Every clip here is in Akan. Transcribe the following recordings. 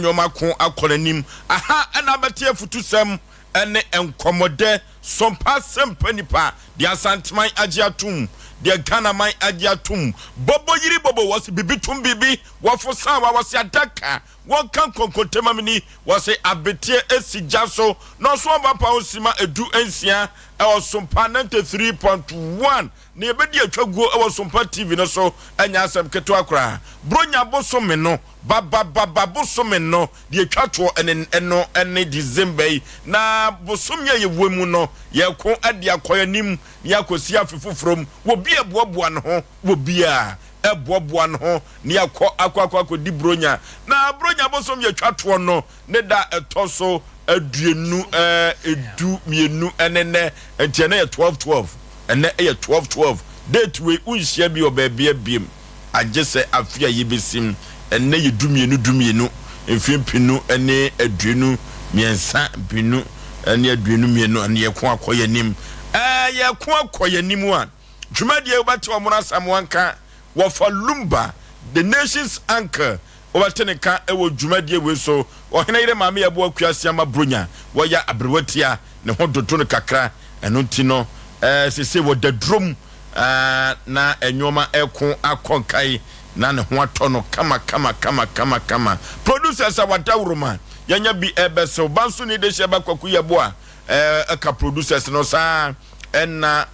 nyoma ko akoranim aha ana betie futusem ene enkomode Sompa Asem Mpe Nipa the Asantman Agiatum the Ghana man Agiatum Bobo Yiri Bobo was bibi tum bibi wafosa wa was adaka one kan konkotema mini was a abetie esijaso no so papa osima edu ensia e was Sompa 93.1 ne ebedi atwaguo e was Sompa TV no so anya asem keto akra bronya bosome no baba bosome no de atwato eno ene December na bosome ye wemu no ye ko ade akoyanim ya kosi afufufrom wo bia boaboa no ho wo bia eboaboa no ho ne akọ di bronya na bronya bosom ye twato no ne da etoso aduenu edu mienu enene entie na ye 12 ene ye 12 date we unhia bi obabia biem agese afia yebesim ene ye dumienu emfimpinu ene aduenu miensa binu ene aduenu mienu ene ye ko akoyanim ye ko akoyanim a dwumadie obate omura samwanka Wafalumba, the nation's anchor. Overteneka ewo dwumadie we so ohena ire maame ya bo akuase ama bronya waya abrewatia ne ho dodo ne kakra eno ntino sese wo dadrom na enwoma eko akonkai na ne ho atono kama producers awadawroma yanya bi ebeso banso ni de sheba kwaku yebo a eka producers no sa enna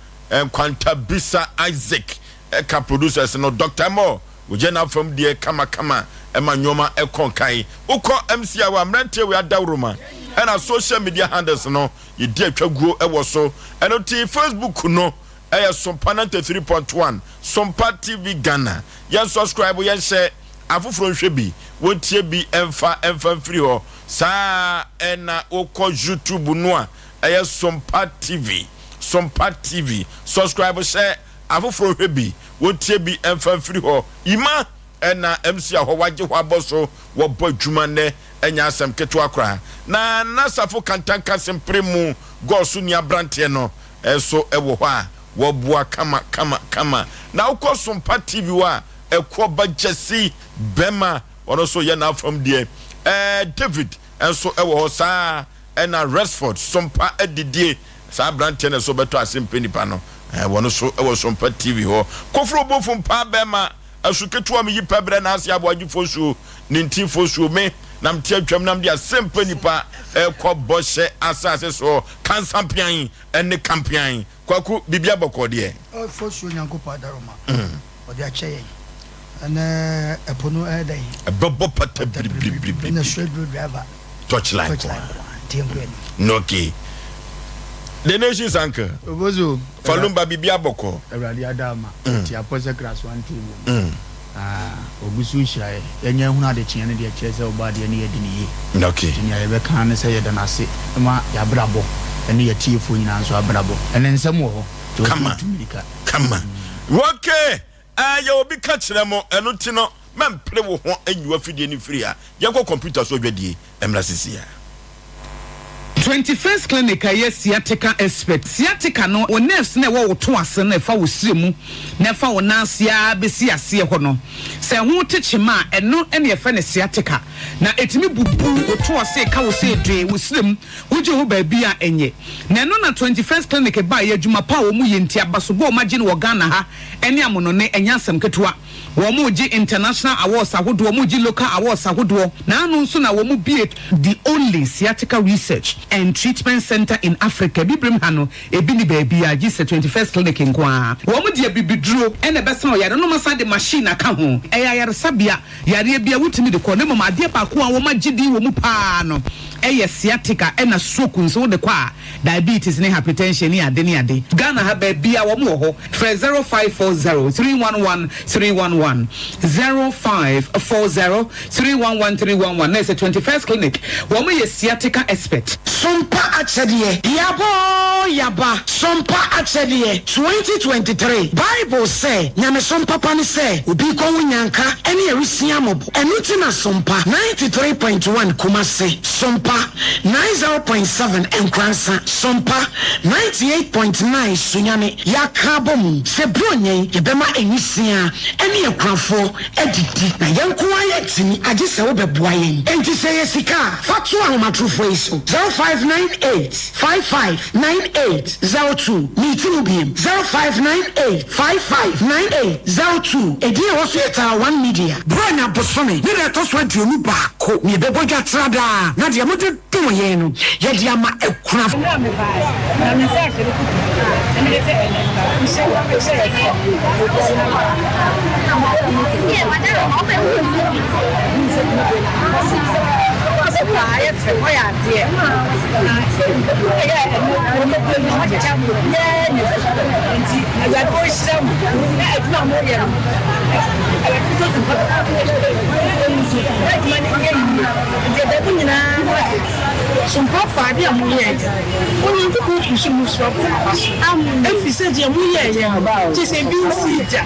kwanta bisa Isaac eka producers no Dr. Mo ujena from die kama ema nyoma ekonkai uko MC awa mrante we adawroma ena social media handles no yedi atwaguo ewo so eno ti Facebook no Sompa 93.1 Sompa TV Ghana yan subscribe yan share afufro nhwebi wontie bi emfa free ho sa ena uko YouTube no a Sompa TV subscribe share afufro nhwebi wontie bi emfa free ho ima ena MC aho wagye ho aboso wo bodwuma ne enya asem keto akra na nasafo kantanka sempremu gosu ni abrante no eso ewo ho a wo bua kama na uko Sompa TV wa ekwo bajesi bema ono so ye na from there David enso ewo ho sa ena Resford Sompa edidie sa abrante ne so beto Asem Mpe Nipa no wono so ewo Sompa TV ho kofro bofum pa bema asuketu am yi pebre na Osei Aboagye Oforisuo ninti Oforisuo me nam tia twam nam dia Asem Mpe Nipa ekwo boshe asase so kansampian ene kampian kwaku bibia bokode Oforisuo nyankopa daroma ode ache ene epono edai ebobo pata bri na shredro driver touchline tiempo noki the nation's anchor obozo falumba bibia boko awradi adama ti apose class 1 team ogusu hirae yenya hunu ade kyen ne de kyerese obade ne yedi ne okay tinya yebe kan ne se yede na se ma ya brabo ene ye tiefo nyina nso abrabo ene nsem wo ho kama okay ya obi ka kyerɛ mo eno ti no mempre wo ho anyiwa fidie ni firi a yakɔ computer so dwadie emra sisia 21st clinic yes sciatica expert sciatica no o nerves na wo to ase na fa wo siremu na fa wo nansia besi ase ho no se ho techima eno ene ye fa ne sciatica na etimi bubu o to ase ka wo se dwe wo siremu wo je ho ba bia enye na eno na 21st clinic ba ye adwuma pa wo mu ye ntia baso bo ma gine wo Ghana ha ene amono ne enya asem ketua wo mu ji international awards ahodo wo mu ji local awards ahodo na anu nso na wo mu be the only sciatica research and treatment center in Africa bibrim hano ebi ni baby a gise 21st clinic nkwa wo mu de bibiduro ene besa o yare no masa de machine aka ho yare sabia yare bia wutimi de ko ne mama de ba ko a wo magidi wo mu pa no sciatica ena stroke nso de kwa diabetes ne hypertension ni ade Ghana ha baby a wo mu ho 0540311311 0540311311 na 21st clinic wo mu sciatica expert Sompa achedie yaba Sompa achedie 2023 Bible say nyame Sompa pani say obi ko wunyanka ene erusia mobo enuti na Sompa 93.1 Kumase Sompa 90.7 Enkransa Sompa 98.9 Sunyane yakabom se bronye yebema enisia ene akrafo edidi na yenko ayetini agye se wo beboa yen enti se yesika fatu ahomatrofo iso 0598559802 meeting biem 0598559802 edi e wo so eta 1 media brana bosome ni re to so aduonu ba ko ni beboja trada na de amode dum yen no ye de ama akrafo na me say Sompa fadi amuye. Oni nko ko fushi muswa ko. Efi se je amuye ye. Ti se bi usija.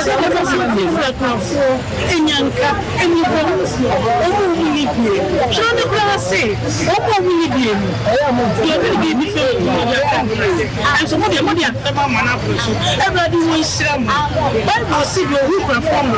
Se de fa se fi fra kwafo. Enyanka, eni bo. Omo wili bie. So ne kura se. Omo wili bie. Ye bi bi fe. And so mo de afema mana proso. Everybody won shira mo. Bible si bi ohu kwafo mo.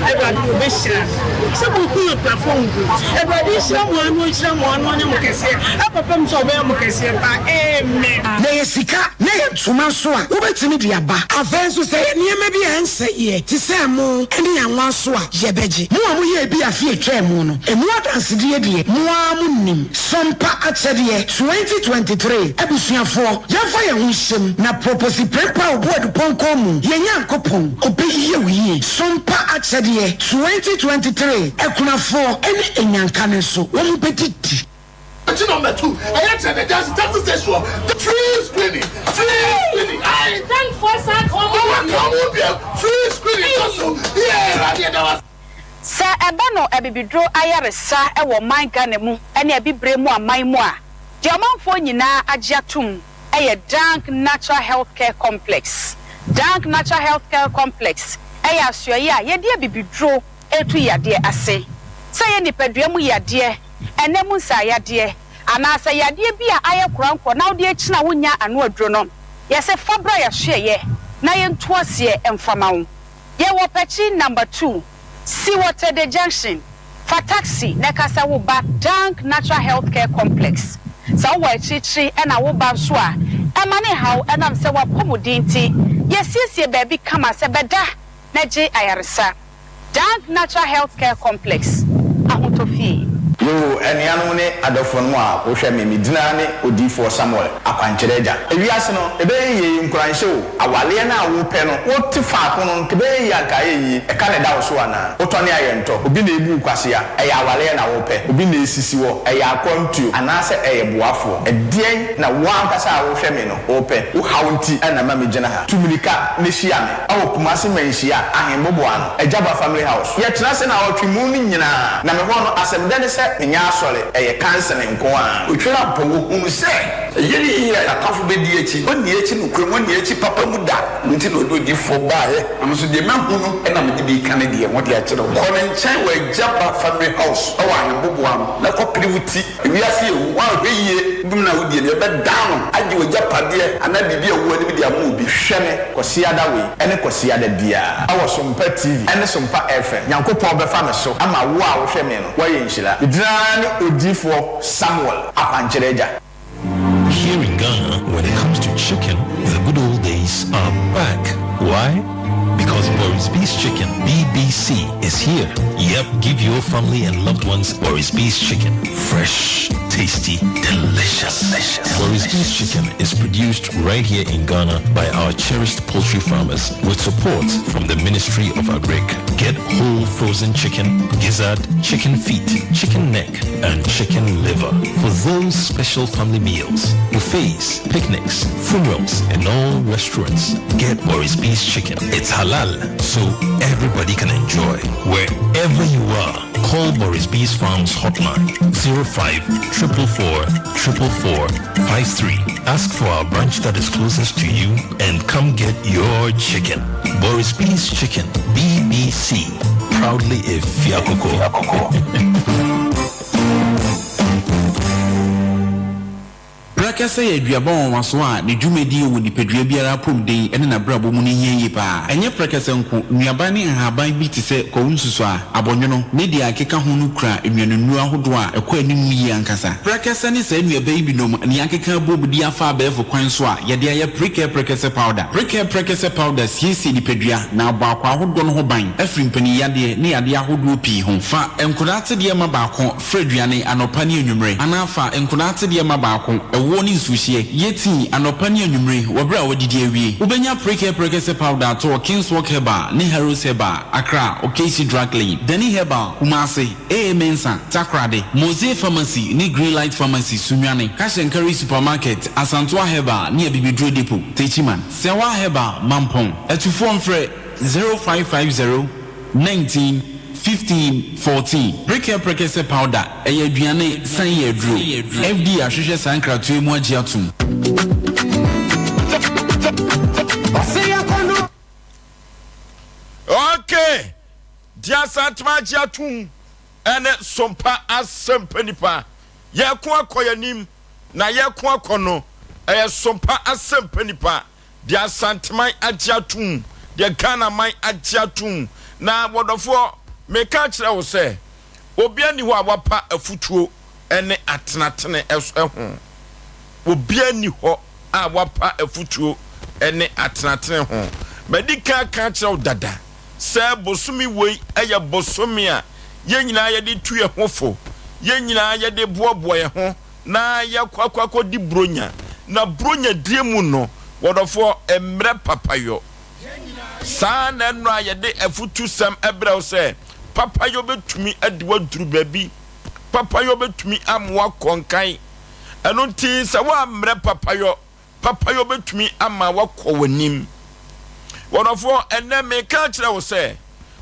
Everybody go be shira. Se mo ku yo kwafo mo. Everybody shira mo anu shira mo anu nya mo kese. Apapam so be mo kese ba. Amen. Na yesika na yentuma so a wobetimi de aba. Afenso se niema bi anse ye. Ti se mo ene yanwa so a yebeje. Mo amu ye bi afie twa mu no. Emu adanse de de. Mo amu nim. Sompa akyede 2023. Abusuafo yɛmfa yɛn ho hyɛm na proposi prepa obo adupɔnkɔ mu yɛnya nkɔpɔn obeyiye wiye Sompa akyɛdeɛ 2023 ɛkunafo ɛne enyanka ne so wɔn bɛdidi. Number 2, I answer the just station. The free screening. I thank for that. Oh, free screening also. Yeah, Sa ebano ebibidro ayaresa ewo man Ghana mu ene ebibre mu aman mu a de amanfo nyina agiatum eye Dank Natural Healthcare Complex. Dank Natural Healthcare Complex eye asoye a ye de ebibidro etu yade ase. Sa ye nipadua mu yade ene mu sa yade anasa yade bi a aye koranko na ode akina wonya anu aduro no ye se fabra ya hweye na ye nto ase emfama wo ye wo pechi number 2 Seawater the Junction for taxi nekasa wo ba Dank Natural Healthcare Complex sa wo achichi e na wo ba so a emane haw enam se wa pomodinti yesiesie baby kama se beda na je ayaresa Dank Natural Healthcare Complex ahotofi yo enianu ne adofo no a wo hwe me dina ne odifo Samuel akwanchereja ewiase no ebe ye nkuranhye o awale na wo pe no wo tifa ko no kebe ye akaye yi e ka ne da wo so ana wo tone ayento obi na ebu kwase a e ya awale na wo pe obi na esisi wo e ya akwantu anase e ye boafo edien na wo ankasa wo hwe me no wo pe wo haunti na ma me gina ha tumilika ne hia me awo kumase manhia ahembobo ano ejaba family house ye tena se na wo twimu ni nyina na me ho no asem de ne se nya sole eye cancer nko a otwera mpogo unu se yeri ya kafu be di echi oni echi nukwe oni echi papa mu da nti no do di fo bae amso de mahunu e na me di kan de ho de akere ko ne nchen wa jaba family house o wa hebobo am na ko priwuti wi ase ewu wa hweye dum na wodi ne be down age wa japa de ana bibi ewu ani bi amu bi hwene ko siada we ene ko siada dia awo Sompa TV ene Sompa FM yankopon be fa me so ama wo a wo hwe me no wa ye nshira Dran odifo Samuel akwanchereja. Here in Ghana, when it comes to chicken, the good old days are back. Why? Because Boris B's Chicken, BBC, is here. Yep, give your family and loved ones Boris B's Chicken. Fresh, tasty, delicious. Boris B's Chicken is produced right here in Ghana by our cherished poultry farmers with support from the Ministry of Agric. Get whole frozen chicken, gizzard, chicken feet, chicken neck, and chicken liver for those special family meals, buffets, picnics, funerals, and all restaurants. Get Boris B's Chicken. It's halal, so everybody can enjoy. Wherever you are, call Boris B's Farms hotline 05-444-444-53. Ask for our branch that is closest to you and come get your chicken. Boris B's Chicken, BBC, proudly a Fiakoko. Prakasa ye aduaba won so a ne dwumedi wo nipadua biara pomden ene na brabo mu ne hiye pa enye prakasa nko nuaba ne haban bi te se kowunsuso a abonwono ne dia akeka ho no kura enwanunu ahodo a ekwa anim yi ankasa prakasa ne sa nuaba yi binom ne akeka bobudi afa abefo kwan so a ye dia ye prakasa powder prakasa powder siesi nipadua na abakwa ahodo no ho ban afri mpani yade ne yade ahodo pi ho fa enkodate de ma baako fraduane anopa ne enwumre anafa enkodate de ma baako ewo ni nsuhie yeti anopa ne enwumre wobra wodidi awie ubenya prakasa powder to Kingswalk Heba ne Heroes Heba Accra Okesi Drug Lane Deni Heba Kumase Mensa Takrade Mose Pharmacy ne Greenlight Pharmacy Sunyane Kashenkari Supermarket Asantwa Heba ne Bibidro Depot Techiman Sewa Heba Mampong etufo mfre 0550 19 15 14 prakasa powder aduane san ye dro FD ahwehwe sankratu emu agiatum Okay, dia Asantuma agiatum ene Sompa Asem Mpe Nipa ye ko akoyanim na ye ko akono Sompa Asem Mpe Nipa dia Asantuma agiatum dia Ghana man agiatum na wodofo meka kire wo se obia ni ho a wapa afutuo ene atenatene ho obia ni ho a wapa afutuo ene atenatene ho medika ka kire wo dada se bosumi wei eye bosumi a ye nyina ye de tuye hofo ye nyina ye de boaboa ye ho na ye kwakwakọ di bronya na bronya die mu no wodofo emre papayo sa na no a ye de afutu sam ebrɛw se papayo betumi adiwa duru babi papayo betumi amwa konkan eno nti se wa mre papayo betumi ama wakọ wanim wonofo enne me ka kire wo se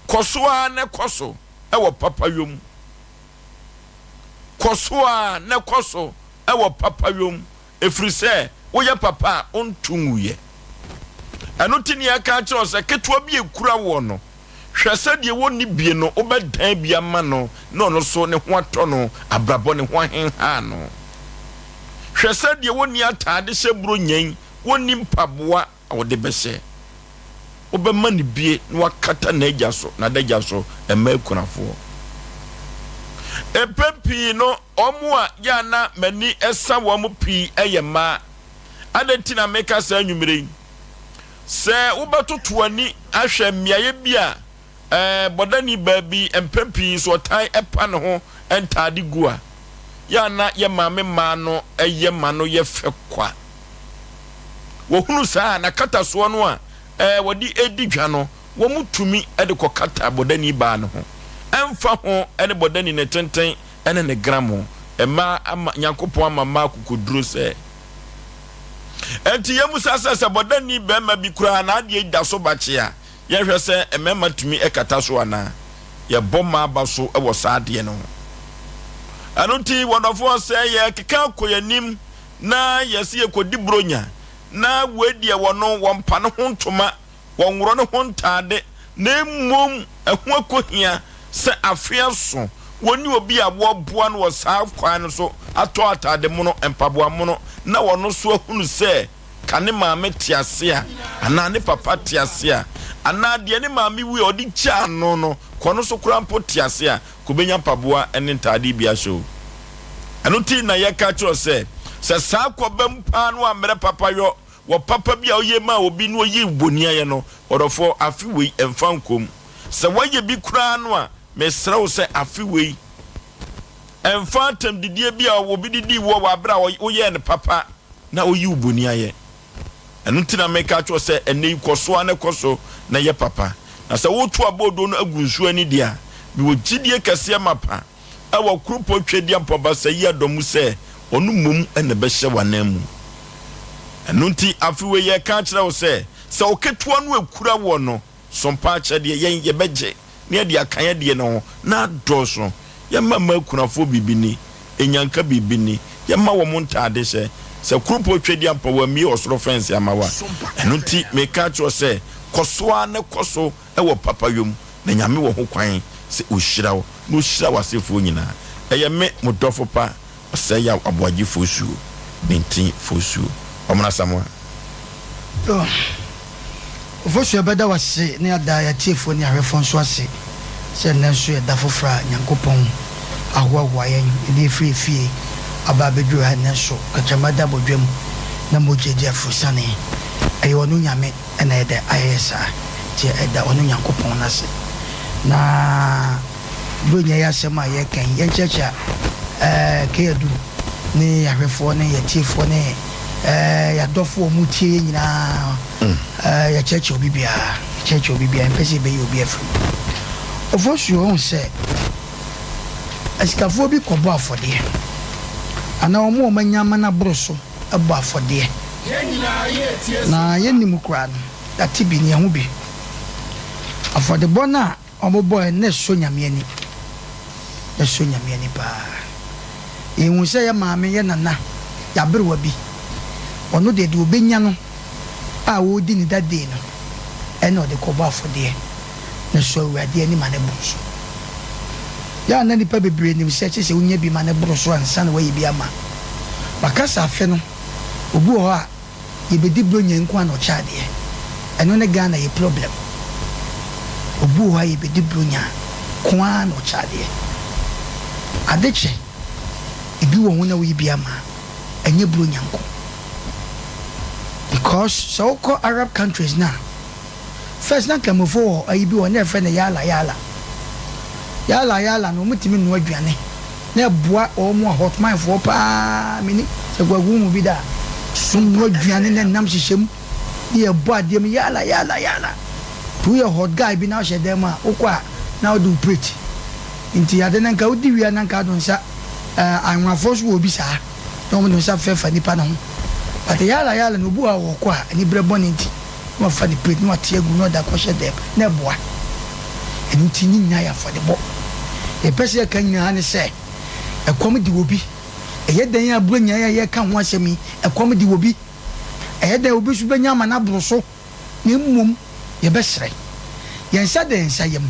kosoa ne koso ewo papayom kosoa ne koso ewo papayom efri se wo ye papa ontunguye eno tini ya ka kire wo se ketua bi ekura wo no hwese de wo ni bie no obedan bia ma no no no so ne ho ato no abrabo ne ho henha no hwese de wo ni atade hye bro nyen wo ni mpaboa wo de behye obema ni bie na wakata na agya so na dagya so ema kunafo epempi no omo a ya na mani esa wo mo pi eyema adentina meka sa anwumire se ubatoto ani ahwe miaye bia bodani baby empempi so tai epa ne ho entade gua ya na ye mame ma no eye ma no ye fekwa wo hunu sa na kata so no a wodi edidwa no wo mutumi ede kokata bodani ba ne ho emfa ho ene bodani ne tenten ene ne gram ho ema nyankopon amama kukoduro se enti yemusasa bodani be ma bi kura na ade da so bache a ye hwe se emema tumi ekata so ana ye bomma ba so e wo saade no anunti wonderful se ye keka koyanim na yesi ye kodi bronya na wedi wono wompa ne ho ntoma wonworo ne ho ntade na mmom eho akohia se afia so woni obi aboa no wosa kwan so ato atade mu no empaboa mu no na wono so ahunu se kane maame tiase a ana ne papa tiase a ana de ne maame wi odi cha no kono so krampo tiase a kubenya mpaboa ene ntade bia show anuti na ye ka kiro se sa kwabam pa no amre papa yo wo papa bia oye ma obi no oyi bonia ye no odofo afiwe emfankom se waye bi kura no a mesrew se afiwe emfantem didie bia wo bi didi wo wabra oye ne papa na oyi bonia ye anuti na meka kiro se ene ikoso ane koso na ye papa na se wo to abodo no agunsu ani dia bi wo gidie kase mapa awa krupo twedi ampoba se ye domu se onu mum ene be hye wanamu enunti afiwe ye ka kire wo se oketua no ekura wo no sompa kyede ye ye beje ne de akanya de no na doso ye mama kunafo bibini enyanka bibini ye ma wo montade hye se krupo twedi ampoba mi osoro fence amawa enunti me ka kire se kosoa ne koso ewo papa yom na nyame wo ho kwan se ohyirawo no hyira wasefo nyina eye me modofo pa Osei Aboagye Oforisuo Ninti Fosu. Omna Samoa. Ofosu beda wase ne ada ya tiefo ne ahwefo nso ase. Se nanso ya dafofra Nyankopɔn ahwawa yen ne fie aba bedru ha nanso kachamada bodwam na mojeje afusane. Ayo no nyame na eda ayesa. Ti eda onu Nyankopɔn na se. Na bronya ya sema ye kan yen checha kedu ne ahwefo ne ya tiefo ne ya dofo mutie nyina ya cheche obibia mpese be obi afu Ofosu on se asikafo bi kobo afode ana omo manyama na broso abo afode na yenim kura no dati bi ne ho bi afode bona omo boy na so nyame ani pa ehun se ya maame ye nana ya berwa bi ono de obenya no a wo di ni dade no ene ode kobo afode na so awade ani mane bonso ya na nipa bebre ni se che se unya bi mane bonso ansa na wayi bi ama bakasa afe no obu ho a ye bedi bronya nko an o chade eno ne Ghana ye problem obu ho a ye bedi bronya ko an o chade adeche ebi wo na wayi bi ama enye bronya nko because so called Arab countries now first na kamofo ayibi won na fe na yala no mutimi no aduane na boa o mo hot mind for pa mini se gwagu mu bi da sum no aduane na nam hyehyem ye boa de me yala tu ye hot guy bi na hye dem a okwa na do preach inti ade na nka odi wi na nka don sa anwafo so obi sa no mo no sa fe fa nipa na ho but yala no bua wo kwa ani brebon nti no fa di plate no atiagu no da kwhye dem na boa enti ni nya ya fa de bo e pese kan nya ne se ekom di obi eyedan ya bronya ya ye kan ho asemi ekom di obi eyedan obi su benya ma na broso ne mmom ye besre ye nsa de nsa yem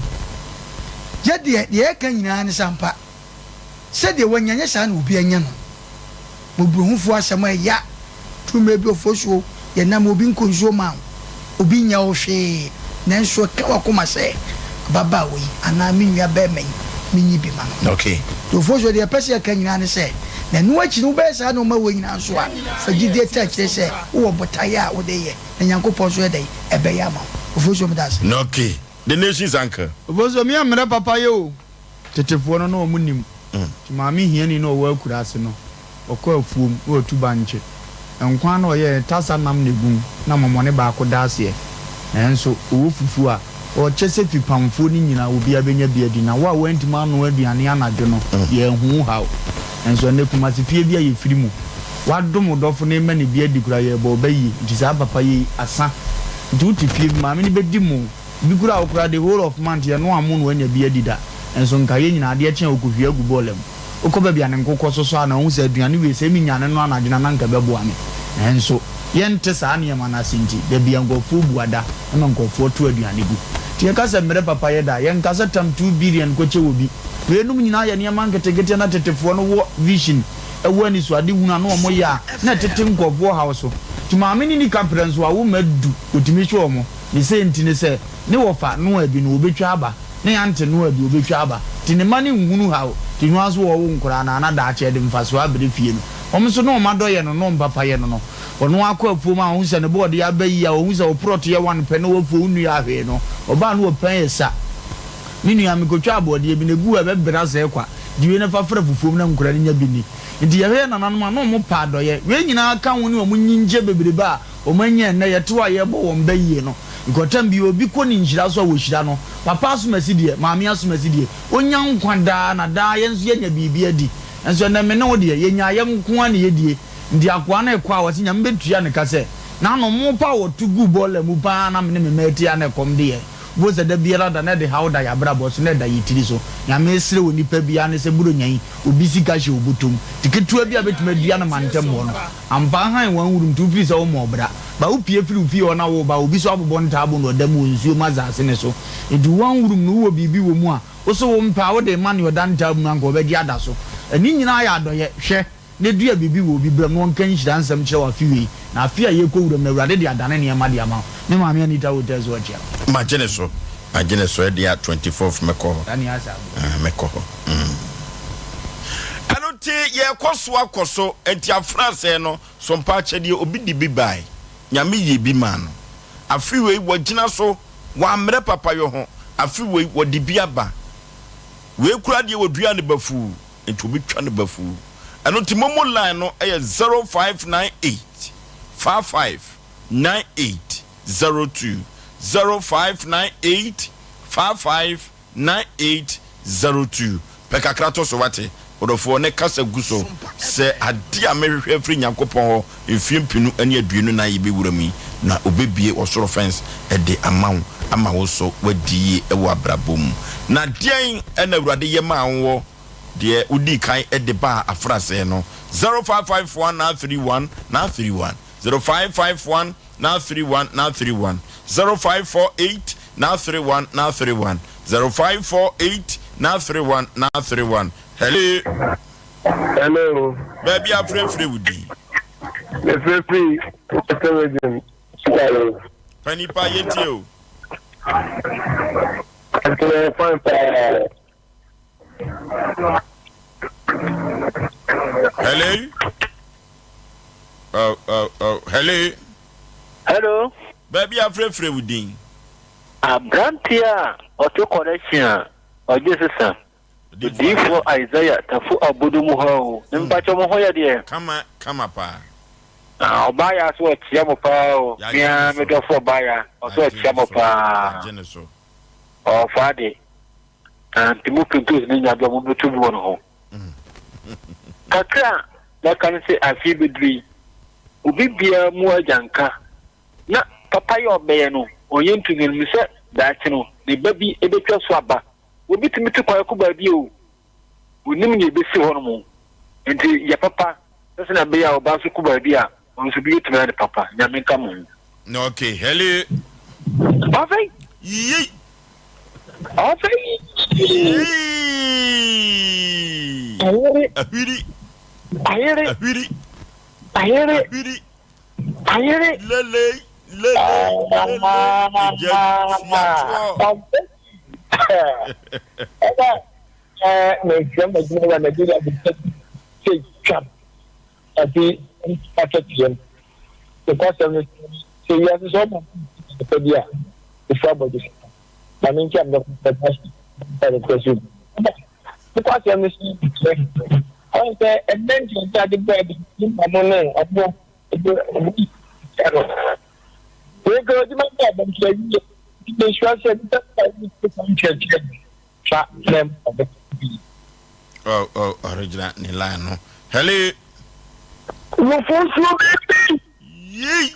ye de ye kan nya ne sampa se de wanyanye sa na obi anya no mobrohufo asema ya tume bi Ofosu ye nam obi nkonzo ma obi nya o hwe nanso ka wakoma se baba we ana menua be men minyi bi ma no okay Ofosu de pese ka nyina ne se na no achi no be sa no ma we nyina so a fagide ta kire se wo botaya wo de ye na Nyankopɔn so de e be ya ma Ofosu me das okay the nation's anchor Ofosu mi amre papa ye o tetefo no no munim maami hiani no wa akura ase no okɔ afuom wo tuba nche enkwan no ye tasa nam negun na momone ba ko daase enso owo fufu a o chese fipamfo ni nyina obi abenya biadi na wa wantima no aduane anadwo no ye hu haw enso ne kuma se fie bia ye firi mu wadom dofo ne ma ne biadi kura ye bo bayi ntisa papa yi asa ntuti fie ma me ne bedi mu bi kura okura the whole of month ye no amu no anya biadi da enso nka ye nyina ade kyen okohwie agu bolem okoba bia ne nkokɔ soso ana hu se aduane we se mi nyane no anadwo na nka bebo ame enso yente saa ne ma na sinti de bia ngofo buada na ngofo to aduane gu tie ka se mere papa ye da yen ka se tam 2 billion ko che obi we num nyina ye ne ma nketegete na tetefo no wo vision ewo ani so ade hunu na omo ya na tete ngofo house tuma amini ni conference wa wo madu otimi hwe omo ni se ntine se ne wo fa no abi no obetwa aba ne ante no abi obetwa aba tine mani nhunu hawo tinu aso wo nkura na na da ache de mfaso abere fie no omso no mado ye no no mpapa ye no ono akọ afuom a ohunse ne board ya bayi ya ohunse o prot ye one pe no ofu unu ya hwe no oba no opan esa minu ya mikotwa aboard ye bi ne gu ebe bra se kwa diwe ne fafra fufuom na nkura nya bi ni ndi ye hwe na nanom no mo pa do ye we nyina aka woni o munyinje bebrebe a o manya na ye to a ye bo won bayi no nkotam bi obi ko ni njira so a wo hira no papa asomasi de maami asomasi de onya nkwada na da ye nso ye nya bibi adi enso na me no de ye nya ye nko an ye die ndi akwa na ekwa wasi nya mbetua ne kase na no mo pa wo tugu bola mu pa na me metia na kom de ye wo se da biara da na de hauda ya bra boss na da yitiri so nya me sire oni pa bia ne se buro nyan obi sika hye obutum tiketua bia betuma dua na mantem mo no ampa han wan wurum tu fi se wo mo bra ba wo pie firi fi ona wo ba obi so abobon taabo no da mu nsuo mazase ne so edu wan wurum no wo bibi wo mu a wo so wo mpa wo de man yo dan taabo na nko be di ada so ani nyina ya adoye hwe ne dua bibi wo bi bram no nkan hyira nsam kire wa fiwe na afia ye ko wura na awurade de adane ne ma de ama me ma me Anita hotel zo chia ma geneso e dia 24th meko ani asa meko anoti ye akoso enti afrase no sompa chede obi di bi bai nyame ye bi ma no afiwe wo gina so wa mre papa yo ho afiwe wo di bi aba we kura de wo dua ne bafu enti obi twa ne bafu anoti momo line no e 0598 559802 0598 559802 pekakrato so wate odofo ne kasa guso se ade a mehwehwe afri nyankopon efimpinu ane aduenu na ye bewurami na obebie osoro fence e de amawo ama wo so wadie e wo abrabom na den ena awurade ye ma anwo de udi kan e de ba afrase no 0551 931 0551 931 0548 931 0548 931 Hello. Baby, I'm free with you. Free. Penipa yetio. Hello. Hello. Hello. Baby, I'm free with you. Abrantia auto correction or Jesus. The D4 Isaiah Tafu Abudumuho, Nimpacho Mohoya dear. Come pa. I'll buy us what Yamopa, yeah, make up for buyer, or so Yamopa, or Friday, and to move into Ninja Bomu to one home. Kaka, that can say I feel bedri. Ubi beer more janka. Na papa your bayano, or yen to the Missa, that you know, the baby a bit of swabba. We beat me to Kwakuba view. We name you be so until your papa doesn't be our Basukuba via on to be to the papa. Yamin come. No, okay, hello. Okay. Yee. Okay. I hear it. Lele. Oh, original Nilano. Hello. Yee.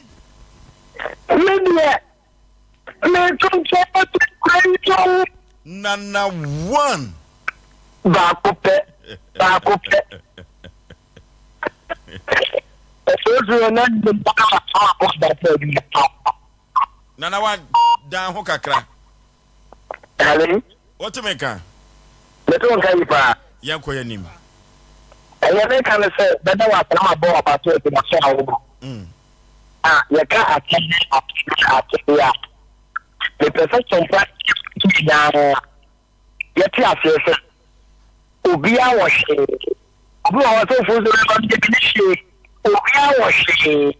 Nana one. Nana one down Hokakra. Hello. What to make her? Let one carry pa. Yanko yanim. I never can say that I was not about to the show. You can't attend the perfection practice. Yet, yes, Ubia was also for the definition. Ubia was in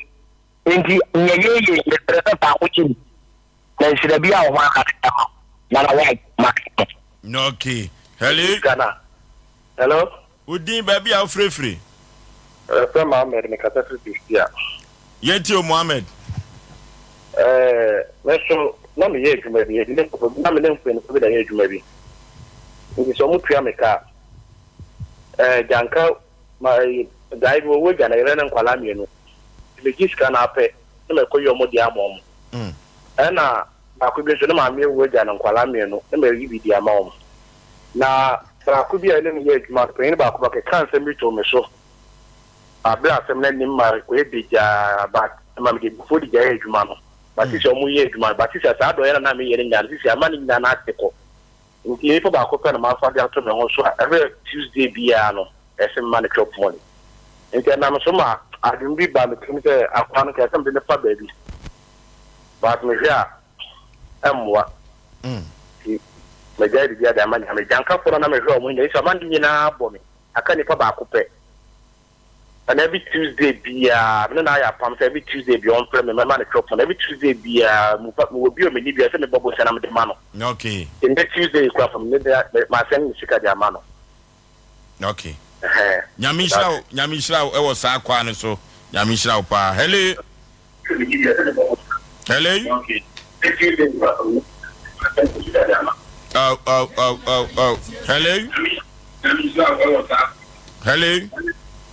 the which then should be our one. Not a white market. No, okay. Hello. Hello. Udin baby au free. From Mohammed me kata free ya. Yetio Mohammed. Meso na me ye dwuma bi, e ko na me lemfu ne ko da ye dwuma bi. Ngi so mutua me ka. Janka my dai wo ga na ire na nkwala mienu. Me giska na ape, na me ko yo mo di amom. Na ko bi so na ma me wo ga na nkwala mienu, na me yi bi di amom. Na I could be a little bit more pain about a cancer to me so. I blast some lending my way, but I'm getting before the age, mamma. But it's only age, my but it's a sad way and I'm hearing that this is a money than article. In the about open a mouth for the afternoon also every Tuesday piano, as a money crop money. nti na msoma adum bi ba me tum say akwa no ka sam de fa baabi but me hia amwa me jadi dia da man me janka foro na me hwe omo nyi so man di na abo me aka ni pa ba akopɛ and every Tuesday bia me na ya pam say every Tuesday bi on frame me man the chop every Tuesday bia mu bi o me ni bia say me bobo say na me de ma no okay in the Tuesday kwa from me ma send me sika dia ma no okay nyamishra e wo sa kwa ne so nyamishra pa hello okay hello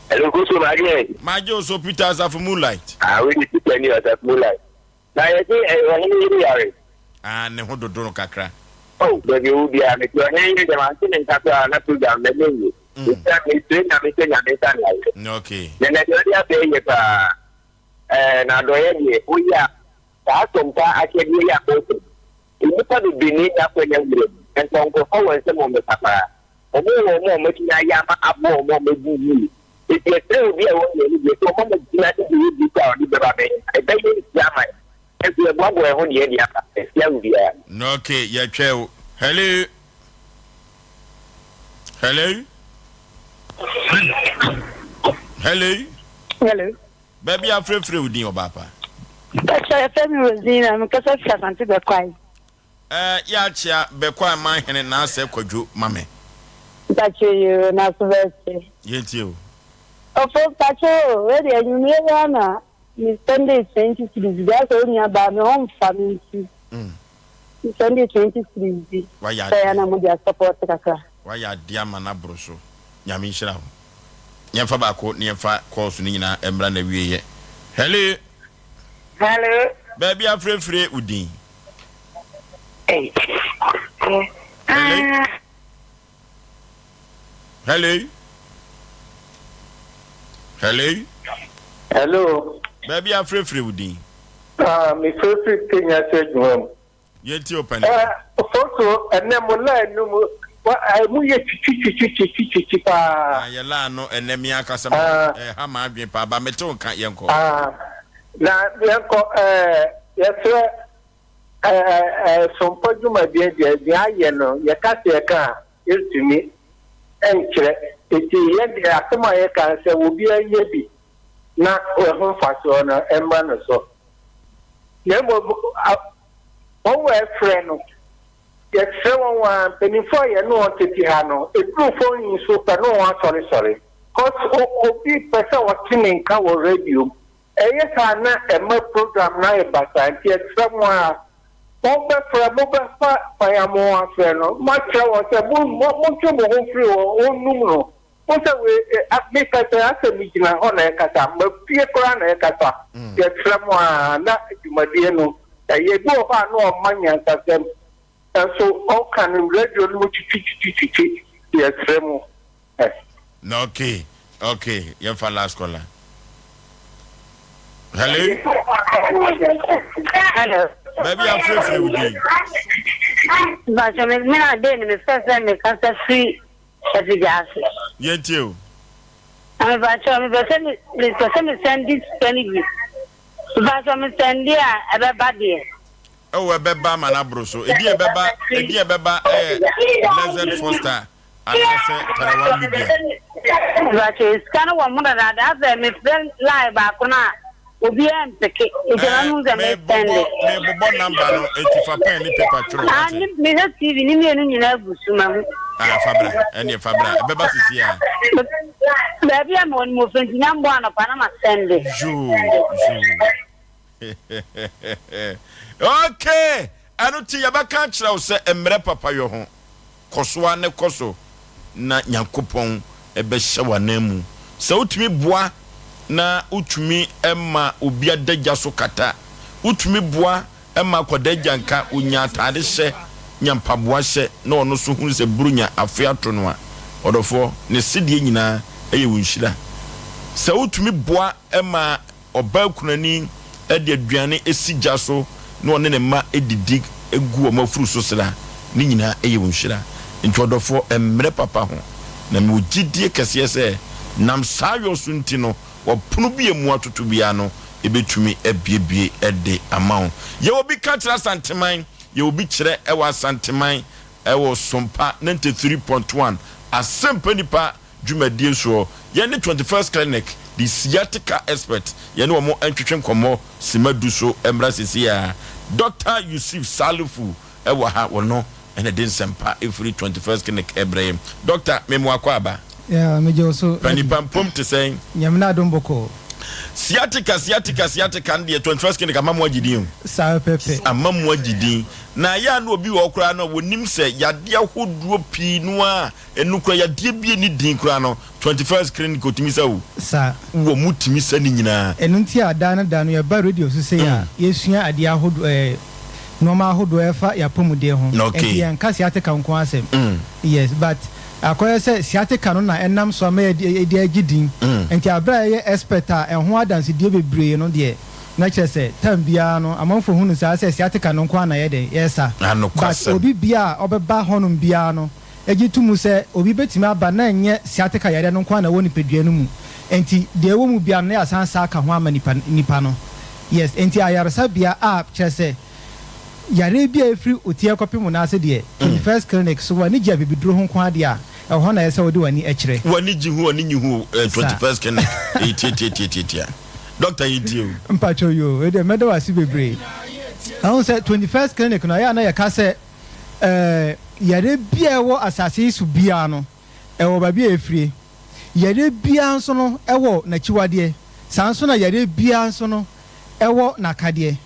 hello go so Majo so Peters of Moonlight we need to play near that Moonlight na ye ni yare ne ho dodo no kakra oh baby u bia me ko hen de man tin kakra na tu jam na me okay na dia be ye pa na do ye ni o ya ta Sompa akedi ya ko nipa do bini ya kwenya ngire entonko fa won se mo me papa mo ti ya ma abo mo me bu iti etre obi e won ye ni so mo me na ti bi ka oni be ba me e be ni ya ma e bi e gbo e ho ni e dia pa e ya ubi ya no okay ya twa hello hello baby afrefre udin obapa Pastor Femi Rosina mkasa fia santi bekwai ya chia bekwai man hene na ase kwadwo mame Tacho na subete yenti o ofo tacho we de anyumi na ni Sunday 23 dia so ni aba me home family Sunday 23 ya na mo dia support kaka wa ya dia mana broso nyame nhira ho nyemfa ba ko nyemfa course ni nyina emra na wieye hello baby afrefre udin hello baby afrefre udin me frefre kenya sejum yenti open photo enemo la enum mu ye chichi pa ya la no enemi akasa ha ma adwen pa ba meto nka yenko na yenko yesre Sompa juma dia aye no ye ka se ka etumi enkire eti ye de atoma ye ka se obi anye bi na ho faso na emma no so ye mo o we frɛ no ye frɛ won wa penifo ye no tete ha no edru fo yin so pe no wa sorry cause obi person wa tinin ka wo radio eye sa na emma program na e basa nti e frɛ mo a mo be fa ya mo afre no ma frɛ wo se mo twa mo ho free wo num no mo se we apika se asemi gina ho na e kasa ma pie kora na e kasa ye frɛ mo a na dwumadie no ye do fa no manya kasem so all can radio no chichi ye frɛ mo no okay you for last caller hello baby afrefre udin ba so me na de ni me first me kasa free certificate yenti o ba so me send this penny ba so me send dia ebe ba de we beba mana broso edi e beba Blessed Foster anase Tarawa Media ba so scan one mo da me friend live ba ko na obi empeke ejana nu ze me send me bobo number no etifa pen ni paper tro ani me na TV ni me nu nyina busuma mu fabra beba sisi a baby am on mo friend nyambo anapa na ma send ju okay anuti yabaka kira wo se emre papa yo ho kosoa ne koso na nyankopon ebe hye wanamu se utumi boa na utumi emma obi adagya so kata utumi boa emma kodagya nka unya atade hye nyampaboa hye na ono so hu se burunya afiato no a odofo ne sidie nyina eye wunhyira se utumi boa emma oba kunani ede aduane esigya so na one ne ma edidi egu o mafuru so sra ni nyina eye wunhyira nti odofo emre papa ho na me ogidie kese se nam sayo suntino wapono bi emu atoto bia no ebetumi ebiebie ede amount ye obi katra santeman ye obi kire ewa santeman ewo Sompa 93.1 Asem Mpe Nipa dwumadie so ye ne 21st clinic the sciatica expert ye ne omo antwetwe nkomo simadu so emra sisia Dr. Yusuf Salifu ewa ha wono ene den sempa every 21st clinic Ibrahim Dr. Memo Akwaba yeah mejo so panipam pom te sen nyamna domboko sciatica and the 21st clinic amamu agidin sa pepe amamu agidin na ya na obi wo kura no wonim se yade ahoduo pi no a enu kura yade bie ni din kura no 21st clinic otimi sa wo sa wo mutimi sa ni nyina enu nti ada no ya ba radio so say ya yesua ade ahodu normal ahodu efa ya pomude ho enti yan ka sciatica nko asem yes but akoye se sciatica no na enam so ma edi agidin enti abra ye expert a ho adanse die bebre no de na kire se tambia no amanfo hunu sa se sciatica no nko na ye de yesa but obi bia obeba honum bia no egitumu se obi betimi aba na enye sciatica yade no nko na woni pedua no mu enti de wo mu bia no ya sansa aka ho ama nipa no yes enti ayaresa bia a kire se yare bia efri otie kopim na ase de 21st clinic so wani gya bibiduro ho kwa de a ho na yesa wodi wani ekire wani jihu wani nyihu 21st clinic etietietietitia Dr. Yidio mpacho yo we de medo wasi bebre ahun say 21st clinic no ya na ya ka say yare bia wo asase su bia no wo ba bia efri yare bia nso no wo na chiwade sanso na yare bia nso no wo na kade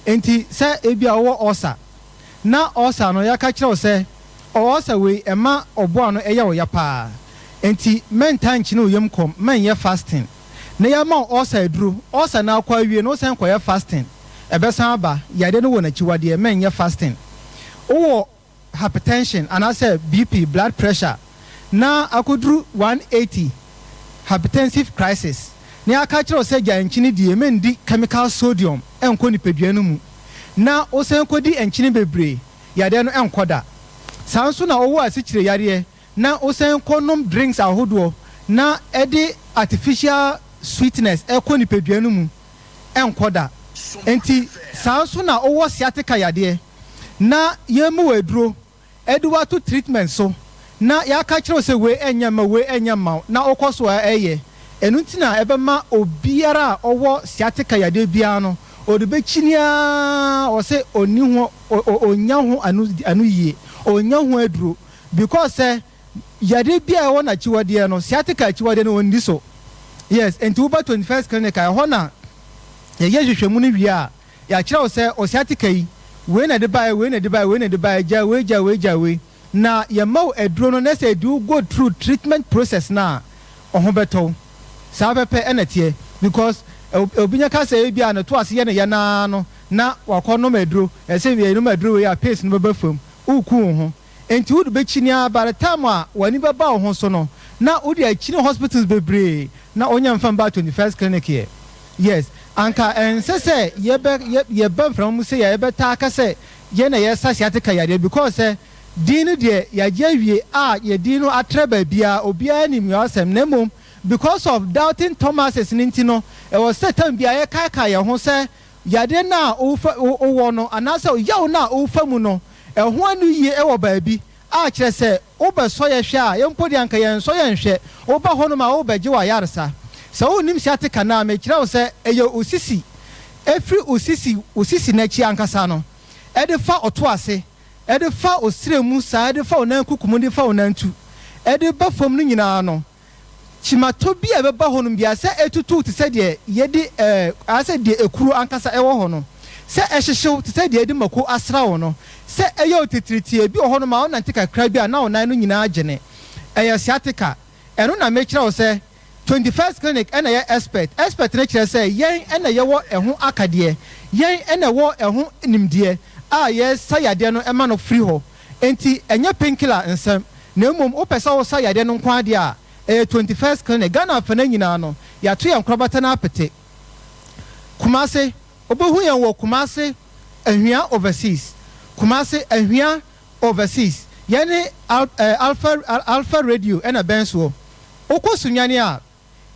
enti se ebia wo osa na osa no ya ka kire se osa we ema obo no eya wo ya pa enti mentanchi no yem kom men ye fasting na ya ma osa eduru osa na akwa wie no sen koye fasting ebesan aba yade no wo na chiwade men ye fasting wo hypertension and I say BP blood pressure na akoduru 180 hypertensive crisis na aka kire se gya enchini die men di chemical sodium enko ni pedua no mu na o sen kodi enchini bebre yade no enkoda sanso na owo asikire yare na o sen konom drinks ahodo na edi artificial sweetness enko ni pedua no mu enkoda enti sanso na owo sciatica yade na yemu wedro eduwa to treatment so na ya ka kire se we enyama na okoso eye enuntina ebema obiara owo sciatica yade bia no odebe chinia o se oni ho onya ho anu yie onya ho aduro because yade bia wo na chiwade no sciatica chiwade no ondi so yes enti uba 21st clinic I hona ye hwehwemu no wi a ya kire o se o sciatica yi we na de buy ja we na ye mau aduro no na se do go through treatment process na oho beto sa pepe enetie because obinya ka say bia na to ase ye na ye na no na wakono maduro ese wie no maduro we a pace no befam uku ho enti wodu be chinia by the time a wani beba ho so no na wodi a chini hospitals bebre na onya mfa ba 21st clinic here yes anka ense ye be from say ye be ta ka say ye na ye sa sciatica yade because dinu de ya jawie a ye dinu atreba bia obia nim yo asem na mom because of doubting Thomas's nintino e was certain bia ye kai ye ho say yade na owo no anasa yaw na ofa mu no e ho anu yie e wo baabi a kire say obeso ye hwe a ye mpodi anka ye nso ye nhwe oba ho no ma obeje wa yaresa so onim sciatica na me kire wo say eye osisi efri osisi na chi ankasa no e de fa oto ase e de fa osiremu sa e de fa onan kukumu de fa onantu e de ba fam no nyina no chimato bia be ba ho no bia se etutu te se de ye di ase de ekuru ankasa e wo ho no se ehyehew te se de edi mako asra wo no se eye otitiritie bi ho no ma ona ntika kra bi na onan no nyina agene eye sciatica eno na me kira wo se 21st clinic ena ye expert na kira se yen ena ye wo eho akade yen ena wo eho nimde a ye sayade no ema no free ho enti enye painkiller nsem na emom opesa wo sayade no kwa de a 21st clinic Ghana fana nyina no ya to yan krobata na apete Kumase obohu yan wo Kumase ahwia overseas Kumase ahwia overseas yani alpha radio ena benso oko sunyane a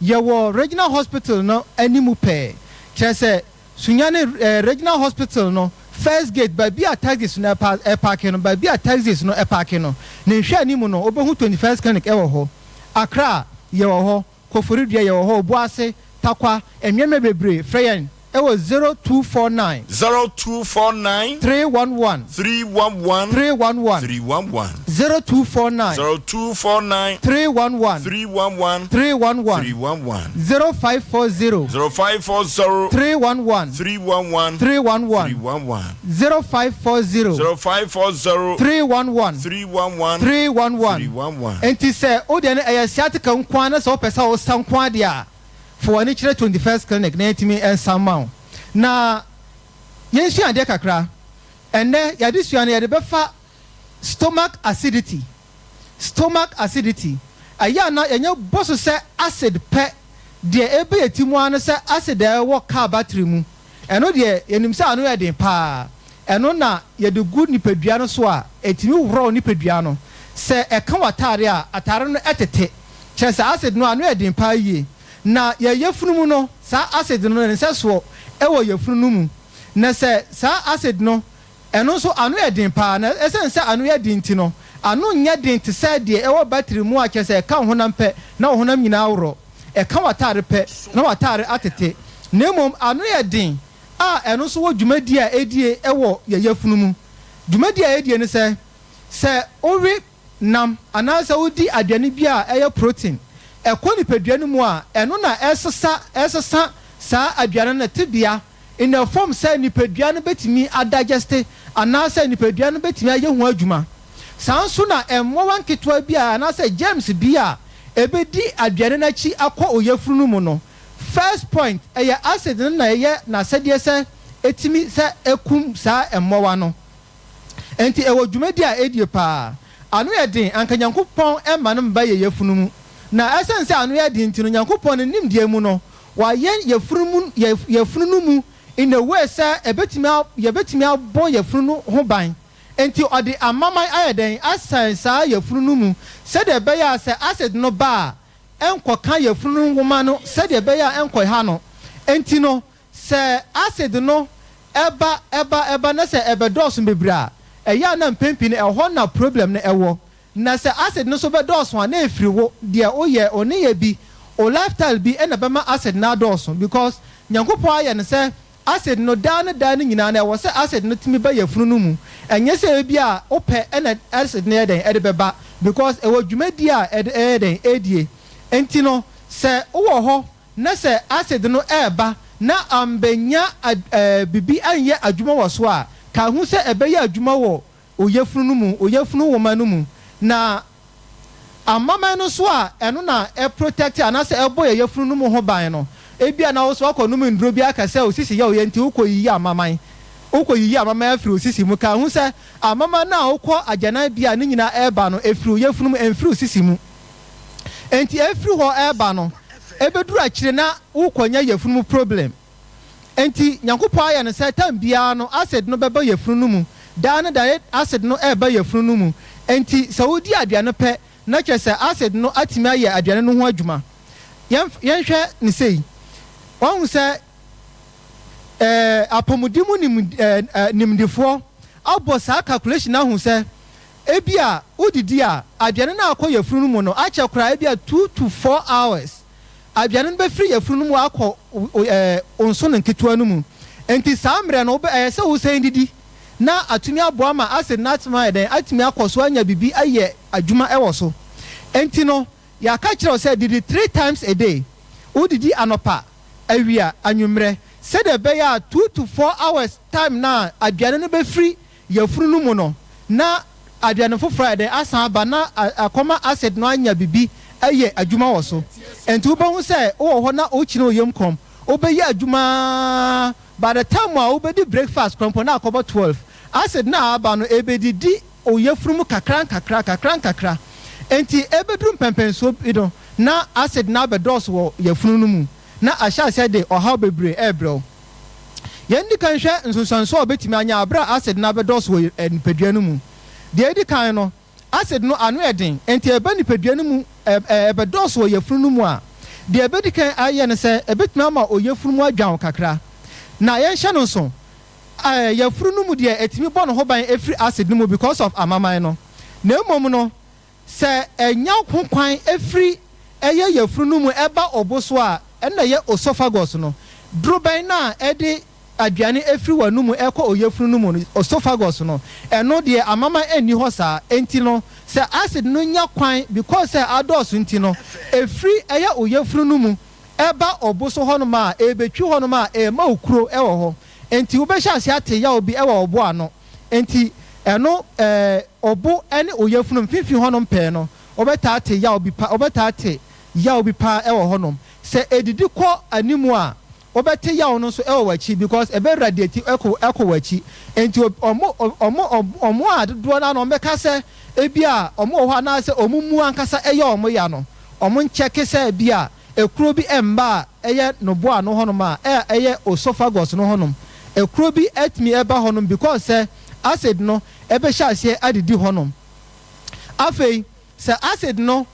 yewo regional hospital no animu pe kyerɛ sunyane regional hospital no first gate ba bia taxis no parking no ba bia taxis no parking no ne hwɛ animu no obehu 21st clinic ɛwɔ hɔ Accra yewo hɔ Koforidua yewo hɔ Obuase Takwa enweme bebre freyen ewo 0249 0249 311 311 311 0249 0249 311 311 311 0540 0540 311 311 311 0540 0540 311 311 311 enti se ode ne ayasiatika nkwa na se opesa o sankwa dia for any 21st clinic na yetimi ensama na yensu ade kakra enne yade suane yade befa stomach acidity aya na yenye boso se acid pe de ebe yetimu an se acid e wo car battery mu eno de yenim se anu yade pa eno na yade good nipadua no so a etimi wro nipadua no se e kan watare a atare no etete chese acid no anu yade pa yie na yefunu mu no sa acid no ne seso ewo yefunu mu na se sa acid no eno so anu yedin pa na esense anu yedin ti no anu nya din ti se de ewo battery mu a kese ka honam pe na honam nyina awro e ka watare pe na watare atete na mom anu yedin a eno so wo dwumadi a edie ewo yefunu mu dwumadi a edie ne se owi nam anasa wodi aduane bi a eye protein ekoni pedua mu a eno na esesa sa aduane na tibia in the form say ni pedua no betimi adigeste anasa ni pedua no betimi aye ho adwuma sanso na emmo wanketwa bi a anasa James bi a ebedi aduane na chi akọ oyefunu no mu no first point eye acid na eye na sadie se etimi se ekum sa emmo wa no enti ewo dwumadi a edie pa anu yedin ankanyankopon emma no mba ye yefunu mu na esense anu yedin ntino nyankopon ne nimdie mu no wa yefunu no mu in a way say yebetimi abon yefunu no ho ban enti odi amaman ayeden asan sa yefunu no mu se de be ya se acid no ba enko kan yefunu nwoma no se de be ya enko ha no enti no se acid no eba na se ebedos mbebra eya na mpempi ne eho na problem ne ewo na se acid no so bedos wa na efiriwo de oye oni ye bi o lifestyle bi ena bema acid na doso because nyankopo aye ne se acid no dan nyina na wo se acid no timi ba yefunu no mu enye se bi a ope ena acid na eden ede beba because ewo dwumadi a eden edie enti no se wo ho na se acid no eba na ambenya bibi anye adwuma wo so a ka hu se ebeya adwuma wo oyefunu no mu oyefunu wo ma no mu na amama no so a eno na protect anase ebo yefunu no mu ho ban no ebia na wo so akọ no nduro bi aka se osisi ya oyenti ukoyiyi amaman afiri osisi mu ka hu se amama na ukọ agana bia ne nyina eba no efiri yefunu mu enfiri osisi mu enti efiri ho eba no ebeduru akire na ukonya yefunu mu problem enti nyankopo aya ne se tam bia no acid no beba yefunu no mu dan da acid no eba yefunu no mu enti saudi aduane pe na kyese acid no atimi aye aduane no ho adwuma yenhwe ne sei won se apomudimu nimdifo abo sa calculation na hu se ebia udidi a aduane na akọ yefunu no mu no acha kra ebia 2 to 4 hours aduane no be free yefunu no mu akọ onso no nketua no mu enti samre no be se wo se ndidi na atumi aboa ma acid na atuma eden atumi akoso anya bibi aye adwuma ewo so enti no ya ka kire say didi 3 times a day udidi anopa awia anwumre said the be ya 2 to 4 hours time na aduane no be free yefunu no mu no na aduane fo Friday asan ba na akoma acid no anya bibi aye adwuma wo so enti wo hu say wo ho na o kire oyem kom obeyi adwuma by the time wa obedi breakfast krompo na akobo 12 acid na aba no ebedidi oyefuru mu kakran enti ebedrum pempenso bido na acid na bedos wo yefunu no mu na asha se de oha bebre ebro yendi kan hwe nsonsanso obetimi anya abra acid na bedos wo nipadua no mu de edi kan no acid no anu eden enti eba nipadua no mu ebedos wo yefunu no mu a de ebedikan aye ne se ebetuma ma oyefunu mu adwan kakra na yen hye no so yefunu no mu de etimi bɔ no ho ban efri acid no mu because of amaman no na emom no se enya kwan efri eye yefunu no mu eba oboso a na ye esophagus no droban na ede aduane efri wanu mu ekɔ oyefunu no mu esophagus no eno de amama eni ho saa enti no se acid no nya kwan because se adults enti no efri eye oyefunu no mu eba oboso ho no ma ebetwi ho no ma ma okuro ewo ho enti wo be hya ase ate ya obi ewo obo ano enti eno obo ene oyefunu mfifi ho no mpe no obeta ate ya obi pa obeta ate ya obi pa ewo ho no se edidi kɔ animu a obete ya ono so ewo wachi because ebe radiate eko wachi enti omo adodo na no meka se ebia omo ho na se omumu ankasa eye omo ya no omo ncheke se ebia ekuro bi emba eye no bo ano honom a eye esophagus no honom ekuro bi etmi eba honom because se acid no ebe hya ase adidi honom afei se acid no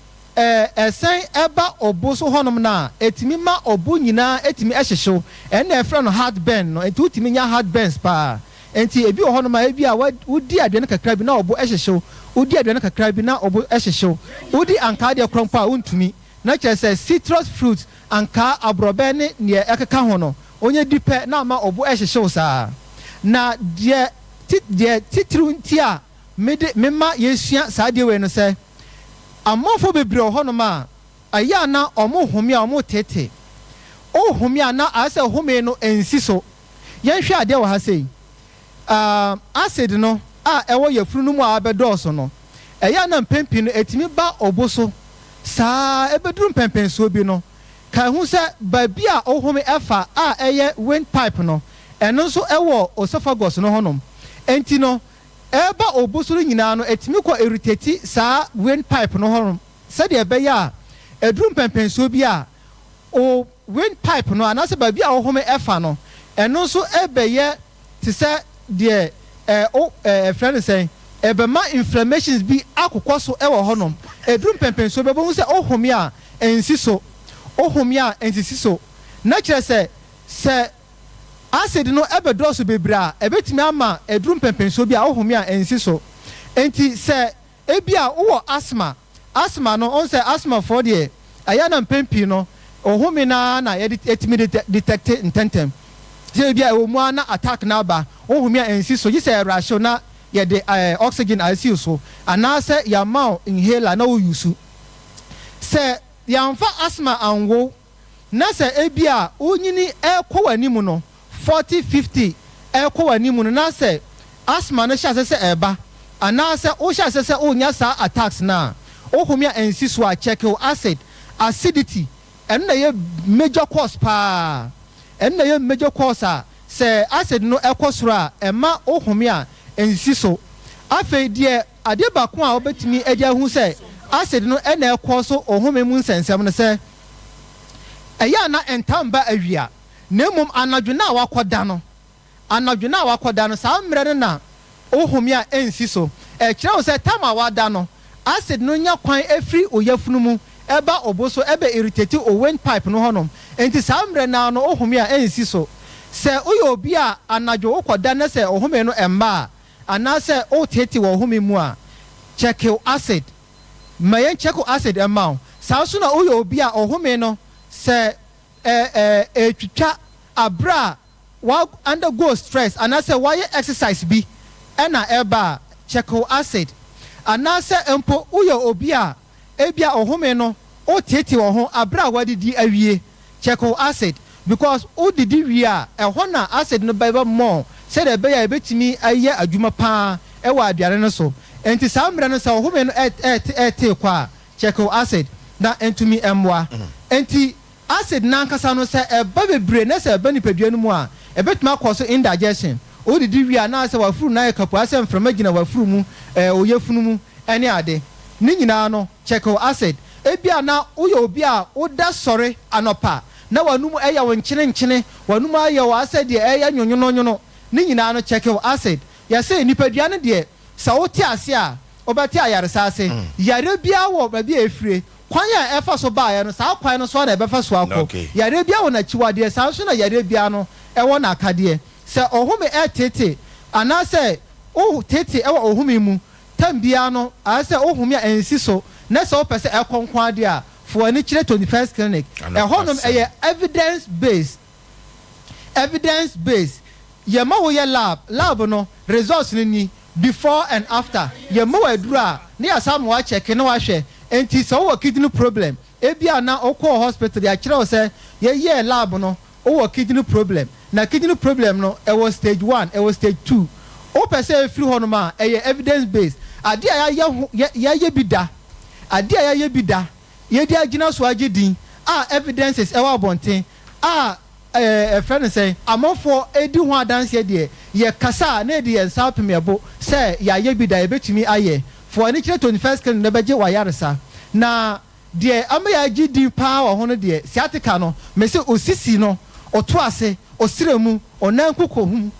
esen eba oboso honom na etimi ma obo nyina etimi ehyehyew na efra no heartburn no enti utimi nya heartburns pa enti ebi honom a ebi a wudi aduane kakra bi na obo ehyehyew wudi aduane kakra bi na obo ehyehyew wudi anka de krompa untumi na kyerese citrus fruit anka abrobe ne ekeka ho no onye dipe na ma obo ehyehyew saa na de titru ntia mema yesua saa de we no se amofo bebre honom a aya na omo home a omo tete o home a na ase home no ensi so yenhwe ade wo ha sei acid no a ewo yefunu no mu a bedoso no aya na mpempi no etimi ba oboso saa ebeduru mpempenso bi no ka hu se babi a o home efa a eye windpipe no eno so ewo esophagus no honom enti no eba obusuru nyina no etimi ko irritate saa windpipe no horom se de ebe ya edrum pempenso bi a o windpipe no anase ba bi a wo home efa no eno so ebeye ti se de friend say ebe ma inflammations bi akokoso ewo honom edrum pempenso be bo se o home a ensiso o home a ensisiso na kire se acid no ebedoso bebra ebetimi ama edrum pempenso bi a ohome a ensiso enti se ebia wo asthma no on se asthma for de aya na mpempi no ohome na etimi detect intentem se ebia wo mu na attack na ba ohome a ensiso yi se ratio na ye de oxygen ICU so ana se ya ma inhaler na wo yusu se yamfa asthma anwo na se ebia onyini ekowanimu no 40-50 eko wani mu na se asthma no sha se eba ana se o sha se onya sa attacks na o homia ensiso a check acid acidity en na ye major cause pa en na ye major cause a se acid no ekosoro a ema o homia ensiso afi de ade ba ko a obetimi edia hu se acid no na ekoso o home mu nsensem no se eya na entamba awia nemum anadwena wakoda no saa mrere na ohumi a ensiso kire wo se tama wada no acid no nya kwan efri oyafunu mu eba oboso ebe irritate o windpipe no honom enti saa mrere na no ohumi a ensiso se uyo obi a anadwo wakoda na se ohumi no emma ana se o tete wo ohumi mu a check acid mayen check acid emma saa so na uyo obi a ohumi no se twitwa abra wa undergo stress anase why exercise bi na eba check acid anase empo uyo obi a ebia ohome no o tete wo ho abra wadidi awie check acid because o didi wi a ehọ na acid no ba more say the be ya betimi aye adwuma pa ewa aduare no so enti samre no sa ohome no te kwa check acid na entumi emwa enti acid nankasa no se eba bebre na se eba nipadua no mu a ebetuma cause indigestion o didi wi na se wafuru na ekapu asem frama gina wafuru mu oyefunu mu ene ade ni nyina no check acid ebia na uyo obi a oda sore anopa na wanum eya won nkyene wanum aye wa acid eya nyonyono ni nyina no check acid ya se nipadua no de sa wote ase a obete ayaresa ase yare bia wo ba bia efire kwan ya efa so ba ya no saa kwan no so na ebefa so akọ yare bia wona chiwade saa so na yare bia no ewo na akade se ohome tete ana se o tete ewo ohome mu tambia no a se ohome a ensi so na se o pese ekonkwan ade a for any chire 21st clinic honom evidence based ye ma wo ye lab no results ni before and after ye ma wa dura na ya sam wa check na wa hwe enti so wo kidney problem ebia na okọ hospital ya kire o se ye lab no o kidney problem na kidney problem no e was stage 1 e was stage 2 o pese free honom a evidence based ade a ya bida ade a ya bida ye di agina so agedin evidences e wa bonten friend say amofo edi ho adanse de ye kasa na de ye south mebo say ya ye bida e betimi aye for any 21st can never je wayaresa na de ama ya agedin pa wo hono de siatika no me se osisi no oto ase osiremu onan kokohum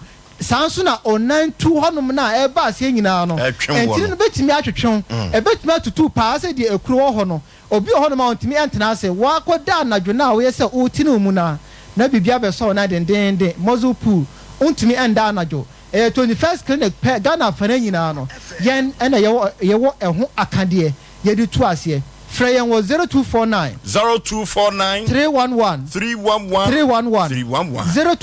sanso na onan tu honom na e ba ase nyina no enti no betimi atwetwon e betimi atutu pa ase de ekuro ho no obi ho no ma ontimi entena ase wa koda anadwo na wo yese otini mu na bibia be so na den mozu pool ontimi enda anadwo 21st clinic Ghana fana nyina no yen ena yewo eho akade ye di tu ase Freyen was 0249 311 0249 311 0540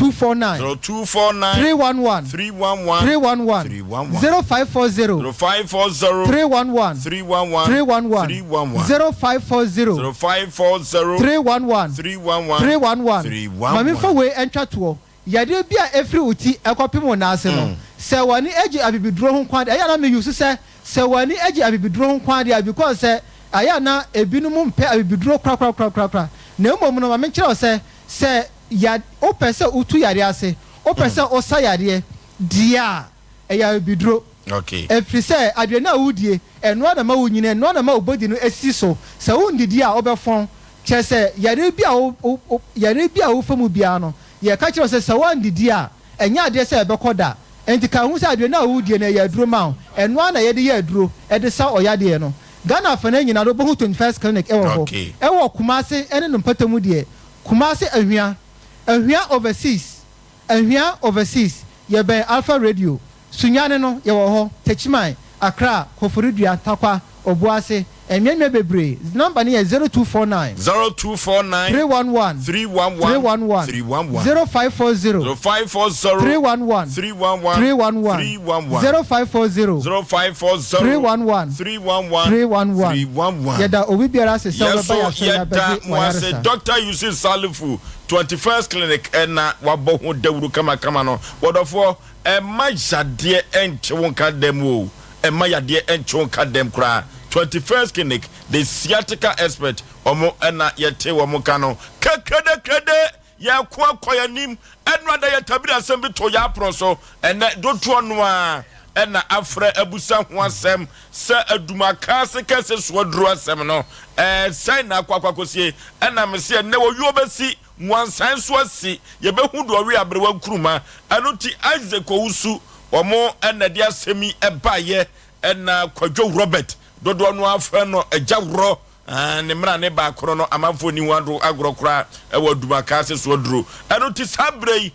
311 311 mami fa we entwato yade bia efri uti ekopimo na ase no se wani agi abibiduro ho kwade aya na me use se wani agi abibiduro ho kwade because se aya na ebinum mpe abibiduro kra na emom no ma kire se ya opese utu yare ase opese osa yare dia eya abibiduro efri se adwe na wudie eno na ma wunyine eno na ma obodi no esi so se wundidi a obefon kire se yare bia wo famu bia no ye ka kire se wandidi a enya ade se ebekoda enti ka hu se adwe na wudie na ya duro ma eno na ye de ya duro e de sa oyade no Ghana fana nyina do bohu 21st clinic ewo ho ewo Kumasi ene no patamu de Kumasi ahwia overseas ye ben Alpha Radio sunyane no ye wo ho Techman Accra Koforidua Takwa Obuase enwemwe bebre number ni 0249 311 0540 311 311 yada obi biara se ba ya Dr. Yusuf Salifu 21st clinic na wabo ho dawuru kama no wodofo majade enche wonka dem o majade enche wonka dem kra 21st clinic the sciatica expert omo na yete womo kano kekede ya kwa nim enwa da yatabiri asem bi to ya proso ene doto no a ena afra abusa ho asem se aduma kase kase so duro asem no sai na akwakosie ena mese ne wo yo besi wansan so asi ye behu do wi abrewa nkuruma anuti Isaac Owusu omo ena dia semi ebaye ena kwadwo Robert dodo no afra no ejawro ne mra ne ba kro no amanfo ni wado agrokra ewa duma kase so duro anuti sabrei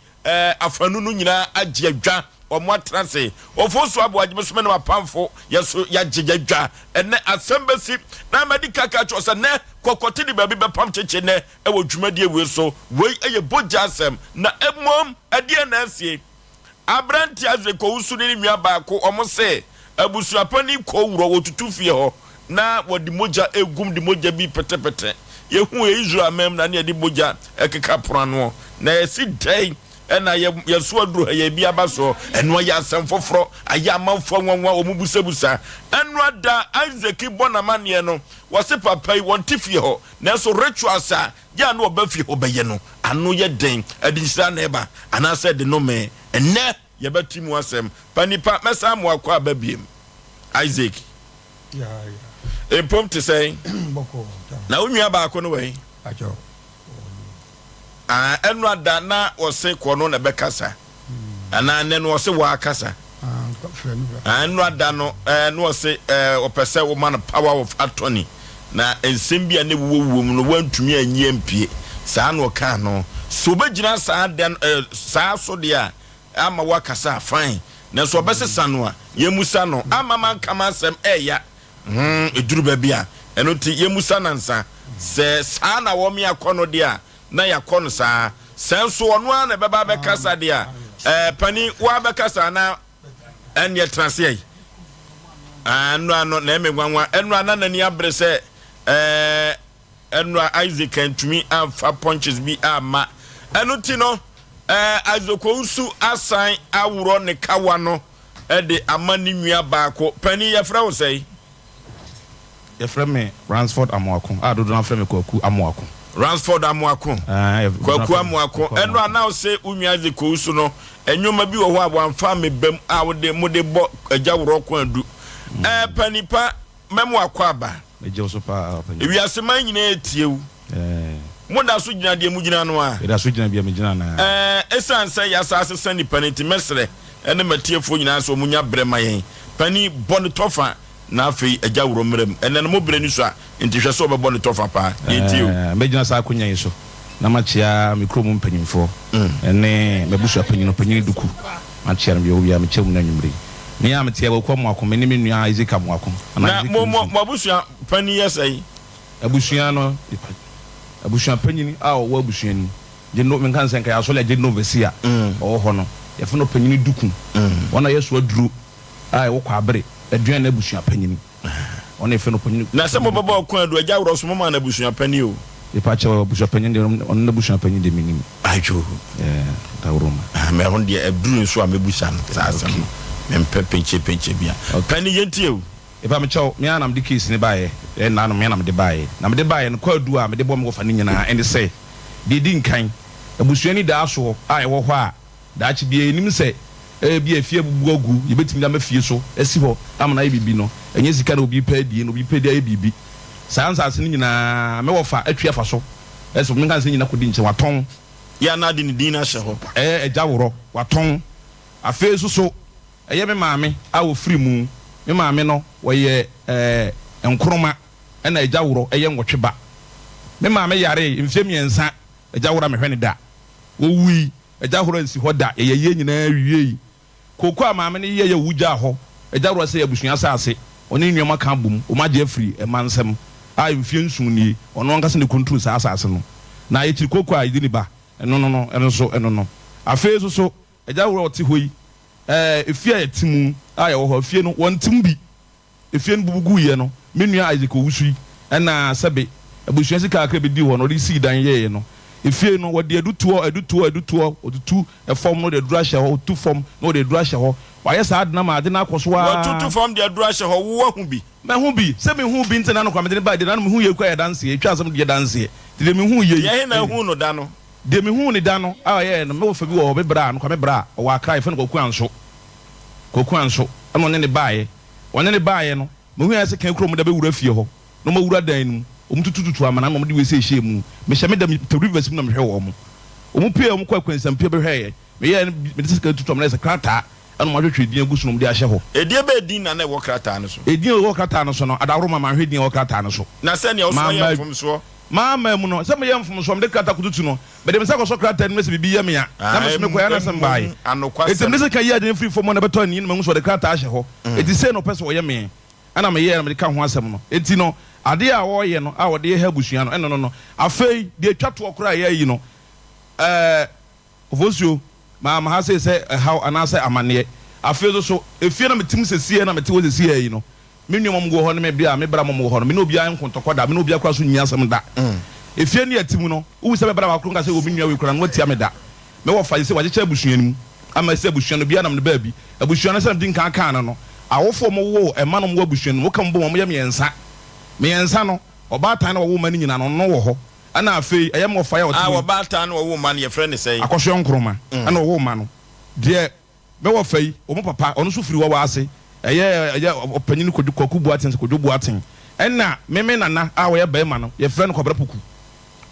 afanu no nyina agye adwa omo atrase Oforisuo Aboagye mesome na pamfo yeso yagye adwa ene asembesi na medical ka chose ne kokote di baby be pam cheche ne ewa dwumadi ewe so wei eye boja asem na emom ade na asie abranti Asem Owusu ni nua ba ko omo se abusuapani ko wuro wotutu fie ho na wodi moja egum di moja bi petepete yehu Israel mem na ne di moja ekeka prano na esi dai ena yeso aduru ye bia baso eno ya asem foforo aya manfo nwanwa omubusabusa eno da Isaac bonamane no wose papa yi wonte fie ho na so rituals a ya no oba fie ho beye no ano ye den adinsira na eba anase de no me enne ye batimu asem panipa mesa mo akwa babiem Isaac empom to say na unua ba akọ no we ajo enu ada na wose kono na bekasa ana ne no wose wa kasa enu ada no no wose opese woman power of attorney na ensem bia ne wuwu mu no wantumi anyie mpie saa no ka no so begina saa den saa so de a ama wakasa fine na so obesesa no a yemusa no ama man kama asem eya eduru ba bia eno ti yemusa nansa se saa na wo me akono de a na yakono saa senso ono a na beba be kasa de a pani wa be kasa na enye transie ano na emegwanwa eno ana nani abrese eno Isaac antumi amfa punches bi ama eno ti no azokousu asan awuro ne kawa no de amani nua baako pani yefra wo sei yefra me Ransford Amoako adodo na fra me Kwaku Amoako Ransford Amoako Kwaku Amoako eno ana wo se unua azokousu no enwoma bi wo ho abamfa me bam a wo de mode bo agawuro ko adu pani pa memo akwaba eje so pa pani wiase man nyina etiewu moda so gyina de mu gyina no a da so gyina bia me gyina na esan say ya asase sani paniti mesre ene matiefo nyina so munya brema yen pani bone tofa na afei agawuro mrem ene no mobre ni so a ntihwe so obebone tofa pa yetiw me gyina sa akonya yi so na machia mikro mu mpanyimfo ene mebusu apanyini duku machia me obi a me chem na nwumre ni ya metia bokwa mu akoma ni menua Isaac Amoako na mo abusu pani yesai abusuya no abusuya panyini a wo abusuya ni je no men kan sen ka aso le je no vesia o ho no ye fo no panyini duku wona yeso aduru a wo kwa bere aduan na abusuya panyini wona ye fo no panyini na se mo baba okun adu agya woro so mo ma na abusuya pani o e pa che abusuya panyini on na abusuya panyini de minim ajo ta uruma me hon de aduru so a mebusa no sa asem mempe penche bia pani yentie o e pa me chaw me anam de case ne bae na no me anam de bae na me de bae no kwa adu a me de bom go fa ne nyina and say de di nkan abusuani da so a e wo ho a da chi bia enim se bi afie bubu agu ye betimi da mafie so esi ho amana bibi no enye sika na obi pa die no obi pa dia bibi sansa se ne nyina me wo fa atwa fa so eso me kan se nyina kodi nche waton ya na di ni din na hye ho eja woro waton afi so eye me maame a wo free mu me maame no wo ye enkroma na eja woro eye nwotweba me maame yare mfie miensa eja woro me hwene da wo wi eja woro nsi ho da ye nyina wiei koko a maame ne ye wuja ho eja woro se abusua saase oni nnuoma ka bum o ma je free e mansem a mfie nsun ni ono nkase ne control saase no na ye ti koko a idini ba eno no afi so eja woro ti hoyi efia yetimu aye wo ho efie no wontim bi efie no bubugu ye no menua Isaac Owusu na sebe abusua sika akra be di ho no ri si dan ye no efie no wo de adutuo odutu efom no de dura hye ho tu fom no de dura hye ho wa ye sa adna ma ade na akoso wa tutu fom de dura hye ho wo hu bi me hu bi se me hu bi ntena no kwa me de ba de na me hu ye kwa ye danse ye twa asem de danse de me hu ye ye na hu no da no de me hu ni da no a ye no me wo fa bi wo be bra no kwa me bra o wa kra ife no koku anso ama ne baaye wone ne baaye no me hu ya se kan krom da be wura fie ho no ma wura dan nu omtututu amana no de we se hye mu me hye me da rivers mu na me hwe wo mu omupie om kwa kwansampie be hwe me ye me se kan tutu amana se krata ana ma hwehwe din agusu no de ahye ho edie be din na wo krata no so edie wo krata no so no adawro ma hwe din wo krata no so na se ne o so ye mfom so mama mu no se me ye mfom so me de krata kututu no be de me se ko so krata no me se bibi ye me ya na me so me kwa ya na se mbaye eti me se kan ye den free for mo na beto ni me so de krata ahye ho eti se no pese wo ye me ana me ye na me de ka ho asem no eti no ade a wo ye no a wo de he busua no no afei de atwato okura ye yi no Oforisuo ma ha se how anase amane afei so efie na metim sesie na mete wo sesie yi no me nnuom go ho no me bia me bra mo ho no me no bia nkontokoda me no bia kwa so nyia asem da efie ne atimu no wo se be bra wakro nka se wo me nnua we kura no tia me da me wo fa se wa cheche busua nim ama se busua no bia na me ba bi abusua no se din kan kan no awofo mo wo ema no mo abusua no wo kan bo mo ye miensa no obatan na wo ma ni nyina no no wo ho ana afei ayem wo fa ya o obatan na wo ma no ye friend say akosho nkroma ana wo ma no de be wo fai o mo papa ono so firi wo ase eye opanyin kodu buaten kodu buaten enna meme nana a wo ye ba ma no ye friend kobra poku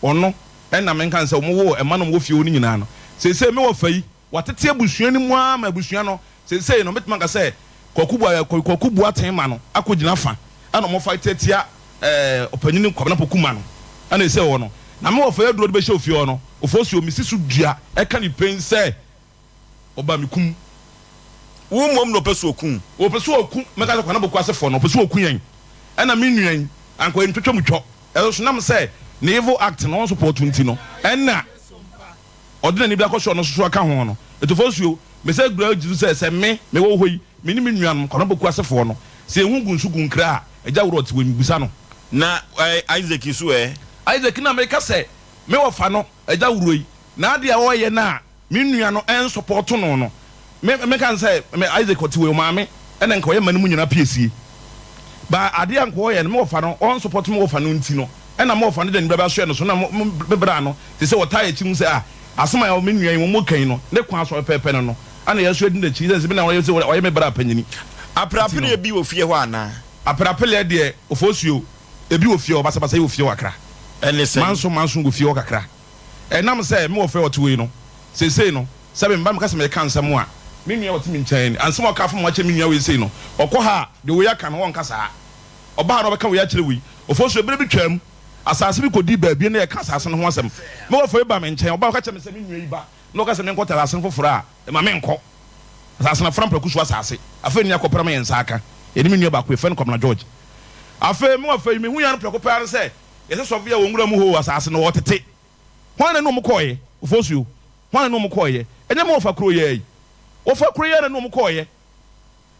ono enna men kan se wo wo ema no wo fie oni nyina no se me wo fai watete abusua ni mu ama abusua no se no metima ka se koku buaten ma no akogina fa ana mo fight tia opanyini kwabna pokuma no ana ese wo no na me wo fa aduro de be hye ofie no Oforisuo misi su dua eka ni pen se oba mekum wo mom no peso okun wo peso okun meka se kwabna boku asefo no peso okun yen ana me nuan anko entwetwe mutwo eso nam se na evil act no support nti no ena odina ni bia ko so no so aka ho no Oforisuo me se gura jisu se me wo hoyi me ni me nuan kwabna boku asefo no se ehu gunsu gunkra eja woro ti wenbusa no na Isaac isu Isaac na America say me wo fa no eja wuro yi na ade a wo ye na me nua no en support no no me kan say me Isaac otiwe maame ene nka wo manimu nyina piesie ba ade an ko ye no me wo fa no on support me wo fa no nti no ena me wo fa no de nbeba so no so na bebra no te say wo ta ya chim say asema ya me nua yi mo kan no ne kwa so pepe no ana ya so edi na chi say me na wo say wo ye me bra panyini aprapele bi wo fie ho ana aprapele de Oforisuo ebi wo fie obasa basa wo fie wakra ene se manso go fie wakra enam se me wo fe otuwe no sesei no sabe mba meka se me kan nsam a me nua wotimi nkyɛn ansem ɔka fo mo akyɛ me nua we sei no ɔkɔ ha de wo yaka no won kasa ɔba ha no bɛka wo ya kyerɛ wi Oforisuo bere bi twam asase bi kodi baabi na yɛ ka asase no ho asɛm me wo fe ba me nkyɛn ɔba ka kyɛ me se me nua yi ba na ɔka se me nkɔtara asase foforo a ma me nkɔ asase na frampa kusu asase afa ni akɔpra me nsa aka eni me nua ba ko efe no Kwabena George afa me wo fa me hu ya no prɛko pa no se yɛsɛ sɔfia wo ngura mu ho asase no wɔtete hwan na no mo kɔye Oforisuo hwan na no mo kɔye enye mo fa kro ye wo fa kro ye na no mo kɔye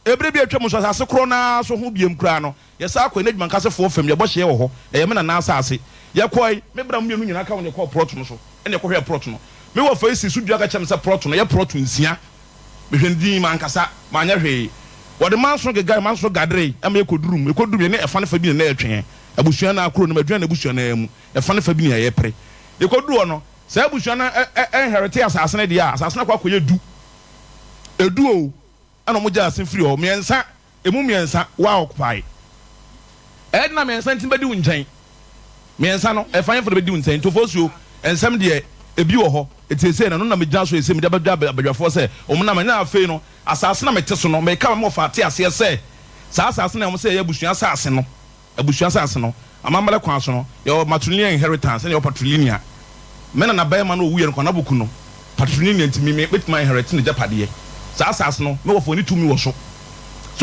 ebre bi atwa mo so asase kro na so ho biem kra no yɛsa akɔ na dwuma nkase fo fam ye bɔ hye wɔ hɔ ɛyɛ me na asase ye kɔye me bra mu nyina ka wo ne kɔ prot no so ene kɔ hwɛ prot no me wo fa isi su dua ka kyem sɛ prot no ye prot nsia me hwendin man kasa ma nya hwee wɔde manso gegai manso gadre ama ekodurum ye ne ɛfa ne fa bi na ɛtwe abusua na akro no madua na abusua na mu ɛfa ne fa bi na ɛyɛ pre yekodu no sɛ abusua na inherit asase ne dia asase na kwa koye edu o ana mo gya asen free o miensa emu miensa wa occupy edna miensa ntin bedi unkyɛn miensa no ɛfa yɛfo bedi unkyɛn to Oforisuo ensɛm de ebi wɔ hɔ etiese na no na megya so esem de abadwafo sɛ ɔmo na manya afei no asase na mete so no me ka mo fa ate ase sɛ saa asase na mo sɛ yɛ abusua asase no abusua asase no amamale kwan so no yɛ matrilineal inheritance ne yɛ patrilineal mena na bae ma no wuye no kwana boku no patrilineal ntimi me betima inherit ne japade saa asase no me wo fo ni tumi wo so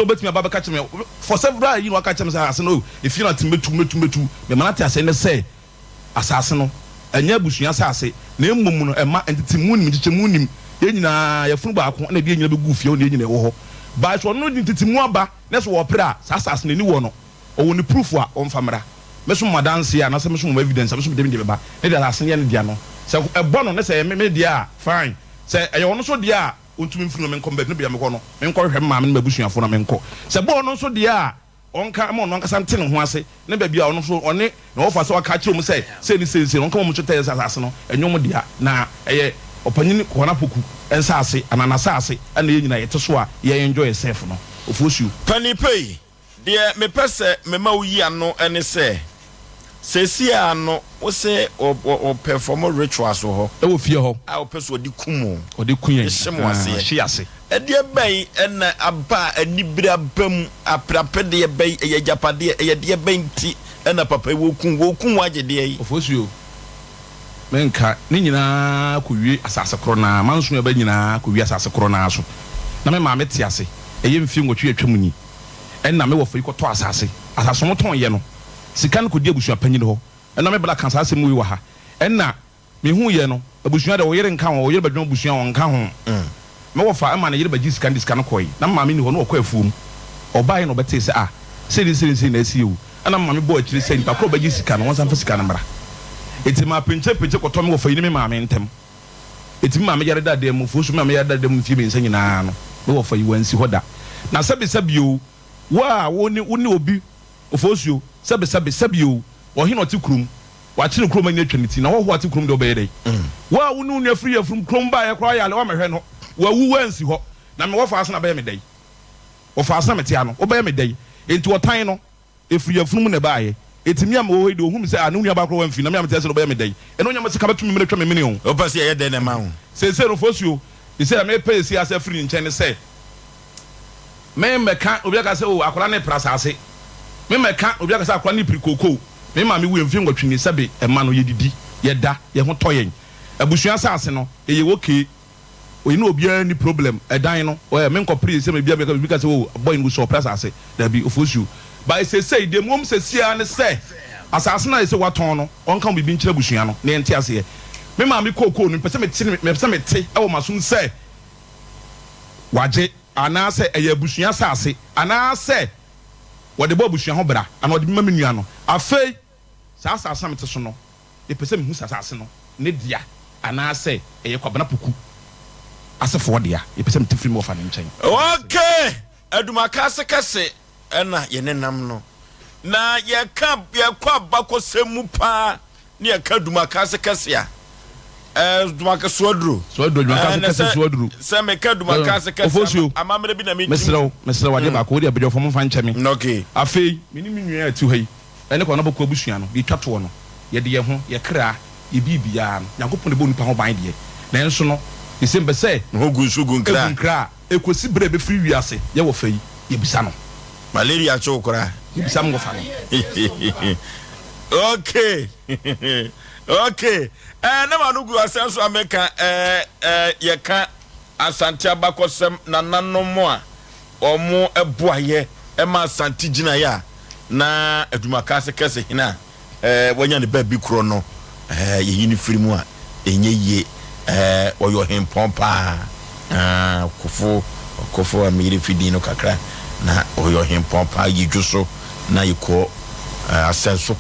betima baba ka kyeme for several you know aka kyeme asase no if you not metu me manate asase ne sɛ asase no anya abusua asase na emom no ema entiti munim kyeche munim ye nyina yɛfunu baako na de nyina begu fie o ne nyina wo hɔ ba so no entiti mu aba na so wo pra saa asase ne ni wo no o ni proof a on famra meso madanse a na se meso mo evidence meso dem de beba ne de asase ne dia no se ebo no ne se me dia fine se eye ono so dia ontumi mfiri no menko mbet no bia me ko no menko hwɛ maame no mabusuafo na menko se bo no so dia onka mo no nkasa nte ne ho ase ne ba bia ono so one na wo fa se waka kyerɛ mu se ni se no nka mo twetɛ asase no enwom dia na eye opanyini kwana poku ensa ase anana ase ana ye nyina yete so a ye enjoy yourself no Oforisuo panipei de me pese me ma uyi ano ene se sesi ano wo se o perform rituals ho e wo fie ho a o pese odi kumo odi kunyan shemo ase hye ase e de bai ena aba anibra bam aprape de bai e japade e de bai nti ena papa wo kun waje de yi Oforisuo menka ni nyina ko wie asase kro na manso ya ba nyina ko wie asase kro na so na me ma meti ase e ye mfie ngotwe atwam ni enna me wo fa ikoto asase mo ton ye no sika no kodi abusua panyin ho enna me bla kan asase mu wi wa ha enna me hu ye no abusua de wo yere nka wo yere badwon abusua wo nka ho me wo fa ama na yere bagi sika no koi na ma me ni ho no okwa afuum obae no bete se seri na asi o enna ma me bo akiri se nipa kro bagi sika no won san fa sika no mra eti ma pinche koto me wo fa yini me ma me ntem eti ma me yare da de mu fosu ma me yare da de mu fie be nsa nyina no me wo fa yi wansi hoda na sabi o wa woni obi Oforisuo sabi o wo hino ti krum wa kire krum anya twaniti na wo ho ati krum de obeye dai wa woni unu afiri afrum krum ba ye kra ya le wa mehwe no wa wu wansi ho na me wo fa asna ba ye me dai wo fa asna meti ano obeye me dai enti wo tan no efiri afrum ne ba ye etimi am wo hedi ohum se anu nua ba kro wa mfi na me am tese obeye me dai eno nya masika betumi me twa me mene o pese ye de ne ma ho se Oforisuo ise me pese ase afiri nchen ne se me meka obi aka se o akora ne prasase me meka obi akasa akwa ni prikoko me ma me wemfi ngotwini sebe ema no yedidi yeda ye ho toyen abusua saase no eye woke oyi no obi any problem edan no o me nkopre se me bia bi ka se wo boy ngu so press ase da bi Oforisuo by say de mom se sia ne se asase na se waton no onka bibi nkyere abusua no na ente ase me ma me koko no pese me te e wo maso se waje ana se eye abusua saase ana se wode bo abusua ho bra ana wode ma menua no afei saasa asam te so no e pese me hu saasa no ne dia ana se eye kwabana poku asefo dia e pese me te free mo fa ne nchen. Okay adumaka se kase na ye nenam no na ye kwa bako semu pa ne ye ka dumaka se kase ya dumaka suadru dumaka kase suadru se me ka dumaka se kase amamre bi na me mesrew wade ba ko dia bedofo mo fa ncheme okay afei mini minua atu hai ene ko na bako abusua no bi twato no ye de ye ho ye kra ye bibia no yankopon de bo nipa ho ban de na enso no isembe se ho gunsugun kra ekosi bre be free wiase ye wo fai ye bisa no malaria chokora ye bisa mo fa no okay okay na manugu asenso ameka ye ka asante abakosem na nanomo a omo eboaye ma asante gina ya na adumaka se kese hina wanya ne ba bi kro no ye yini firimu a enye ye oyo hempompa kofo amiri fidi no kakra na oyo hempompa yidwoso na yiko asenso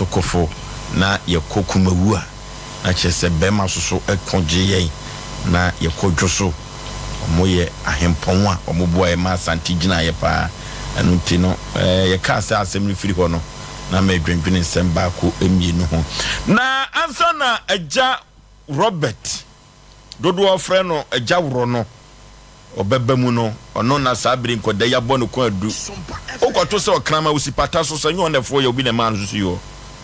kofo na yekokumawu a na chese bema soso ekonje yen na yekodwoso omoye ahempon a omoboa e ma santi gina ye pa anu ti no ye ka se asem firi ho no na ma dwendwene nsem ba ko emienu ho na ansa na agya Robert dodo ofre no agya woro no obebamu no ono na sabiri nkoda ya bɔ no ko adu okoto se okrama usipata so sanyo onefo ye obi ne man so yo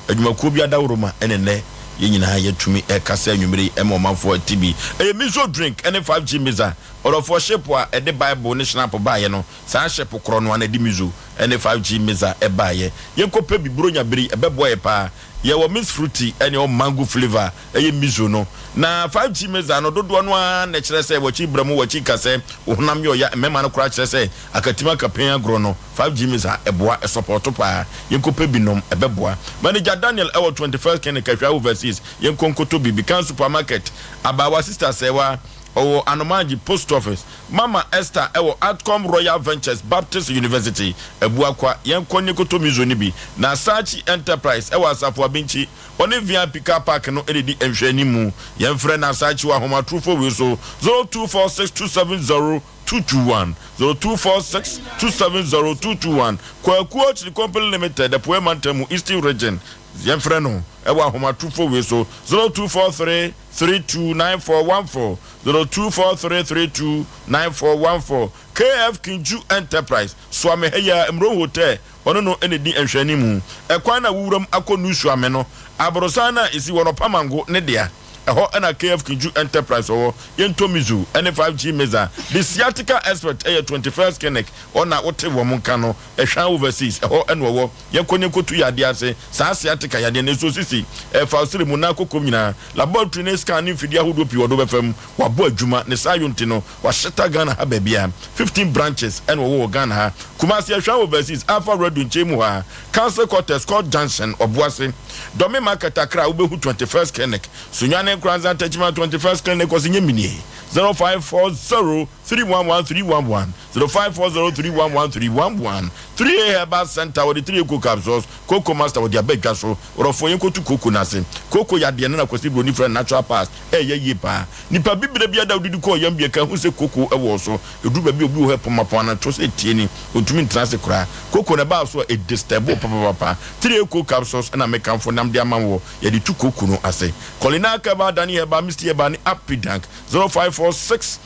adwumakuo bi adawroma enene ye nyina ye tumi kasa anwumere emomafo atibi miso drink ene 5G miza orofo ship a ede bible ne snap baaye no sa ship kro no na di mizo ene 5G miza baaye ye kope biburo nyabiri ebebo ye pa ye wo miss fruity ene o mango flavor mizo no na 5G miza no dodo no na kire se wachi bramu wachi kase ohunam yo ya mema no kra kire se akatima kapen agro no 5G miza eboa support pa ye kope binom ebeboa manager Daniel ewo 21st Kenya Kahwa overseas ye konkoto bibi kan supermarket abawa sister sewa owo Anomangi post office Mama Esther ewo Outcome Royal Ventures Baptist University ebuakwa yen konye koto mizo ni bi na Sachi Enterprise ewo Asafo Abinchi oni VIP car park no edidi enhwani mu yen frɛ na Sachi wa homa trufo we so 0246270221 0246270221 Kwaku Ochili Company Limited the Poemantamu Eastern Region yen frɛ no ewo homa trufo we so 0243329414 0243329414 KF Kinju Enterprise Swame Heya Emro Hotel ono no enedi enhwani mu ekwan na wuram akonu Swame no abrosana isi wono pamango ne dia eho na KF Kinju Enterprise owo yentomizu ene 5G meza the sciatica expert 21st Kenek ona wote wo monka no ehwan overseas eho enwo yekonye kotu yade ase sa sciatica yade ne so sisi falsiri mu na kokom nyina laboratory ne scan infidi ahodo pi wodo befam wabo adwuma ne sayonti no wa sheta Ghana ha babia 15 branches enwo Ghana ha Kumasi ehwan overseas Alpha Road nchemu ha Council Quarters Court Junction obuase Domi Market Accra ubehu 21st Kenek sunyane Kranza Techman 21st Clinic was in Yemini 0540311311 0540311311 3 Herbal Center with the 3 Coco capsules Coco Master with their big castle or for you to Coco Nasi Coco Yadiana Cosibo different natural pass yepa Nipa Bibia da did call Yambia who say Coco also you do baby blue help from upon a toast tieni to mean transcra Coco about so a disturb papa 3 Coco capsules and I make come for Namdia Mamwo Yadi 2 Coco no I say Colina Kaba Dani Heba Mr. Yabani Happy Dank 0546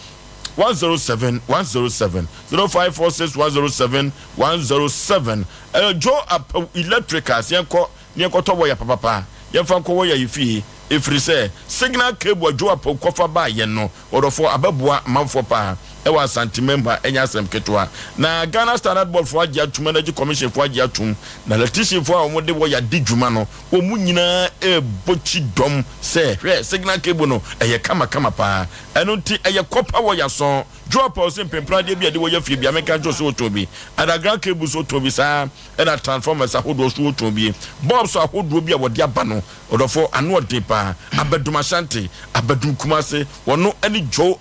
107 107 0546 107 107 Joe Electricals yanko to wire papa yemfa ko wire yifi efiri se signal cable Joe kofa ba ye no odofo ababua manfo pa ewa Asante member enya Asem Ketwa na Ghana Standard Board for Agye Atum Energy Commission for Agye Atum na electrician for omode wo ya di dwuma no omu nyina bochi dom se hwe signal cable no eye kama pa eno nti eye copper wo ya so drop o se pempra de bia de wo ya fie bia meka jo so otobi underground cable so otobi sa na transformers ahodo so otobi bulbs ahodo bia wo de aba no odofo ano de pa abeduma shanti abedum kumase wono ani Joe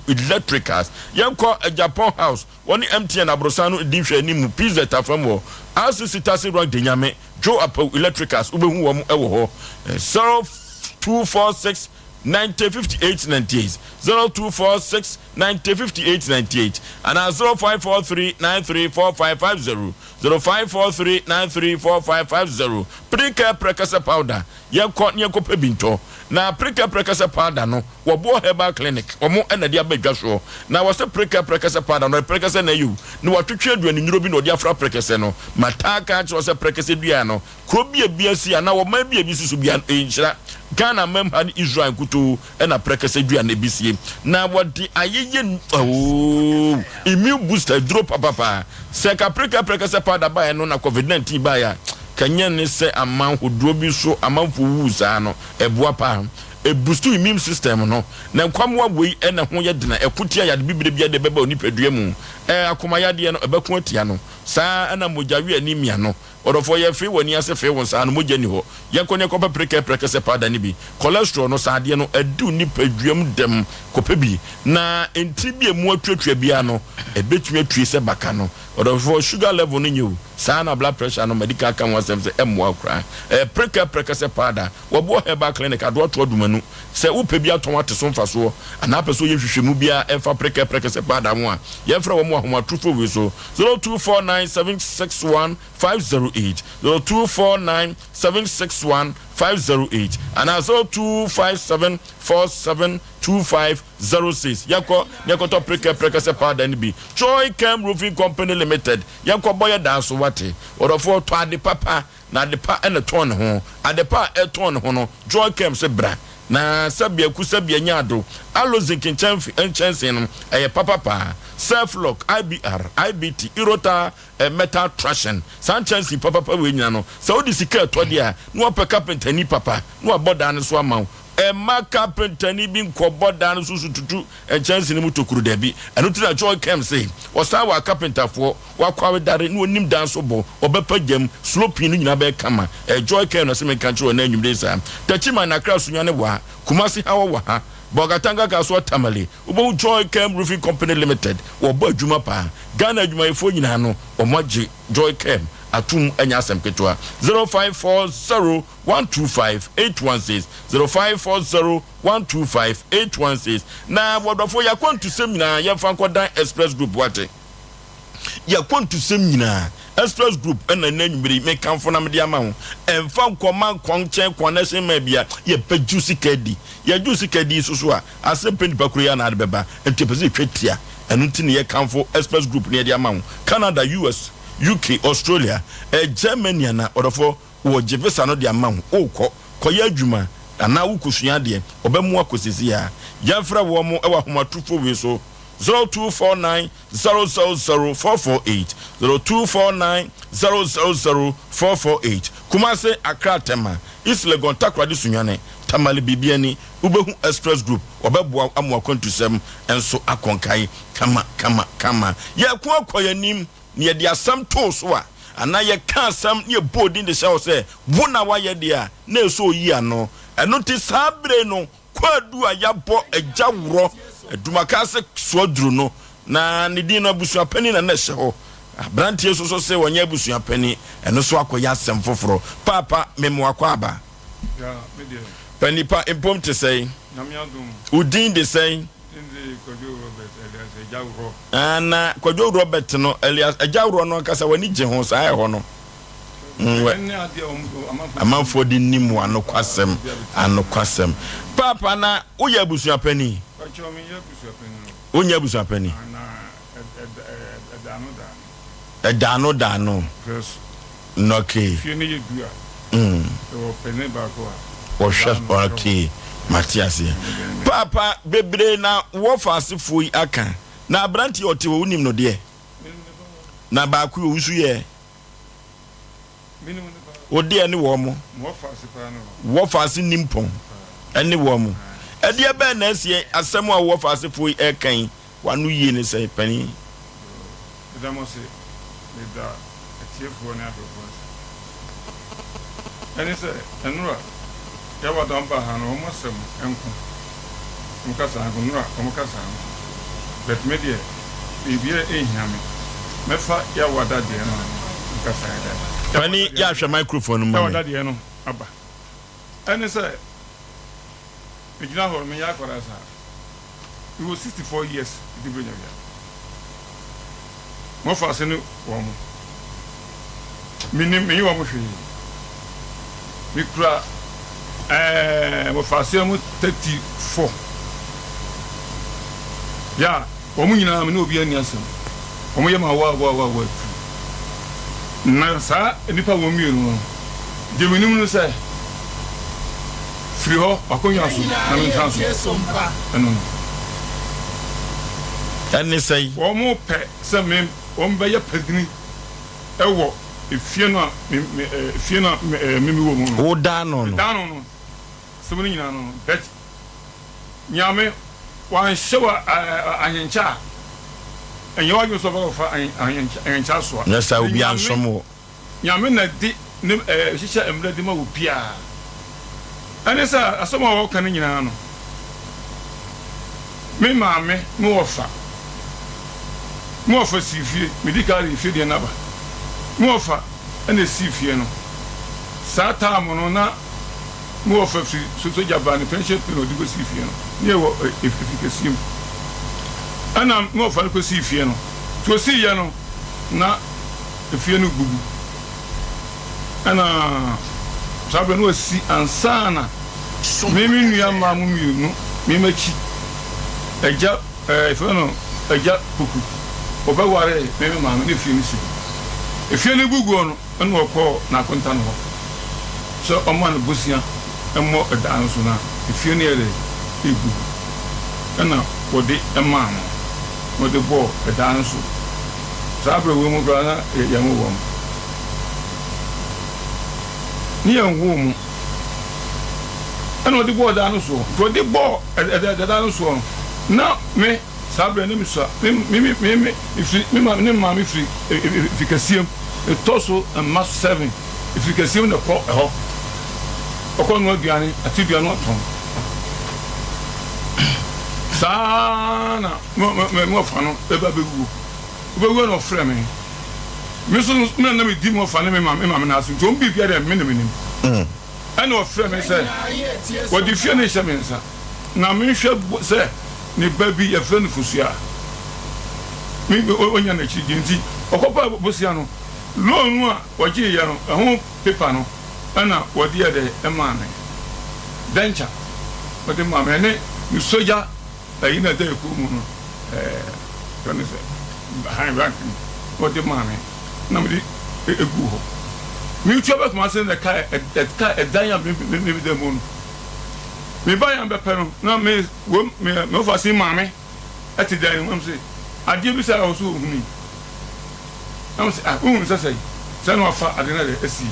Electricals yanko a Japan house woni MTN abrosano di hwe ni mu pizza tafam wo asisitasi rock de nyame Joe Electricals ubehu wo ewo ho 0246 905898 0246 905898 and 0543 934550 0543 934550 Prika Prekasa powder yanko nyako pebinto na Prika Prekasa powder no wo herbal clinic omo na dia badwa so na wo se Prika Prekasa powder no Prekasa na you na watwetwe aduane nyuro bi no dia fra Prekasa no mataka cho se Prekasa dua no krobia biasi ana wo ma bia bi susu bia enhyira Ghana member Israel kutu na Prekasa dua na bisie na wodi ayeye immune booster drop papa se ka Prekasa powder ba no na COVID-19 ba ya kanya ne se aman hodro bi so amanfo wusa no eboa pa e boost immune system no na kwamwa wei na ho ye dena ekotia ya de bibire bia de beba onipadua mu akoma ya de no ebeko atia no saa na mojawe anemia no odofo ye fe woni ase fe won saa no moja ni ho ye konye kopa Prekasa powder ni bi cholesterol no saa de no adu nipaduam dem kopa bi na enti bi emu atwatwa bia no ebetumi atwie se baka no odofo sugar level no nyu saa na blood pressure no medical kan wasem se emwa kra Prekasa powder wo bo herbal clinic ado to adumanu se wo pe bia ton wate so mfa so ana peso ye hwehwemu bia emfa Prekasa powder mo a ye fra wo mo ahomatrufo we so 0249761508 0249761508 and 0257472506 yako to Prekasa powder ni bi Joy Cam Roofing Company Limited yako boy dance wate odofo to ade papa na ade pa ene ton ho ade pa e ton ho no Joy Cam se bra na sabia ku sabia nyado alozik enchansen no eye papa self lock IBR IBT irota metal traction sanchansi papa we nyina no so odi sika to dia no opeka pentani papa no aboda ne so amaw maka pentani bi nkoboda ne susu tutu enchansi ne mutokuru da bi eno tuna Joy Cam say osa wa carpenter fo wa kwawe dare no nim danso bo obepa jam slope no nyina be kama Joy Cam no se me kancho na anwumde sa tachima na kra so nyane wa kumasi hawo wa ha Bogatanga kaso tamale ubo Joy Cam Roofing Company Limited wo ba adwuma pa Ghana adwuma efo nyina no omaje Joy Cam atum anya Asem Ketwa 0540125816 0540125816 na wodofo yakwantu semina yemfa nkodan express group wate yakwantu semina express group na nanwumiri me kanfo na me dia ma ho emfa nkoma nkonchen connection ma bia ye pajusi kadi ya jusi kadi susu a Asem Mpe Nipa kuro ya na adebeba entepese twetia enu ntine ye kanfo express group ne dia ma ho Canada US UK Australia Germany na odofo wo jevesa no dia ma ho okọ koya adwuma ana wukusua de obemu akosisi ya yafra wo mo ewa homatrufo we so 0249000448 0249000448 Kumase Accra Tema East Legon Takradi Sunyane Tamale Bibiani Ubehu Express Group Obebua amwa kontusem enso akonkai kama ye kwa yanim ne de asam to so a ana ye ka asam ne boarding the show say wona wa ye de a na eso yi ano eno ti sabre no kwadu ayabo agawro edumakase suodru no na ne din no abusua pani na hye ho abrantie so se wonya abusua pani eno so akoya asem foforo papa memo akwaba ya media Penipa impom te say namiadum udin de say indi Kojo Robert Elias Ejawro ana Kojo Robert no Elias Ejawro no kasa wani je ho sa ho no amanfo di nimu anokwasem papa na uya abusua pani unya abusua pani dano noke okay Matias papa bebre na wo fasefo yi aka na abranti ote wo nim no de na ba ku wusu ye wo de ne wo mo wo faase nimpon ene wo mo ade ebe na asie asem a wo faase fo e kan wanu yie ne sai pani Damose da atiefo ne adofo ene se enura ya wadon ba ha no mo sem enko mo kasa enko nura mo kasa bet media bibia ehiame mefa ya wada de no mo kasa ya pani ya hwe microphone mo ya wada de no aba ene se bigina hor me ya kwara sa he was 64 years di benya ya mo fa se no wo mo minim me wo mo hwe mi kura mo fa se mo 34 ya wo mo nyina me no obi ani asem wo mo ye ma wa na sa nipa wo mi no de minim no say firi ho akonya so na me ntan so Sompa eno ene sei wo mo pe se me wo mbe ye pagini ewo efie no efie no mimi wo mu wo dano no so mo nyina no bet nyame wan shewa ahencha enye wa jo so ba fa ahencha so na sa obi ansomo nyame na di ne hihya emra di ma wo pia anesa asoma wo kan nyina no me maame me wo fa sifie medically fie de na ba me wo fa ene sifie no sata mo no na me wo fa fi so jaba ne pension pay no di go sifie no ne wo efikasim ana me wo fa ko sifie no to si ye no na efie no gugu ana sabe no si ansana mimi nua ma mu mienu mimachi eja efo no eja kuku oba ware mimi ma ne fie ni si efie ne gugu no eno okọ na konta no so omo na bosia emo edan so na efie ne ere egu ana wode ema no wode bo edan so sabe we mu gra na ya mu wo ni enwo mu ana odi bo da no so to di bo da no so na me sabre ne mi so me if me ma me free efficaciem etoso and mass 7 efficaciem na ko ho okon no aduane atidua no ton sana mo fa no e ba bewu no frɛ me so me na me di mo fa ne me ma na aso to mbi bia de me ne me ana o frɛ me sɛ wo di fie ne hyɛ me nsa na me hwɛ sɛ ne ba bi e frɛ no fusua me onya na chi dinti okopa bosia no loan no a wagye ya no ho paper no ana wodi ya de e ma me dencha wodi ma me ne ni soja ayi na de ku mu no tone sɛ behind rank wodi ma me na me egu ho mi twa ba kuma se na ka edan ya me de mu no me ba ya be pe no na me fa si ma me ati dan mo se ade bi sa o so huni am se se no fa ade na de esi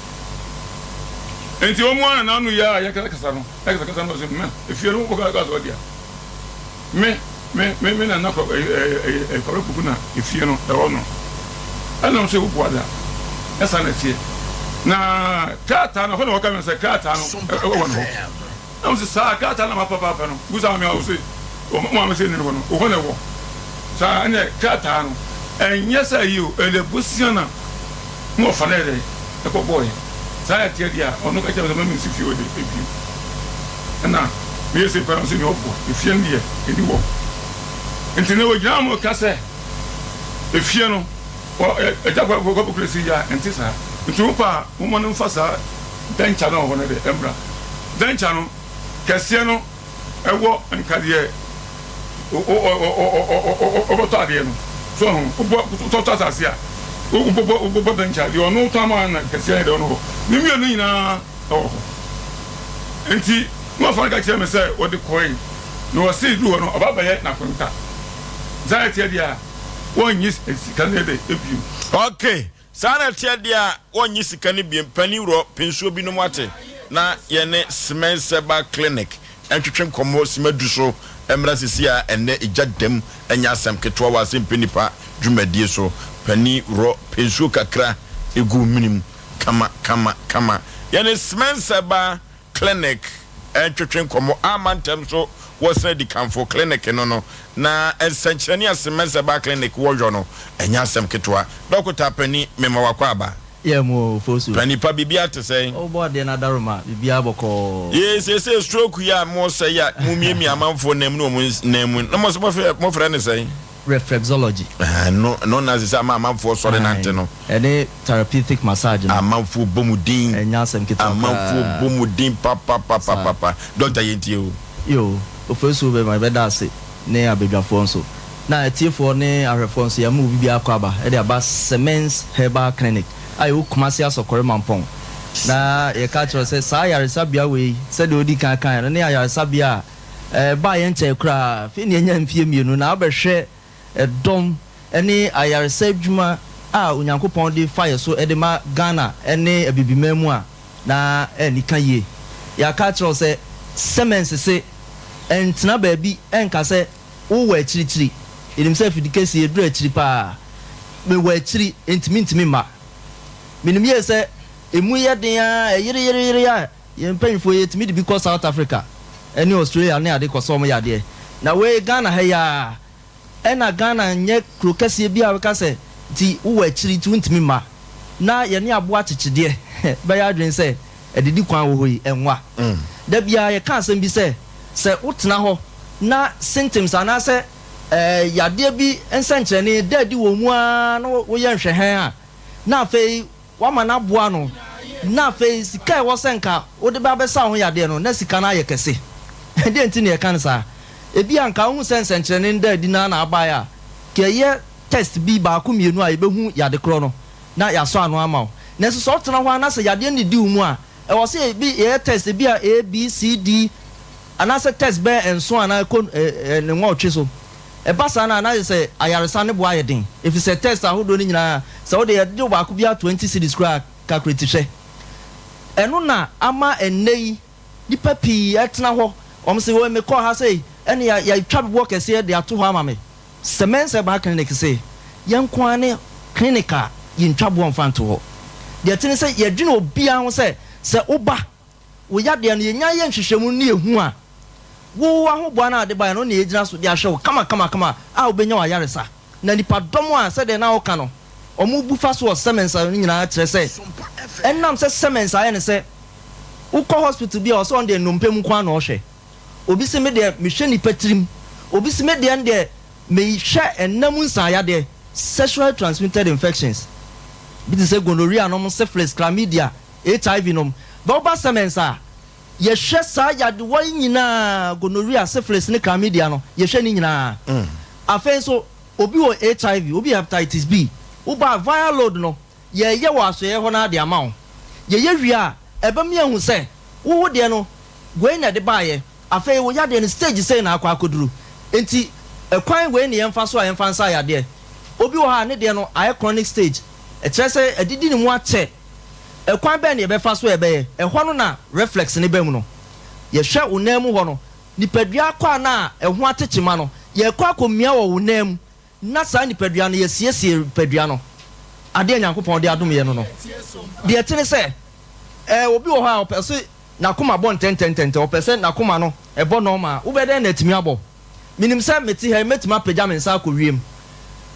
enti o mu ana na no ya kasa no se me efie no ko ka so dia me na ko kuku na efie no e wo no ana se wo boada esa na tie na kata na ho na wo ka me se kata no e wo no am se sa kata na ma papa no gusa me o se o mo se ni no o ho na wo sa ane kata no enye sa yi o ele busiana mo fa na de e ko boy sa ya tie dia ono ka che me si fie o de ebi na me se pa se ni opo efie ndi e di wo enti ne wo gina mo ka se efie no e ja kwa ko kresi ya enti sa ntu pa mo no mfa sa dencha no ho ne de embra dencha no kese no ewo nkade o boto ade no so ho to asia o bo dencha de ono to ama na kese de ono ni mi no nyina o enti mo fa ka kire me se o de koi no o se du no obaba ye na konta Zaire dia. One is Canada ebu. Okay. Sana tia dia one yi sika ne bi pani ro pensuo bi no mate na ye ne Smenseba clinic entwetwe komo simadu so emra sisi a enne ejadem enya asem ketwa wa Asem Mpe Nipa dwumadie so pani ro pensuo kakra egu minim kama ye ne Smenseba clinic entwetwe komo amantem so was di Camfo clinic no na ensanchani Smenseba clinic wojo no enya asem ketwa dokota pani mema wakwa aba yeah mo fosu pani pa bibia te say o board dey na daroma bibia boko yes stroke ya mo say ya mu miemi amanfo nam no nam na mo mo friend say reflexology no na say amanfo sori nante no any therapeutic massage amanfo bomudin enya asem ketwa amanfo bomudin papa doctor yentio yo o fosu be my better say ne abedwafo nso na etiefo ne arefo nso ya mu bibia akwaba e dey aba Semens Herbal Clinic ayo kumasi asokore mampon na ye ka tro say sa yaresabia we se de odi kan ne yaresabia ba ye nche kra fi ne nya mfie mienu na obehwe dom ene ayaresabjuma a onyankopon de fire so e de ma Ghana ene abibimemu a na eni kan ye ya ka tro say Semens se entna ba bi enka se wo wa chirichiri inim se fidikesi edu achiri pa me wa achiri entimi ma minim ye se emu ye den a yire ya ye mpanfo ye timi de bi ko South Africa eni Australia ne ade ko so mo ya de na we Ghana ha ya ena Ghana nye krokese bi a we ka se ti wo wa achiri tu ntimi ma na ye ne abo achichide ba ya dwen se edidi kwan wo hoyi enwa da bia ye ka asem bi se utna ho na symptoms anase yade bi ensankyerene dadi wo mu a no wo ye nhwehan a na afei wama na boa no na afei sika wo senka wo de ba besa ho yade no na sika na ayekese de ntini ye kan sa ebi anka hu sensankyerene dadi na aba ya ke ye test bi ba ko mienu a ye behu yade kro no na ya so anu ama na so utna ho anase yade ni di mu a e wo se bi ye test bi a ABCD anase test be enso ana ko ne nwa otwe so e basa na na say ayaresa ne bo ayedin if you say test ahodo ni nyina say wo de ye ba ko bia 20 cedis kra calculate hwe eno na ama enei di papi etna ho om say wo me call ha say ene ya twa bo kese de ato ho ama me Semenseba clinic say yenko ane clinica yin twa bo mfanto ho de tini say ye dwene obi a ho say oba wo ya de no ye nya ye nhwehwemu ne ehu a wo ahoboa na ade ba no na ejina so de ahwe kama a obenya wa yaresa na nipa domo a se de na oka no omu bufa so Semensa nyina kire se ennam se Semensa ye ne se ukọ hospital bi a so on de nompem kwa na ohwe obi se me de me hwe ni patrim obi se me de me hwe ennam nsa ya de sexually transmitted infections bi se gonorrhea no syphilis chlamydia HIV no ba oba Semensa ye hwe sa yade wo nyina gonorrhea syphilis ne chlamydia no ye hwe ni nyina afen so obi wo HIV obi hepatitis B uba viral load no ye wo aso ye ho na de ama wo ye wi a ebam ye hu se wo de no gwe na de ba ye afen wo ya de no stage say na akwa akoduru enti ekwan we ne yemfa so a yemfa nsa ya de obi wo ha ne de no aye chronic stage e kire se edidi ni mu ache ekwan be ne be fa so ebe ye ehwo no na reflex ne be mu no ye hwe unam ho no nipadua kwa na ehwo atechima no ye kwa komia wo unam na sa nipadua no ye siesie padua no ade nyankopon de adom ye no no de tene se obi wo ha opese na koma bon tententente opese na koma no ebo no ma ubede na timi abo minim se meti ha metimi apagya mensa akowiem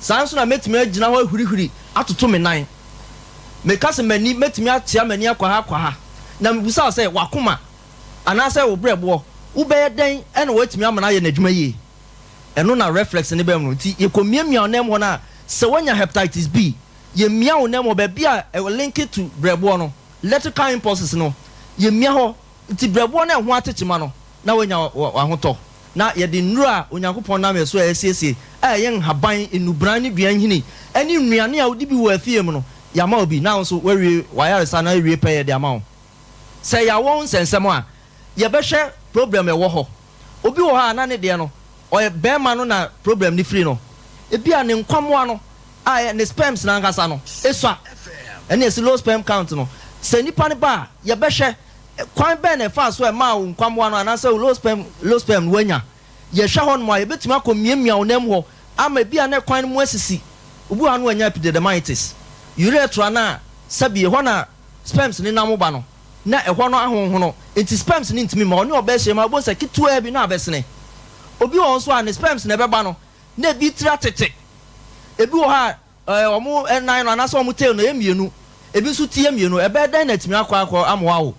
sanso na metimi agina ho ahurihuri atoto me nan me kase mani metimi atia mani akwa ha na mbusa se wakoma anase wo brebo ubeye den ene watimi amana ye nadwuma yi eno na reflex ne bem no ti yekomiamia onem ho na se wonya hepatitis B ye mia onem ho ba bia link to brebo no electrical impulses no ye mia ho ti brebo na ho atechima no na wonya ahoto na ye de nnura onyankopon na me so esiesie ye haban enubran ne duan hini eni nnuane a wodi bi wo afiem no yama obi na so we wayaresa na wie pay de ama se ya won sensem a ye be problem e wo ho obi wo ha na ne de no o be ma no na problem ni free no ebia ne nkwamwa no a ne sperms na ngasa no esua ene esi low sperm count no se nipa ne ba ye behwe kwan be na fa so e ma nkwamwa no anase low sperm wanya ye hwa hon mo ye betuma akomiamia onam ho ama bia ne kwan mu asisi obu anu wanya epididymitis urethra na sabi ho na sperms ni namu ba no na ehwo no ahonhono enti sperms ni ntimi ma oni obehye ma bo se kitua bi na abesene obi won so an sperms na beba no na bi tira tete ebi wo ha omo nine no anase omo tail no emienu ebi so tie emienu ebe dan na timi akwa amwa wo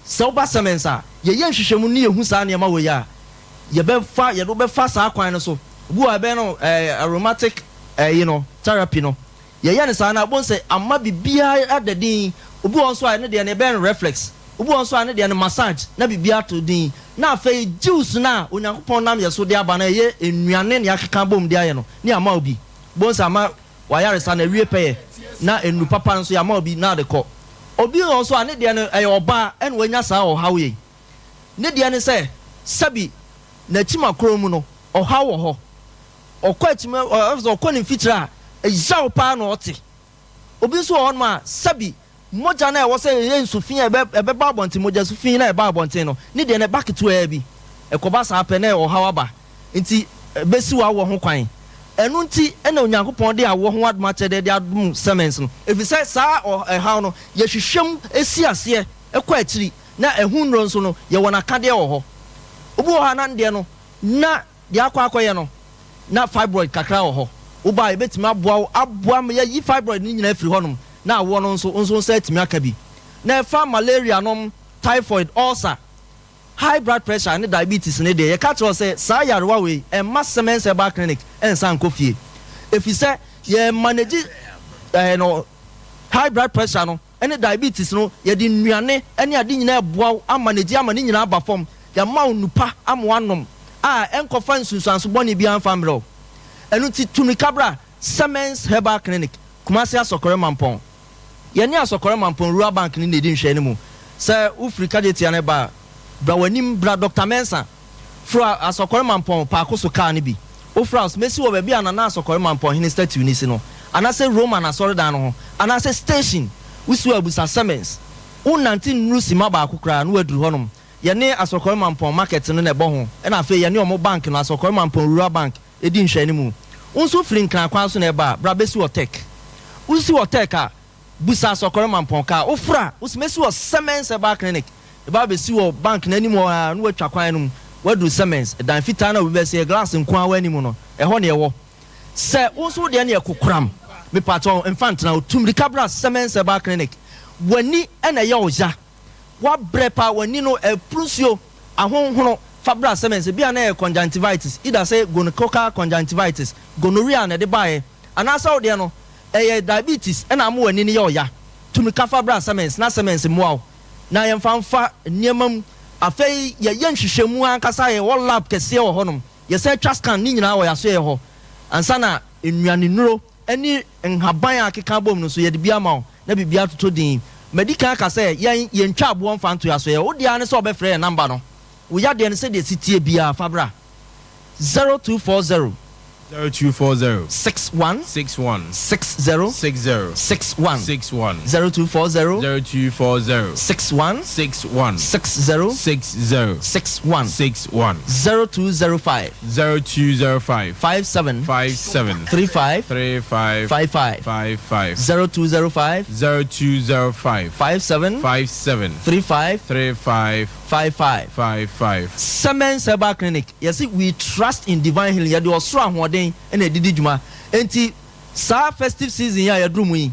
se oba semensa ye nhwehwemu ni ehu sa ne ma wo ya ye be fa sa kwan no so obi wo be no aromatic therapy no ye ne sa na bo se amma bibia adadin obi won so ne de ne ben reflex obi won so ne de ne massage na bibia to din na afei juice na onyankopon nam ye so de aba na ye enuane ne akeka bom de aye no ne ama obi bon sa ma wayare sa na wie peye na enu papa nso ya ma obi na de ko obi won so ne de ne oba ene wanya sa o hawo ye ne de ne se sabi na chima kromu no o hawo ho okwachima okoni fitira ejaw pa na ote obi so on ma sabi moja na wo se ye nsufin ebe ba abontin moja sufin na ebe abontin no ni de ne back to e bi ekoba sa pe na o hawa ba nti besi wa wo ho kwan enu nti ena onyankopon de awo ho adma chede de adum semens no efise sa o haw no ye hwehwem esi ase ekọ akiri na ehun ro nso no ye wona kade wo ho obi wo ha na de no na de akọ no na fibroid kakra wo ho uba ebetima aboa me yi fibroid ni nyina afiri honom na awo no nso setimi aka bi na fa malaria nom typhoid ulcer high blood pressure and diabetes ne de ye catch us say sa yarewa we and mass semen seba clinic en san kofie if you say ye manage no high blood pressure no and diabetes no ye di nnuane ene ade nyina eboa amanage amane nyina aba fom ya ma onupa amwanom a enkofa nsunsuanso boni bi anfamro enu ti tumi kabra Semens Herbal Clinic Kumasi Asokore Mampong ye ni Asokore Mampong Rural Bank ni di nhwe ni mu se ufrika de tia ne ba bra wanim bra Dr. Mensa fra Asokore Mampong pa akoso ka ni bi o France mesi wo ba bi anana Asokore Mampong hini statue ni si no anase Roman asore dan no ho anase station usu abusa Semens 19 nusima ba akokra no aduru honom ye ni Asokore Mampong market no na ebo ho e na afi ye ni omo bank no Asokore Mampong Rural Bank edi nhwe ni mu unso flinkan kwa so na eba bra besi wo tech usi wo tech a busa Asokore Mampong ka ofra usimesi wo Semens Herbal Clinic eba besi wo bank na animo a no atwa kwan no wadu Semens dan fita na we besi glass nko awa animo no eho na ewo se unso de na ekokram me pato infant na otumri kabra Semens Herbal Clinic wani na ye oja wa brepa wani no eprunsio ahonhono fabra Semens bia na conjunctivitis either say gonococcal conjunctivitis gonorrhea na de bae anasa wo de no diabetes na am wani ne ye oya tumi ka fabra Semens na Semens muaw na ye mfanfa niemam afei ye nhwehwemu ankasa ye wo lab kese wo honom ye say scan ni nyina wo ya so ye ho ansa na ennuane nuro ani nhaban akeka bom no so ye de bia ma na bibia toto din medical aka say ye ntwa abo mfa nto ya so ye wo dia ne so obefre ye number no wo ya de ne se de sitie bia fabra 0240 0240 61 61 60 60 61 61 0240 0240 61 61 60 60 61 61 0205 0205 57 57 35 35 55 55 0205 0205 57 57 35 35 55 55 Semens Herbal Clinic. Yes, we trust in divine healing. Ya de osro ahoden na edidi djuma. Enti sa festive season ya yadrumu yi.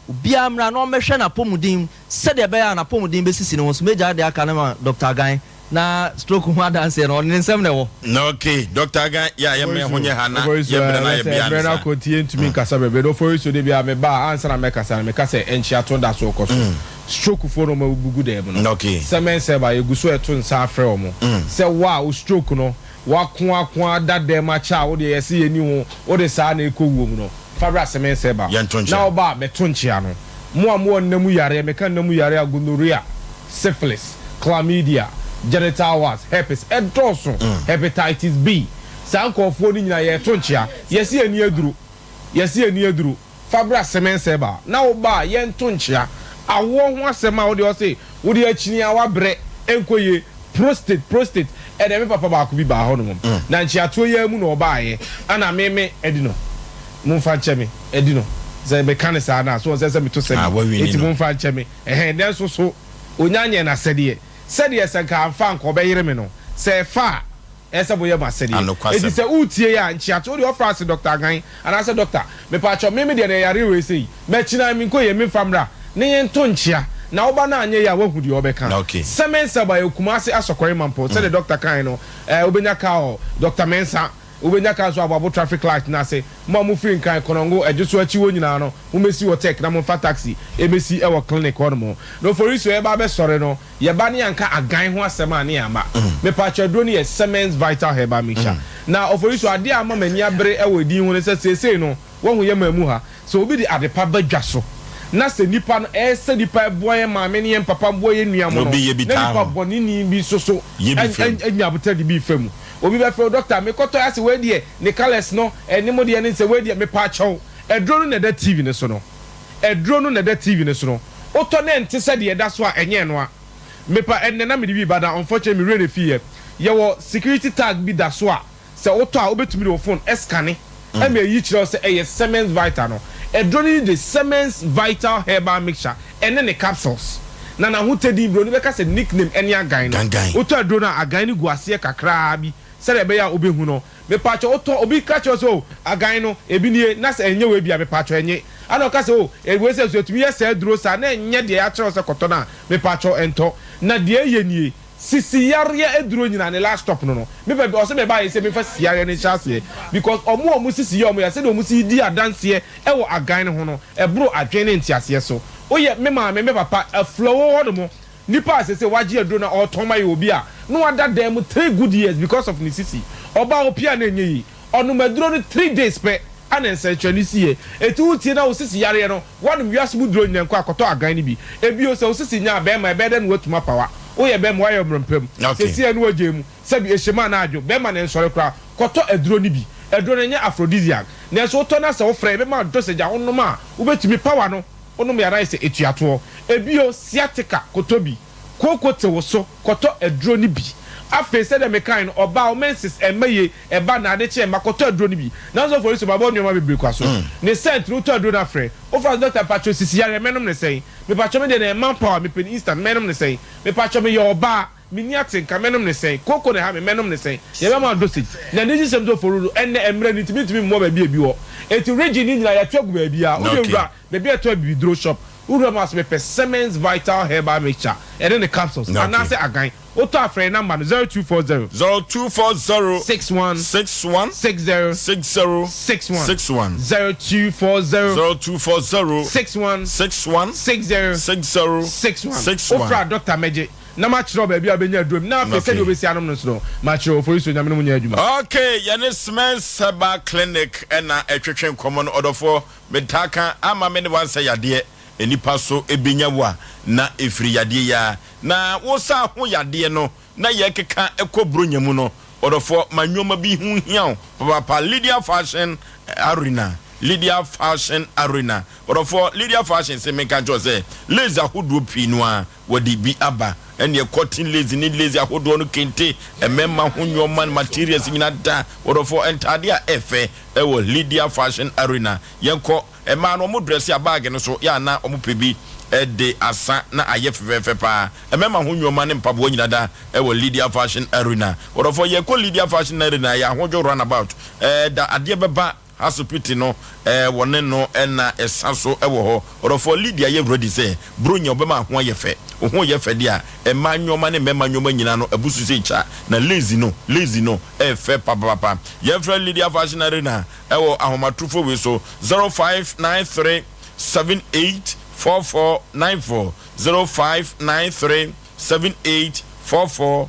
Bia mra no mehwe na pomudin se de be ya na pomudin be sisi no so meja de aka na Dr. Gan na stroke ho adanse no ne nsem ne wo. No okay, Dr. Gan ya ye me honye hana ye bre na ye bia. Brother continue to me kasa be do for so de bia me ba answer na me kasa enchi ato da so koso. Stroke for no bugu dem no. Okay. Semens Herbal eguso eto nsa afre omo. Se wa o stroke no wa ko da dem acha wo de yesi yeni ho wo de sa na ekowo mu no. Fabra Semens Herbal. Na oba beto nchia no. Mo namu yare me kan namu yare gonorrhea, syphilis, chlamydia, genital warts, herpes, endorsal, hepatitis B. saa nkɔfoɔ no nyina yɛ to nkyea yɛsi ani aduru fabra semense ba na wo ba yɛn to nkyea awo ho asɛm a wo de ɔse wo de akyini a wabrɛ enkoye prostate ɛdɛ me papa baako bi ba hɔ no na nkyeato yɛ mu na ɔbaayɛ ana meme edino mumfa nkyɛ me edino sɛ bɛka ne saa na so sɛ me to sɛ eti mumfa nkyɛ me den so onyanye na sɛdeɛ sɛ nka amfa nka ɔbɛyere me no sɛ fa ɛsɛ boyɛ ma sɛdeɛ eti sɛ utie ya nkyeato de ɔfra se Dr. Agan ana sɛ doctor me pa atwa meme de na yare we sei mɛkyina me nko yɛ me famra ne yɛn to nkyea na oba na anye ya wahu di obeka semensa ba Kumasi asokore mampo say the doctor kan no obenya ka o Dr. Mensa obenya ka so ababo traffic light na say mo mu free kan konongo ejuso achi wo nyina no mo mesi wo tech na mo fa taxi emesi e wo clinic ho mo no Oforisuo e ba be sore no ye ba ne yanka agan ho asema ne ama me pa chadro ne Semens Vital Herbal Mixture na Oforisuo ade ama mani abere e wo din ho ne say no wo hu ye mamu ha so obi di adepa badwa so na se nipa no se nipa boye maame ne papa boye nuamo no na nipa boni ni bi soso enya bota di bi fam obi be fe doctor me koto ase we de ne colors no eni mo de ne se we de me pa chaw edro no na da TV ne so no oto ne ente se de da so a enye no a me pa enne na me di bi bada unfortunately me re fie ye wo security tag bi da so a se oto a obetumi de phone escane e me yi kire se eye Semens Vital no edroni the Semens Vital Herbal Mixture and then the capsules na hu tedi bro ni be ka se nickname eni agan no oto edrona agan ni guase kakra bi se de be ya obehu no me pacho oto obi ka cho so agan no ebi nie na se enye we bia me pacho enye ana ka se o we se so tumi se duro sa na enye de ya kire se koto na me pacho ento na de ye nie sisi yare eduro nyina ne last stop no me be o se me ba se me fa siare ne chase because omo sisi ye omo ya se de omo si di adanse e wo agan ho no e bro adwen ne ntiase so oye me ma me papa aflowo ho mo nipa se waje eduro na otoma ye obi a no wada dem 3 good years because of nisisi oba opia na enyi onu maduro no 3 days pe ana nsenchani sie etu tie na osisi yare no wadum wiase mu duro nyanko akoto agan ni bi ebi o se osisi nya be ma be de no watuma pawa oye be mo ayo mrempem sesi anu wagemu sabi ehema na adwo be ma ne nsore kra koto eduro ni bi eduro nya aphrodisiac na so to na se wo frɛ be ma do se ja onnom a ubetumi power no onnom ya rise etuato ebio sciatica kotobi kokote wo so koto eduro ni bi afa se de mekan oba o menses emaye eba na ade che makoto eduro ni bi na so Oforisuo baba onoma bebre kwaso ne sent no to eduro na frɛ o fra Dr. Pacho sisi yare menom ne sei me pacho me de na manpower me pen instant menom ne sei me pacho me yo oba mini atenka menom ne sei koko ne ha me menom ne sei ye be ma dosage na ne jisem do foruru enne emre ni timi mo ba bi ebi wo eti region ni nyina ya twagu ba bi a o de wura be bi eto bi dro shop uru mas me pe Semens Vital Herbal Mixture and then the capsules and na say agan oto afre number 0240 61 60 61 0240 61 60 ofra Dr. Meje na ma chiro ba bia benya adrom na afi se obesi anom no so ma chiro Oforisuo nyame no munya adwuma okay yene Semens Herbal Clinic na etwetwen common odofo metaka ama me ne wan say yade enipa so ebenyawa na efiri yade ya na wo sa ho yade no na ye keka ekobronya mu no odofo manwoma bi hu hiao papa Lydia Fashion Arena odofo Lydia Fashion se meka jose lazy ahodo pinua wodi bi aba ene cotton lazy ni lazy ahodo no kente emema ho nwoma materials nyina da odofo entade a efe ewo Lydia Fashion Arena yenko ema no mo dress ya bag no so ya na omo pebi de asa na ayefefefe pa emema ho nwoma ne mpabo nyina da ewo Lydia Fashion Arena odofo ye ko Lydia Fashion Arena ya hojo runabout da ade beba hospital no wone no na esaso ewo ho odofo Lydia ye ready say bronya obema ho ayefe ho yefe dia ema nwoma ne mema nwoma nyina no abusu se cha na lazy no efe papa ye fra Lydia Fashion Arena ewo ahomatrufo we so 0593 784494 0593 784494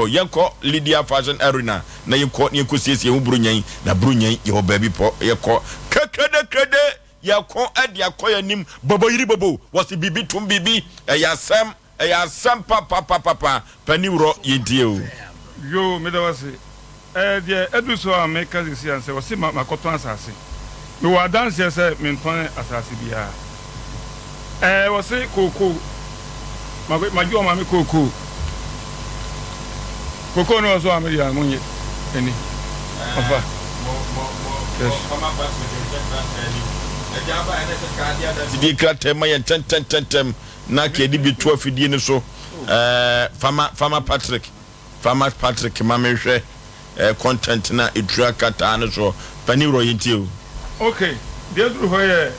yeko Lydia Fashion Arena na yeko siesie hu brunyan na brunyan ye baby po yeko kekede yeko ade akoya nim bobo yiri bobo wasi bibi tum bibi yasem papa paniwro yedie o yo me da wase the edu so America this year say was my cotton asase. Me wa dance here say me ntone asase bia. Was say koko. My jo ma me koko. Koko no so America munye. Eni. Ofa. Di kratema yen ten na ke di bi 12 die ne so Farmer Patrick ma me hwe content na edura kata ne so pani royalty o. Okay, the other way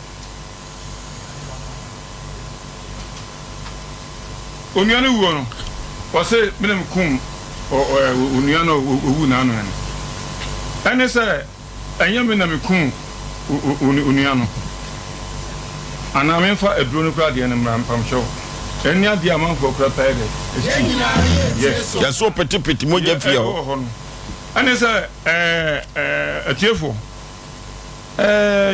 Onyane wo no wase menem kum onyane owu na anu ene se enye menem kum onyane ana menfa eduro no kra de ne mram pam show eni ade amanfo kra paide yes ya so petit mo je fie ho ene se atiefo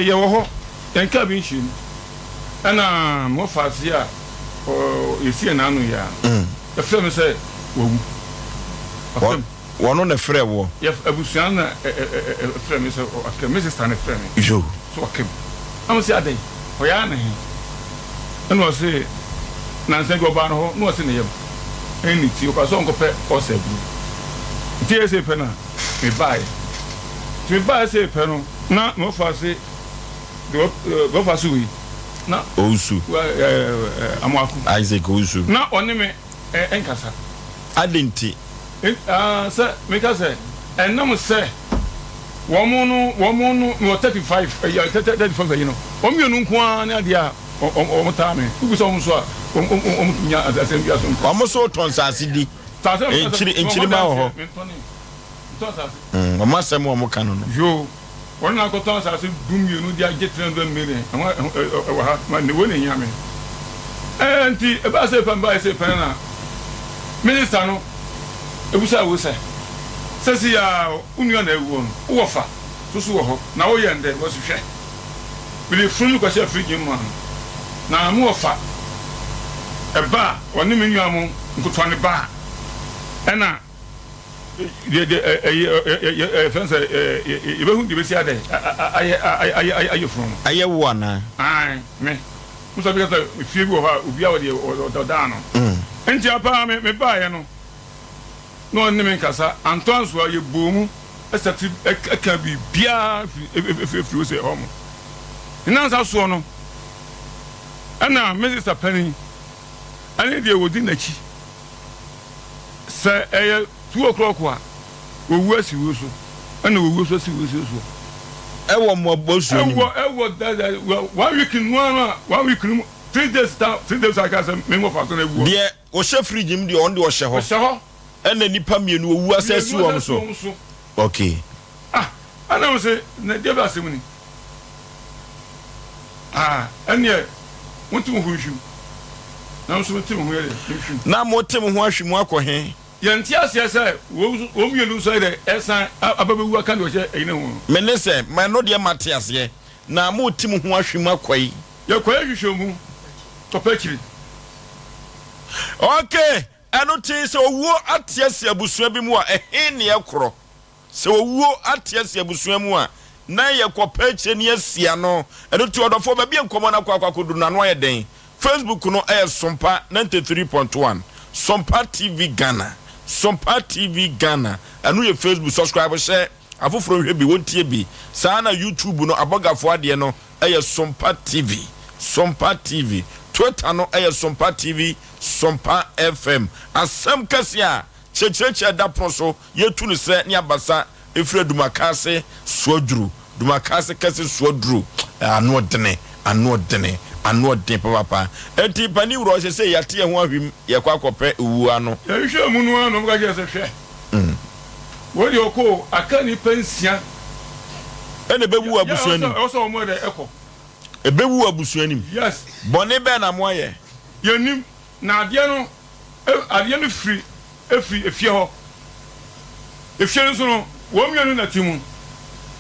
ye wo ho enka bi nshi ana mo fasia esi na anu ya e frem se wowu wono na frɛ wo ye abusuan na frem se akem sister na frem jo so akem am se adai o ya na he eno se na nse go ba no ho no se ne yem eni ti o ka so nko pe o se bu ti ese pe na me bai ti bai se pe no na mo fa se go fa su wi na Ousu Amaku Isaac Ousu na oni me enkasa adenti se me ka se enam se womo no 35 35 you know omienu nko an na dia o ta me ugu so so a nya asem bia so omo so ton sase di enchiri ma ho omo asem omo kanu no yo wọ́n náà kọ́tọ́ sàásì dùnmí inú di ajé 300 million àwọn wà ha ní wọ́n ní yàmẹ́ nti ẹ bá ṣe pẹ́ bá ṣe pẹ́ náà mínísítà no ebusa awosẹ sẹ́sì yà unuya náà ewu ọ̀nù wọ́n fa soso wọ̀ hɔ na wọ́n yẹ ndẹ́ wọ́n sì hwẹ́ bìlì fúnni kọ́sẹ́ fíríjì mu àná na mu wọ́n fa ẹ̀bá wọ́n ní mi nua mu nkutuwa ní bá ẹ̀nà fence ibehu di besi ade aye from aye wo na ai me muso bi ka fie bi wo ha obi a wo de da no enti apa me ba ye no no ni me kasa Antoine so ye bomu esati aka bi bia fi wo se homo ina sa so no ana Mr. Penny ani de wodi na chi se 2 o'clock wa owu asiwo so ana owu so asiwo so ewo mo bosu ni ewo that 1 week in 1 week 3 days I can say me mo fa so na ewu de o she fridge mi de on de o she ho ana nipa mienu owu asasi wo so okay ana mo say na de ba asem ni anya wontu ho hwim na so tim ho yele na mo tim ho ahwim akɔhe yanti asia say wo mienu so de esan ababewu aka de o she eyine ho mene se man no de mate ase na mo tim ho ahwim akɔyi ya kwai hwehwemu topakiri okay eno ti se owuo atiase abusua bi mu a ehe ne yakoro se owuo atiase abusua mu a na ye kopakye ne asia no eno ti odofo ba bi enkomo na kwakodu na no ye den Facebook no Sompa 93.1 Sompa TV Ghana Sompa TV Ghana anu ye Facebook subscribe share afoforo hwe bi wontie bi saa na YouTube no abogafo ade no Sompa TV Twitter no Sompa TV Sompa FM asem kasia checheche da proso yetu ne se ne abasa efre dumakase suodru dumakase kase suodru anu den papa enti pani wuro se yate ho ahwim ye kwa kope ewu ano ya hwe mu no no mga je se hwe wo di oko aka ni pensia ene bewu abusuani o so mo de eko ebewu abusuani yes bone be na mo ye yenim na ade no free efie ho efie nso no wo mienu na timu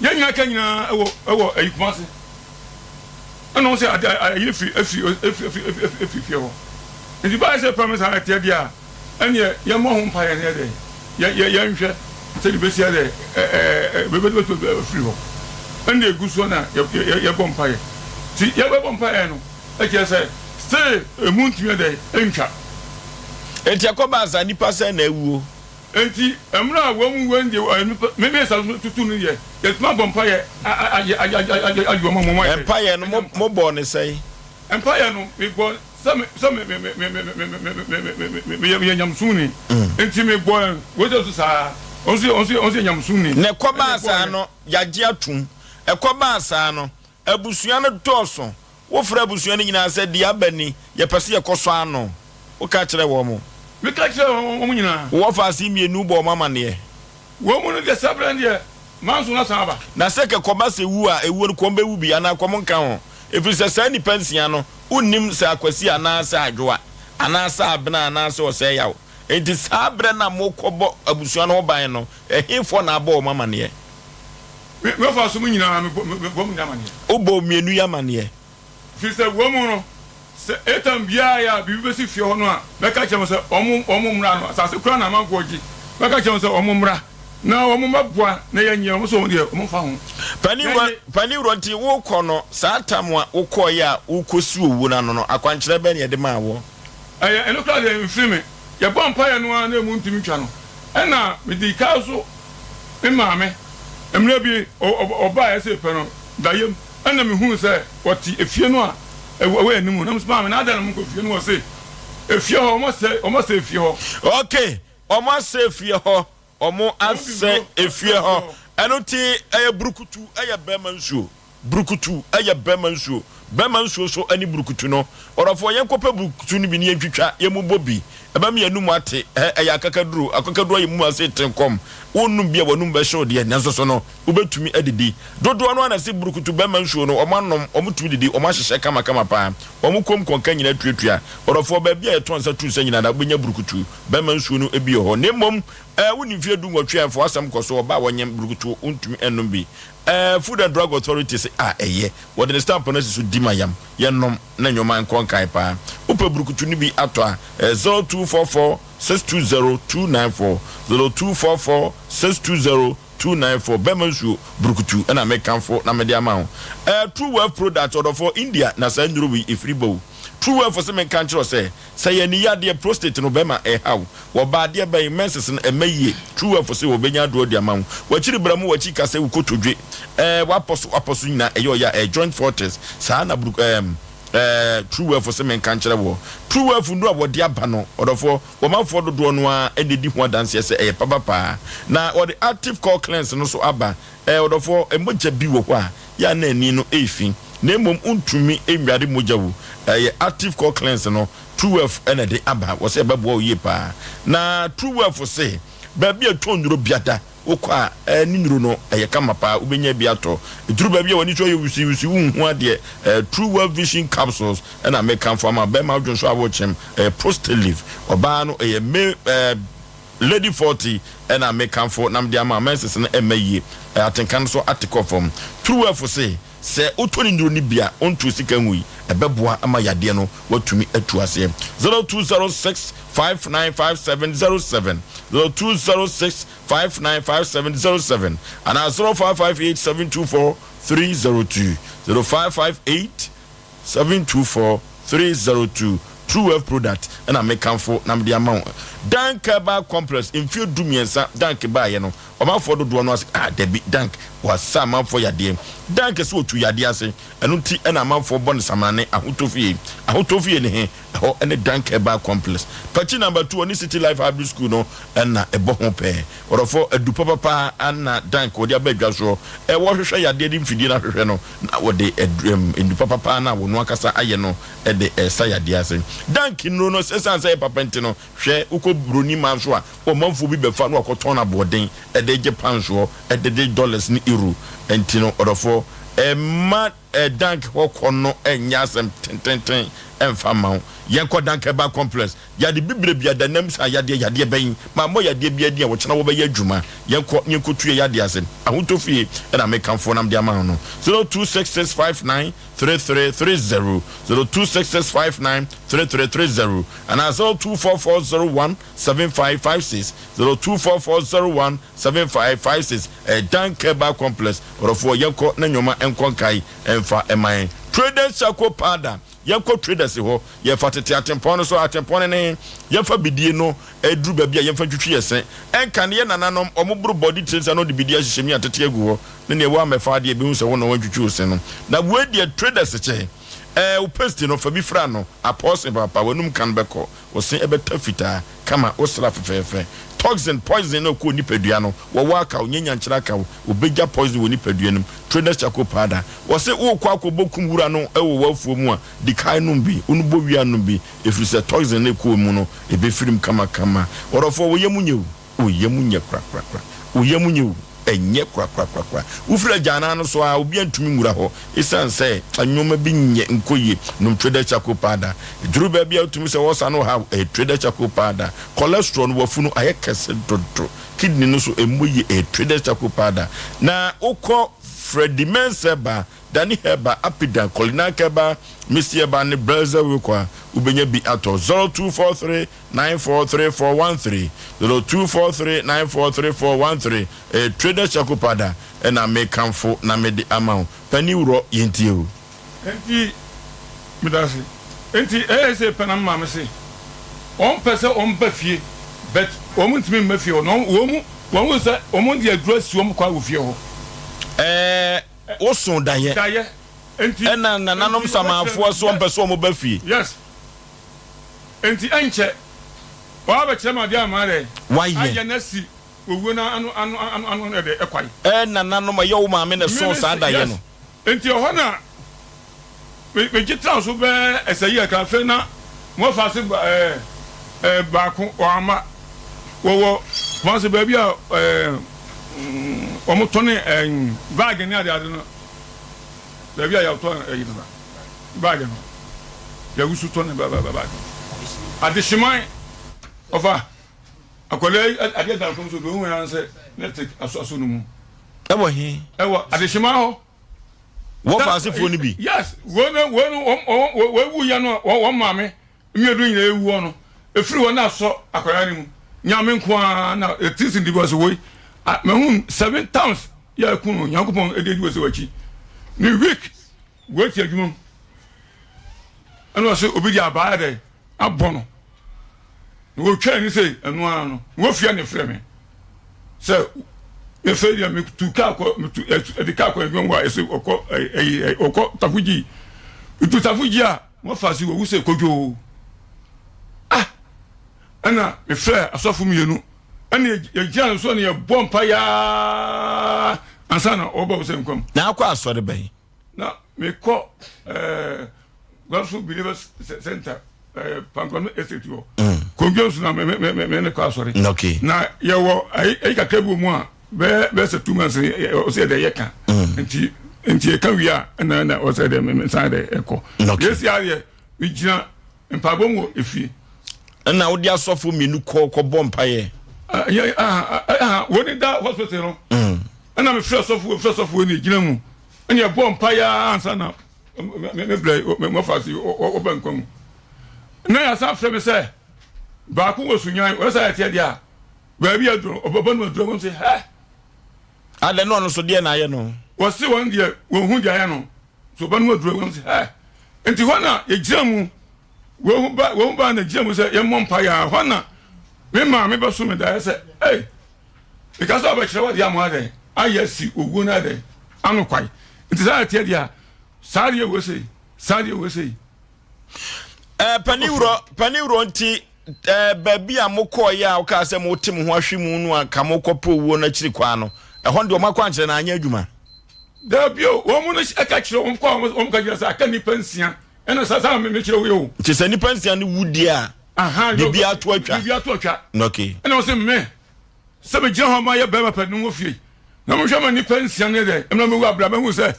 yenya ka nyina ewo ayikumase ano se ayi free ho ndi ba se promise ha tie dia ene ye mo ho mpa ye ne de ye nhwe say the best here we free ho and the good so na ya bompaye ti ya bompaye no e ke say stay a month me dey entwa enti akoba za nipa say na ewuo enti emra wom wende me me sa tutu no ye yes ma bompaye ayo mo empire no mo bo ne say empire no we go some me nyamsuni enti me bo we just sa onse nyamsuni ne koba asa no yagye atum ekoba asa no abusua no toso wo fra abusua no nyina se dia bani ye pese ye koso ano wo ka kire wo mo me ka kire wo mo nyina wo fa si mienu bo mama ne wo mo no de sabrande manso na saba na se ke koba se wu a ewu no kombe wu bi ana kom nka ho efiri se sa ni pensia no unnim se akwasi ana se adwoa ana se abena ana se Osei yawo enti sabre na mokobo abusua no ban no ehifo na aba o mama ne me fa so mu nyina me bom nyama ne obo mienu ya mane fi se wo mu no se etam bia ya bibi si fie ho no a me ka chem se omo mra no asase kura na mankoji me ka chem se omo mra na omo mabua na ya nyia omo so wo de omo fa ho pani ronti wo kɔ no saa tamwa wo kɔ ya wo kosi owu na no akwankyerɛ bɛ ne de ma wo eno kra de mfimi ya bompa ya no na emu ntimi twa no ɛna me di ka so me maame emre bi oba ya se pe no dayem ɛna me hu sɛ wɔti efie no a ɛwɔ animu na msma me na ada na mko fie no wɔ se efie ho omo se efie ho okay omo se efie ho omo ase efie ho ɛno ti ɛyɛ brukutu ɛyɛ bɛma nsuo brukutu ɛyɛ bɛma nsuo so ani brukutu no orofo yɛn kopɛ brukutu ni bi ne yɛtwitwa yɛmu bobi ɛbɛm yɛ num ate ɛyɛ akakaduro yɛ mu ase tenkom wonnum bia wonum bɛ show de nanso so no wobɛtumi adidi dodo no ana se brukutu bɛma nsuo no ɔmanom ɔmutumi didi ɔmahyehyɛ kama pa ɔmukom konka nyina tuatua orofo ba bia yɛto ansa tu sɛ nyina da benya brukutu bɛma nsuo no ebi hɔ nemom woni mfie du nwatwa afo asam kɔso ɔba wɔnyem brukutu untumi enum bi Food and Drug Authority say eye what the stamp on us di mayam yenom na nyoma nkonkai pa upe brukutu ni bi ato a 0244 620 294 0244 620 294 bemansu brukutu na mekanfo na media ma True Wealth product order for India na sa nduru bi ifribo True Wealth for semen kan kiro say ni yade prostate no bema haw wo ba de ba menses na emaye True Wealth for say wo benya do de ama wo chiri bramu wo chi kase wo kotodwe waposo nyina eyo ya joint fortress sa na True Wealth for semen kan kire wo True Wealth ndo a wo de aba no odofo wo manfo dodo no a ededi ho dance say papa na wo the active core cleanse no so aba odofo emoja bi wo kwa ya na ani no efin na emom untumi enware moja wo active core cleanse no True Wealth ene de aba wo se babo ye pa na True Wealth say ba bia tonduro biada okwa ni nuru no kama pa ubenya biato eduru ba bia woni so ye wusi hu ade True Wealth vision capsules na make am for ma be ma dwon so awochem prostate leaf oba no lady 40 na make am for nam dia ma menses na emaye atenkan so article from True Wealth say utoni nduru ni bia ontu sika nwi ebeboa ama yade no watumi atu ase 0206 595707 0206 595707 and 0558724302 0558 724 True Wealth product and I make for nam the amount dank ba complex in few dumiensa dank ba ye no o ma for do no debi dank was sama for yade dank so otu yade ase enu ti na ma for bon samane ahotofie ne he ho ene dank ba complex party number 2 on City Life High School no na ebo ho pe orofo adu papa na dank wo dia badwa so wo hwehwe yade di mfidie na hwehwe no na wo de edu papa na wo no akasa aye no de sa yade ase dank no sense papa ntino hwe uko broni manso a o manfo bi befa no akoton na boden de je panso de dollars ni euro ntino orofo ma dank hokono enyasem tententen emfa mawo yenko dank eba complex yade bibre bia da nam sa yade ben ma mo yade bia dia wo chena wo be yadwuma yenko tue yade asen ahotofie na mekamfo nam dia ma no 0266593330 0266593330 and as 0244017556 0244017556 dank eba complex orofo yenko na nyoma enkonkai emfa eman traders chako pada yenko traders ho ye fatete atempon so atempon ne ye fa bidie no edru ba bia ye fa twtwi yesen enka ne ye nananom omuburu body tracer no de bidie hyehyemi atete agu ho ne wo amefa de be hu se wo no wantwtwi osen no na we de traders che o paste no fa bi fra no apostle papa wanum kan beko osen ebeta fita kama osra fefefe toxin poison no ko nipadua no wo waka onyanya nkyira ka obegya poison wo nipadua no traders chako pada wo se wo kwa bokum wura no ewo wafuo mu a dikai no bi unubo wia no bi efiri se toxin ne ko mu no ebefirim kama orofo wo yemunye kra wo yemunye enye kra ufira jana no so a obi antumi ngura ho isan se anyoma bi nye nkoye no trader chako pada duru ba bia utumi se wosa no ha trader chako pada cholesterol no wafu no ayekese dodo kidney no so emoye trader chako pada na ukọ Freddy Menseba Dani Heba Apida Kolina Keba Mr. ne Blazer Wikwa ubenya bi ato 0243943413 0243943413 trader chakupada na mekamfo na mede amount pani wuro yentie enti midasi enti say panama me say on pese on bafie but on ntimi mafie no wo say on di address wo kwa wo fie ho osun daye enti na nanom samafo so mpeso mo bafie yes enti enche wa ba chema dia mare waye nasi owo na anu na de ekwai na nanom ye wo maame na so sa daye no enti ho na me gitra so be esayi ka fe na mo fa se ba ko o ama wo se ba bia omo tone bag ni ade no da bia ya to yi no bag no ya wusu tone ba adishimai ofa akole ade da ko so do hu yan se netic aso no mu ewo hi ewo adishimai ho wo fa se fo ni bi yes wo wu ya no wo maame miedu nyina ewu no efiri wo na so akoya ni mu nyame nko na etisi ndi bo so wo me hu 7 towns ya kunu yakupon ededi wo se wachi ni week wo ti adwuma anu so obi di abaa de abono wo twa ni sei anu ano wo fia ne frɛ me sɛ me fɛ dia me tu ka ko me tu edika ko edwon wa ese okɔ tafuji tu tafuji a mo fa si wo se kojo ana me frɛ asɔfo mienu ana ye gyan so ne ye bompa ya ansana oba wo se nkom na akɔ asɔre bɛn na me kɔ Gospel Believers Center Pankon Estate yo konjo na me ne kɔ asɔre okay na ye wo ai ka kebu mu a be se 2 months o se de ye ka enti e ka wi a na o se de me sa de ekɔ yes ya ye we gina mpabom wo efie na wo di asɔfo minu kɔ bompa ye woni da hospital no ana me frɛ sɔfo ni gina mu anya bompa ya ansa na me blai me fasi o bankom na ya sa frɛ me sɛ ba ko wo sunyan wo sa ya dia ba bi adro obaba no adro mo se ha ale no so de na ye no wo se won dia wo hu dia ye no so ba no adro mo se ha enti hona ye gina mu wo hu ba na gina mu se ye mompa ya hona me ma me ba so me da se eh because of a wa dia mo ade ayesi ogu na ade anu kwai nti sa tie dia sari wo sei paniwro nti baby amokɔ ya o ka se mo tim ho ahwemu no aka mokɔpɔ wo na kiri kwa no ɛhɔ de o makɔ ankyere na anya adwuma da bio wo mu no aka kire wo mkɔ ka kire sa aka ni pensia ɛna sa me kire wo yo nti sa ni pensia ni wudi a bibi ato atwa okay ɛna wo se me se be gye ho ma ye ba pa no wo fie na mo hwɛ ma ni pensia ne de ɛna me wo abra me hu se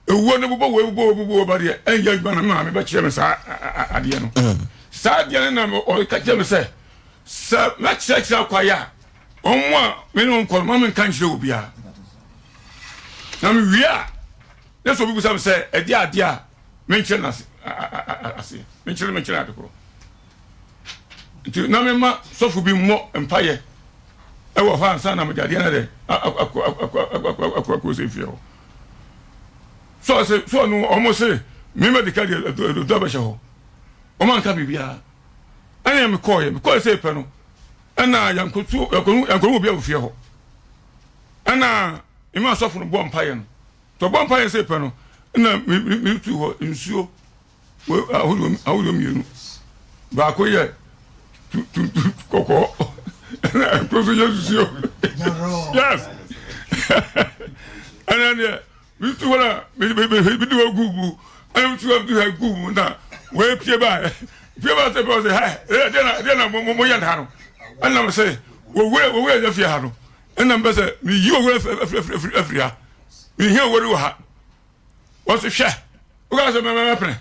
ewu ne bo ba de enya gba na me ba kire me sa ade no sa de na o ka kire me se sa ma kire kwaya onwa me no nkol ma me kan kire obi a na me wia ne so bi sa se ade ade a me kire na ase me kire ade ko ti na me ma so fu bi mo empaye e wo fa ansa na me ade na de akwa se fio so no almost say me medical do ba ho o man ka bibia ana me call say pe no ana yankotu yakonu bia ofie ho ana e ma so fu no bo mpaye no to bo mpaye say pe no na me tu ho nsuo awulo mienu ba ko ye tu koko na ko so yesu yes ana ne we tu wala me do gugu I tu have to have gugu na we pie ba say because dey na mo yan ha no ana me say we dey fia ha no ana me say me yi we afria me here we ha what's the share o ga say me pre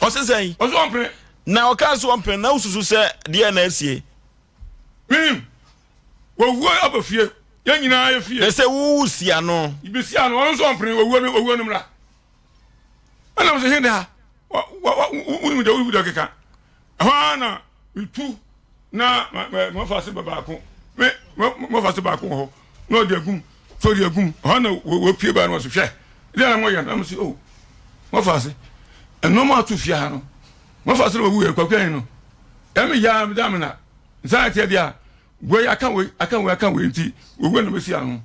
o say o so pre na o ka so pre na ususu say dey na asie wo abafie ya nyina ya fie ese wu sia no ibesi ano won so mpre owu no mra ana mo se henda wu mi da keka na tu na mo fa se baba ko me mo fa se ba ko ho no de agum so de agum na wo pie ba no so hwe de na mo ya na mo se mo fa se eno ma tu fie ha no mo fa se wo kwakwan no e me ya me da me na za tie dia we akan we nti we no besi anu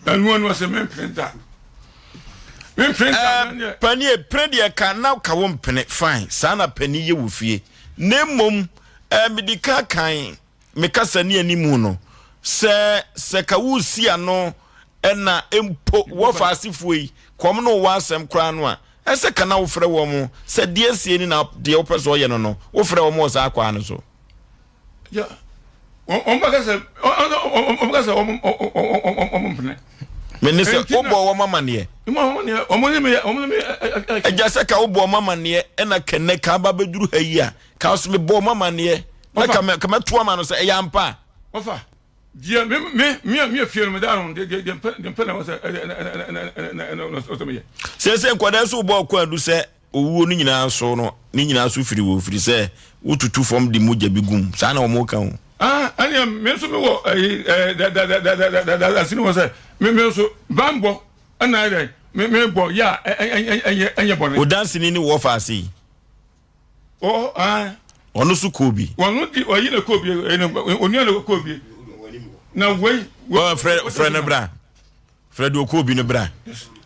anu no se men printer pani e prede ka na ka wo mpene fine sana pani ye wo fie nemom medika kan me kasa ni animu no se ka wo si ano na empo wo fa asifo yi kom no wo asem kra no a ese kana wo frɛ wo mo se de asie ni na de wo pɛ so ye no wo frɛ wo mo sa akwa no so yeah on ba kasa mpene menese obo wo mama ne ejase ka obo mama ne na kenne ka ba beduru ha yi a ka so me bo mama ne na ka me to ama no se e yampa ofa dia me fie no da no de pena was no me se nkwada so obo ko adu se owuo no nyina so no ni nyina so firi wo firi se ututu fom di moja bigum sa na o mo ka ho ani me so me wo da sinu wo se me so bambo ana dai me bo ya enye bone o dance ni wo fa asi o onu su kobi wonu di oyi na kobi oni na kobi na we friend bra Fred okobi no bra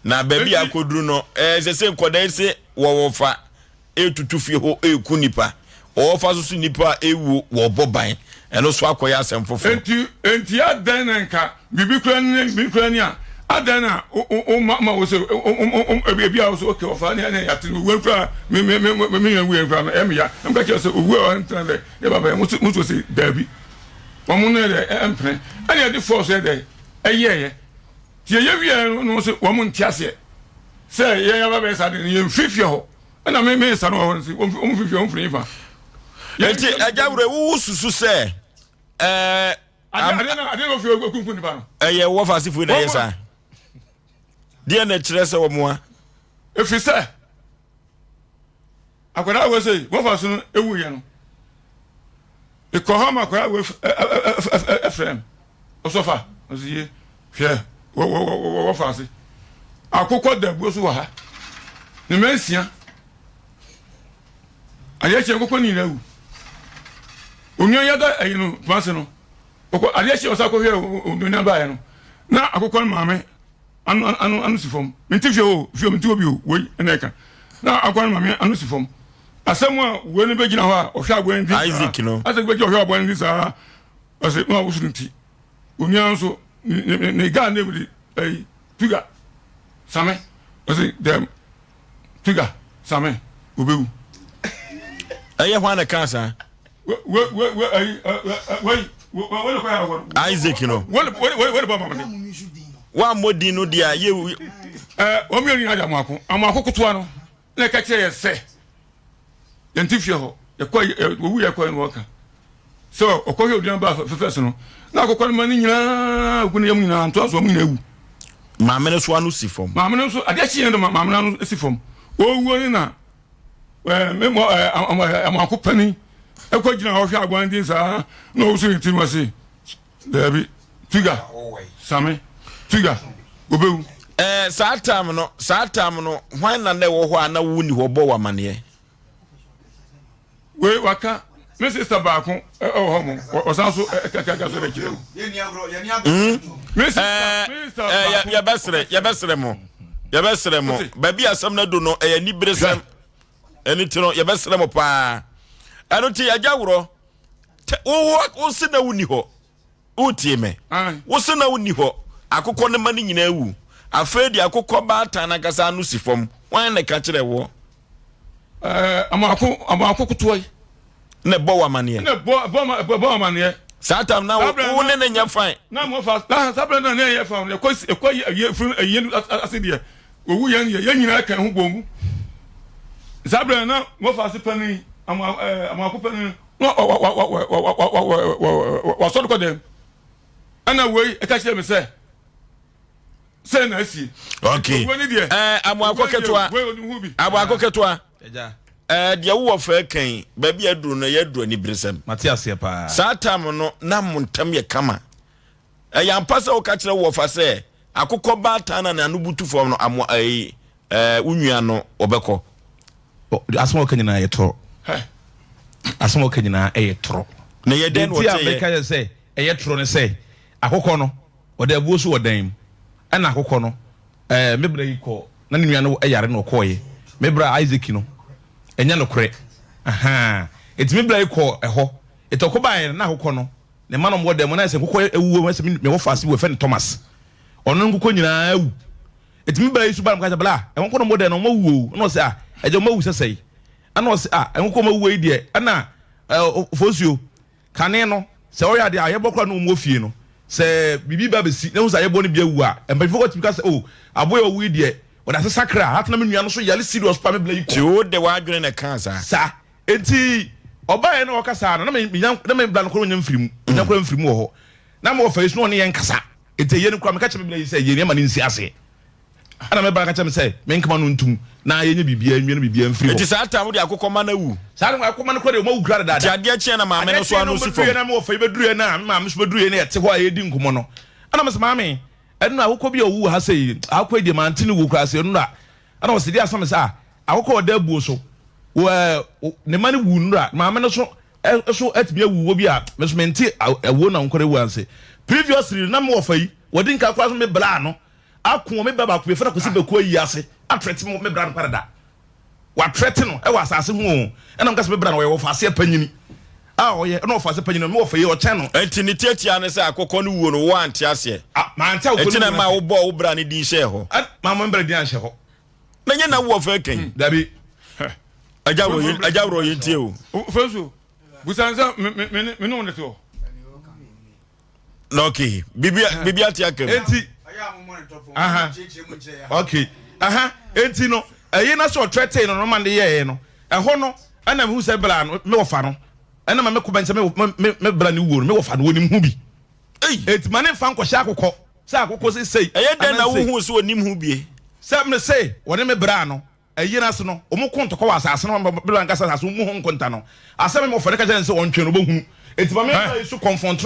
na baby akoduru no se nkoda se wo fa etutu fie ho eku nipa o fa so nipa ewu wo boban eno so akoya asem fofo enti adan nka bibi kura ni a adan na o ma wo se ebi a so okay o fa ni ya tin we kura me we kura no em ya am ka se owu o ntan de ya baba mutu se dabi wo mu ne de empre ani de force de eyeye ti ye wi no se wo mu ntiase se ye ya baba sa de ye mfifie ho ana me sa no ho se wo mfifie ho mfiri fa enti ajawre wo susu se I don't know if you're going to go. Eh, what was if we know, sir? Dear Naturess or more. If you say, I could always say, what was a woman? The Kohama crowd with a friend. Or so far, as ye, fair, what fancy. I could call the Bosuha. The Messia. I yet you go in. Onyo yada ayino twase no oko aliachi osako hwe odunya ba no na akokon maame anu sifom mintifie o fie minti obi o we eneka na akokon maame anu sifom asem a we ne begina ho a ohwe agbo ndi Isaac no ase begina ohwe agbo ndi sa ase no awusu nti onyo nso ne ga na bi tuga same ase dem tuga same obewu aye hwana kansa Isaac no what about mama one more din no dia ye omi oni ada amako kutoa no na ka kire ye se yentifie ho ye kwa owu ye kwa no waka so okohwe odian ba fefeso no na akokọ no mani nyina ogu ne yam nyina anto aso mu nyina ewu maame no so anu si fom maame no so ade chi ndo maame no si fom owu oni na memo amako pani ekwa gina ho hwe agwandin sa na o so yitim wase dabi tuga same tuga obewu saatam no hwan na wo ho ana wuni ho bo wamane we waka me sister baako ho mo osanso kaka so de kire ya besre mo baby asam na do no ni bresem eni tino ya besre mo pa anu ti agawro wo se na wuni ho utie me wo se na wuni ho akokọ ne mani nyina ewu afedi akokọ baata na kasa anu si fom wan na ka kire wo amako kutoy ne bo wa mane ne bo mane satam na wo ne nya fine na mo fa sabre na ne ye fa ekọ ye fun ye aside owu ye nyina kan hu gomu sabre na mo fa sipani amako pani wa so ko dem ana we e ka kire me say na si okay amako ketwa dia wo fa kan ba bia duro no ye duro ni bresem Matias ye pa satam no na montam ye kama ya mpasa wo ka kire wo fa say akokọ baata na anubutu fom no amo unua no obekọ asmo kanyina ye toro asmo kanyina ye toro na ye den wo tie ye ka say ye toro ne say akokọ no oda abuo so wodan ana akokọ no mebra yi ko na ne nua no yare no koye mebra Isaac no enya no kore eti mebra yi ko eho etoko ba na akokọ no ne ma no mo dem na se akokọ ewuo ma se me wo fast we fen Thomas ono nkokọ nyina ewu eti mebra yi so ba mka bla e won ko no mo dem no mo wuo no se eje mo wu sesei ana o se nkokọ mo wuo yi de ana Oforisuo kane no se o ya de ayebokra no mo fie no se bibi ba besi na usa yebo ne bia wu a empafo ko timka se aboy owu die o da sakra atna me nua no so yale serious pa me bla yi ko ti o de wa adwene ne kan sa enti obaye na okasa na me bla no ko nya mfirimu nya ko mfirimu wo ho na me ofa isu no ne yen kasa enti ye ne kwa me ka che me bla yi se ye ne ma ne nsi ase ana me bla ka che me se me nkama no ntum na ye nya bibia nwie no bibia mfirimu enti sa atam de akokọ ma na wu sa ne akokọ ma no ko de mo wu kra dada ade ache na maame no so anu si fo na me ofa ibeduru na maame so beduru ne ye te ho a ye di nkomo no ana me se maame enu akokọ bi owu ha sei akokọ di mantini wu kra se enu ana o se di asam se akokọ oda buo so ne mani wu nura maame no so atibia wu bi a me so menti ewo na nkore wu anse previously na me ofa yi wodi nka kwa so me bla no akon me baba ko fera ko se be ko yi ase atrete me bra no parada wa trete no e wa asase hu ena nka se me bra no wo fa ase panyini oye no fa ase panyini me ofa yi o chen no enti ni tiatia ne se akokọ no wu no wo anti ase ma anti akokọ enti na ma wo bo wo bra ne din she ho ma mo bra din an she ho na nya na wo fa kan dabi ajawro yintie o Oforisuo busanza me no ne to no okay bibia tia kam enti okay enti no eyi na so threaten no man de ye no eho no ana me hu se bla no me wofa no ana ma me ko bense me bla ni wo no me wofa no wonim hu bi enti mane fa nkọ sha akokọ sa akokọ se sei eye den na wo hu so wonim hu bi se me sei woni me bra no eyi na so no o mu kontoko wa asase no bla nkasa asase mu hu nkonta no aseme mo fere ka je se won twe no bohu enti ma me so confront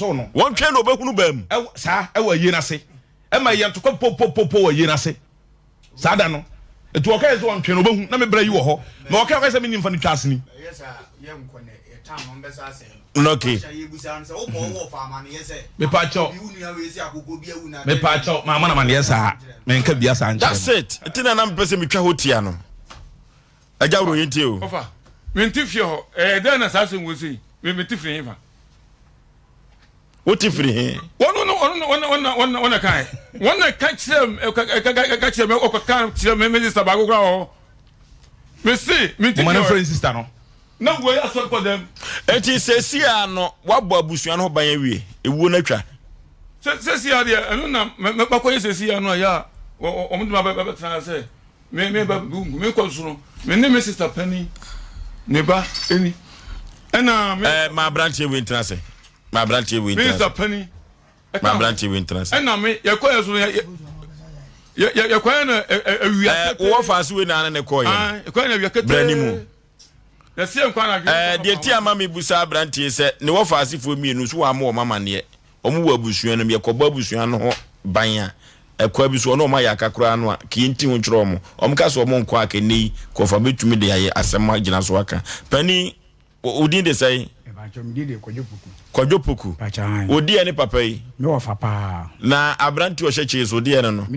no won twe no bohu no bam sa e wa eyi na se e ma ye ntoko popopopo wa eyi na se sa da no etu o ka se won twe no bohu na me bra yi wo ho ma o ka se me nimfa ni twase ni yes ye nkone e tam no mbesa ase okay me pacho mama na man yes me nka bia sa nche that's it itina na mpese metwa hotia no ajawro yintie o ofa me ntifie ho den na sa se ngosi me tifie yin fa o tifie he wona kai wona ka chire o ka chire me sister ba gogora ho me see me tifie mo friend sister no na wo ya so ko dem enti sesi ano wabo abusua no ban awie ewuo na twa sesi ya de enu na me ba ko sesi ya no ya omuduma baba tana say me ba me ko sunu me ne me sister Penny ne ba eni ena ma branch we tana say ma branch we tana sister Penny ma branch we tana say ena me ye ko sunu ye ko na awia wo fa so we na ne ko ye ko na awia kete branimu na sie nkwa na de ti ama me busa branch say ne wo fa asifo mienu so wa ma mama ne omu wa busuan no me ko ba busuan no ho ban ekwa bi so no ma ya kakura no a kinti ho twro mo omka so mo nko akeni ko fa betumi de aye asem agina so aka pani odin de sai e ba chom di de kojopuku odi ene papa yi me wo fa pa na abranti o hyeche so odi ene no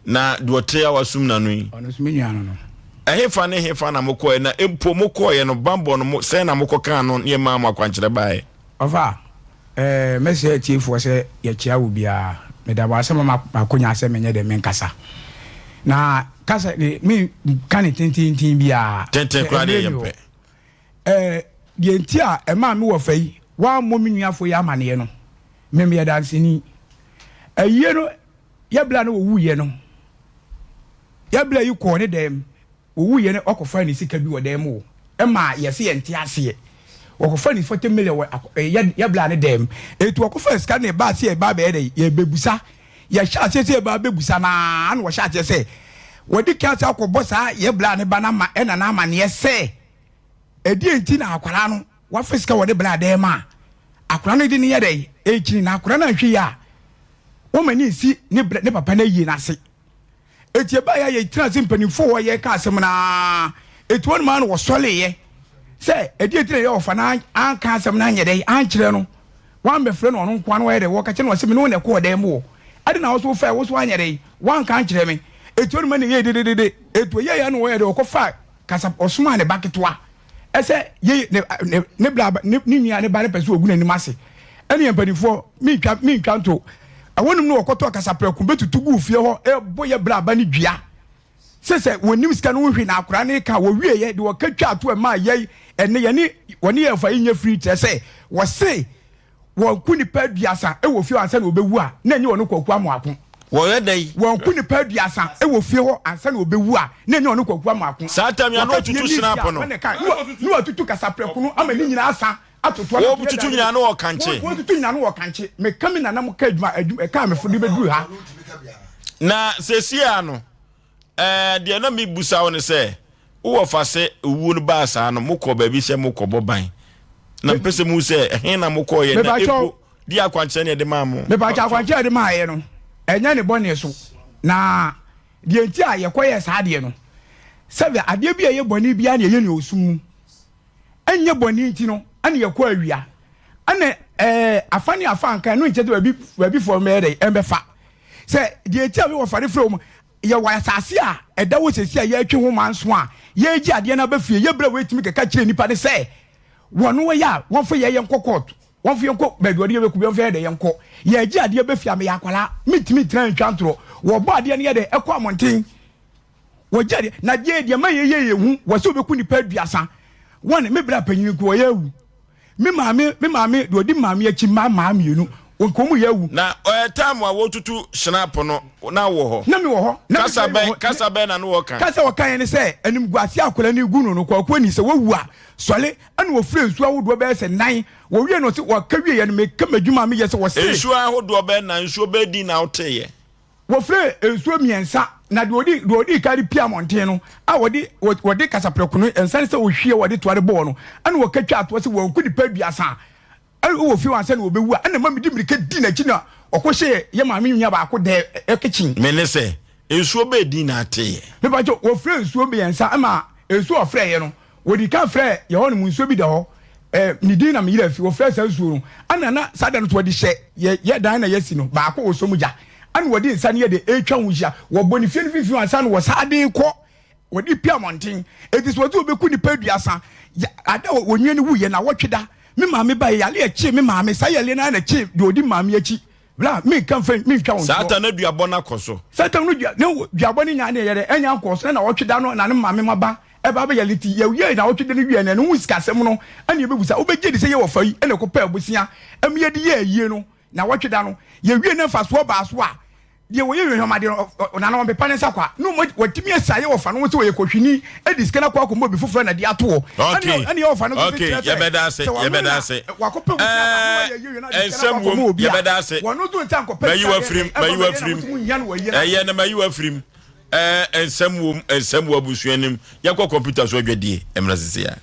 na do trea wasum na no yi ono so menuano no ehefa ne hefa na mokọ na empo mokọ ye no bambo no se na mokọ kan no ye ma akwankyere bae ofa mese tiefo se ye chia wo bia me da ba asema makonya se menye de menkasa na kasa mi kan tintin bia tenten kra de yempe de entia e ma mi wo fai wa mo mi nuafo ya amane no me me dance ni aye no ya bla no wu ye no ya bla yi ko ne dem wu ye ne okofa ni sika bi wo dem wo e ma ye se entia ase okofa ni 40 million ya bla ne dem etu okofa sika ne ba se e ba be de ye bebusa ya sha se e ba bebusa na an wo sha se wodi kansa akobo sa ye bla ne ba na ma e na amane se edi enti na akwara no wa fisika wode bla dem a akwara no di ne ye de e kini na akwara na hwe ya wo mani si ne papa na yi na se etie ba ya ye transi mpanifo wo ye ka asem na etu on man wo sole ye se edi enti ye ofa na an ka asem na nyede an kire no wan be fre no no nkwa no ye de wo ka che no se me no ne ko de mo ade na wo so fa wo so anyede wan ka kire me etu on man ye de etu ye ya no wo ye de wo ko fa kasa osuma ne baketwa ese ye ne bla ni nia ne ba ne pese ogun anim ase ene mpanifo mi twa nto awonum no okoto akasapra kun betutu gu fie ho e boye bra ba ni dua sese wonim sika no hwe na akora ne ka wo wie ye de wo katwa ato ma ye ene ye ni woni ye fa nya free tese wo se wo kuni pa duasa e wo fie ansa na obewu a na nye wono kwaku amako wo ye dai wo kuni pa duasa e wo fie ho ansa na obewu a na nye wono kwaku amako sa tam ya no tutu snap no no tutu kasapra kun ama ni nyina asa wo bututu nyina no kanche wo tutu nyina no kanche me kami na nam ka adwuma e ka me fodi bedu ha na sesia no de na mi busa won se wo fa se wu no ba sa no mokọ ba bi se mokọ boban na pese mu se he na mokọ ye na epo di akwanche ne de mamu me ba cha akwanche de ma ye no enya ne bone so na de enti a ye koye sa de no sebe ade bi ye bone bia na ye ne osum enye bone enti no ane ye kwa awia ane afani afanka no nche de babi for mere embefa se de enti a we wo fare from ye wa asase a eda wo sesi a ye atwe ho manso a ye gi ade na ba fie ye bra wetimi keka kire nipa de se wono we ya won fo ye nkokot won fo ye nkok ba duode ye be ku be fo de ye nkok ye gi ade ba fie am ya kwala mitimi tran twantro wo bo ade ne ye de ekọ amonten wo gi ade na je de ma ye hu wo se obeku nipa aduasa won me bra panyin ku wo ye wu me maame do di maame achi maame enu onkomu yawu na time wa wo tutu snap no na wo ho na me wo ho kasa be na no wo kan kasa wo kan ne se anim guase akola ni gu no kwa ni se wowu a sole ane wo fre nsu awodo be se nan wo wie no se wo ka wie ye no me kamadwuma me ye se wo se nsu awodo be na nsu be di na woteye wo fre nsu miensa na do odi kari pia monten no a wodi kasapreko no ensan se wo hwie wodi toare bo no ane wo katwa ato se wo nkudi paduasa wo fi wansa na obewu a ane mamidi mirike di na kina okohye ye maame nya ba ko de kitchen me ne se nsuo be di na ateye me ba jo wo fre nsuo be yensa ama nsuo ofre ye no wodi ka fre ye ho no nsuo bi de ho ni di na me yira fi wo fre sa nsuo no ana na sada no to wodi hye ye dan na yesi no ba ko wo somuja ane wodi nsa ne de etwa wuhia wo boni fie fifi wansa no wo sade ko wodi pia monten etis wodi obeku ni paduasa ada wonwe ni wuye na wotweda me maame ba yale echi me maame sayale na na echi de odi maame echi bla me kan fe me twa won satan na duabọ na koso satan no duabọ ni nya na yere enya koso na wotweda no na ne maame maba e ba ba yale ti ye na wotweda ni wie na no wuska sem no ane e bebusa obeje de se ye wo fayi ene ko pa abusia em ye de ye yie no na wotweda no ye wie na fa so ba so a die wo ye hwema de ona na bepa ne sakwa no watimi asaye wo fa no so ye kohwini ediske na kwa akombo bi foforo na de ato ani ye wo fa no so okay ye beda se wakope wo ensem ye beda se wono do ntan kope mayi wa frim ye na mayi wa frim ensem wo busuanim ye kwa computer so adwedie emra sisi ya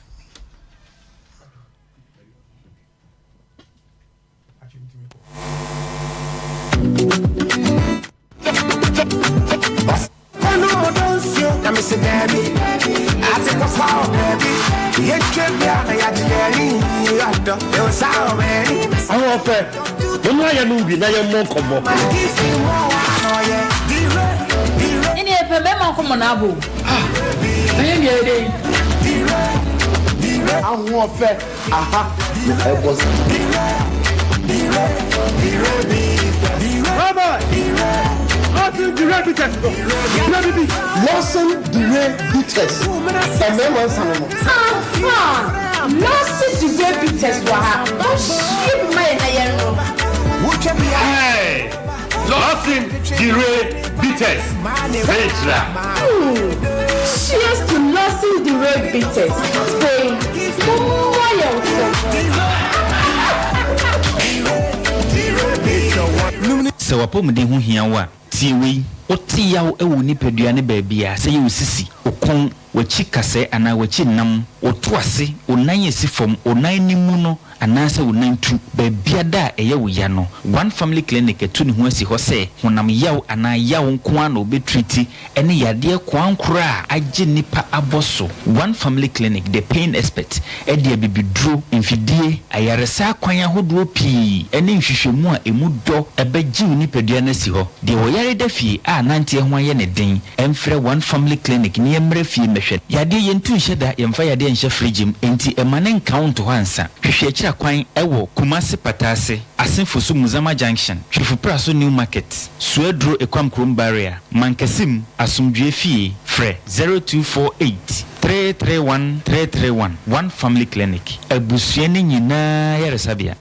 So wapomde hu hia wa tiwi oti yaw ewo nipadua ne baabia sɛ yɛ osisi okon wachi kase ana wachi nam otoase onan esifom onan nimu no anase onan tu baabia da ɛyɛ wo ya no one family clinic etu ne ho asi hɔ sɛ honam yaw ana yaw nko ana obetreat ɛne yadeɛ kwankora agye nipa aboso one family clinic the pain expert ɛde bibiduro mfidie ayaresa kwan ahodoɔ pii ɛne nhwehwɛmu a emu dɔ ɛbɛgye wo nipadua na si hɔ de wo yare da fie a nante ho ayɛ ne den ɛmfrɛ one family clinic ne yɛmrɛ fie mɛhwɛ yadeɛ yɛntu nhyɛ da yɛmfa yadeɛ nhyɛ fridge enti ɛmane count ho ansa hwehwɛ akyira kwan ɛwɔ Kumasi Patase Asenfoso Muzama Junction Hwefupra New Market Suedro Ekwam Krom Barrier Mankasim Asumdwe Fie Frɛ 0248 331 One Family Clinic Abusuane nyinaa yaresabia.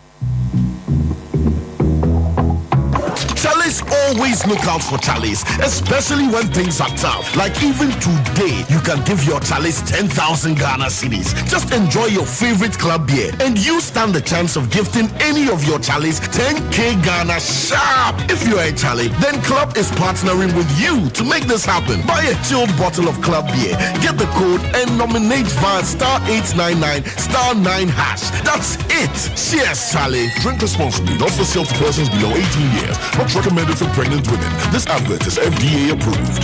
Charlie's always look out for Charlie's, especially when things are tough. Like even today, you can give your Charlie's 10,000 Ghana cedis. Just enjoy your favorite club beer, and you stand the chance of gifting any of your Charlie's 10K Ghana sharp. If you're a Charlie, then Club is partnering with you to make this happen. Buy a chilled bottle of club beer, get the code, and nominate via *899 *9#. That's it. Cheers, Charlie. Drink responsibly. Not for sale to persons below 18 years. Not recommended for pregnant women. This advert is FDA approved.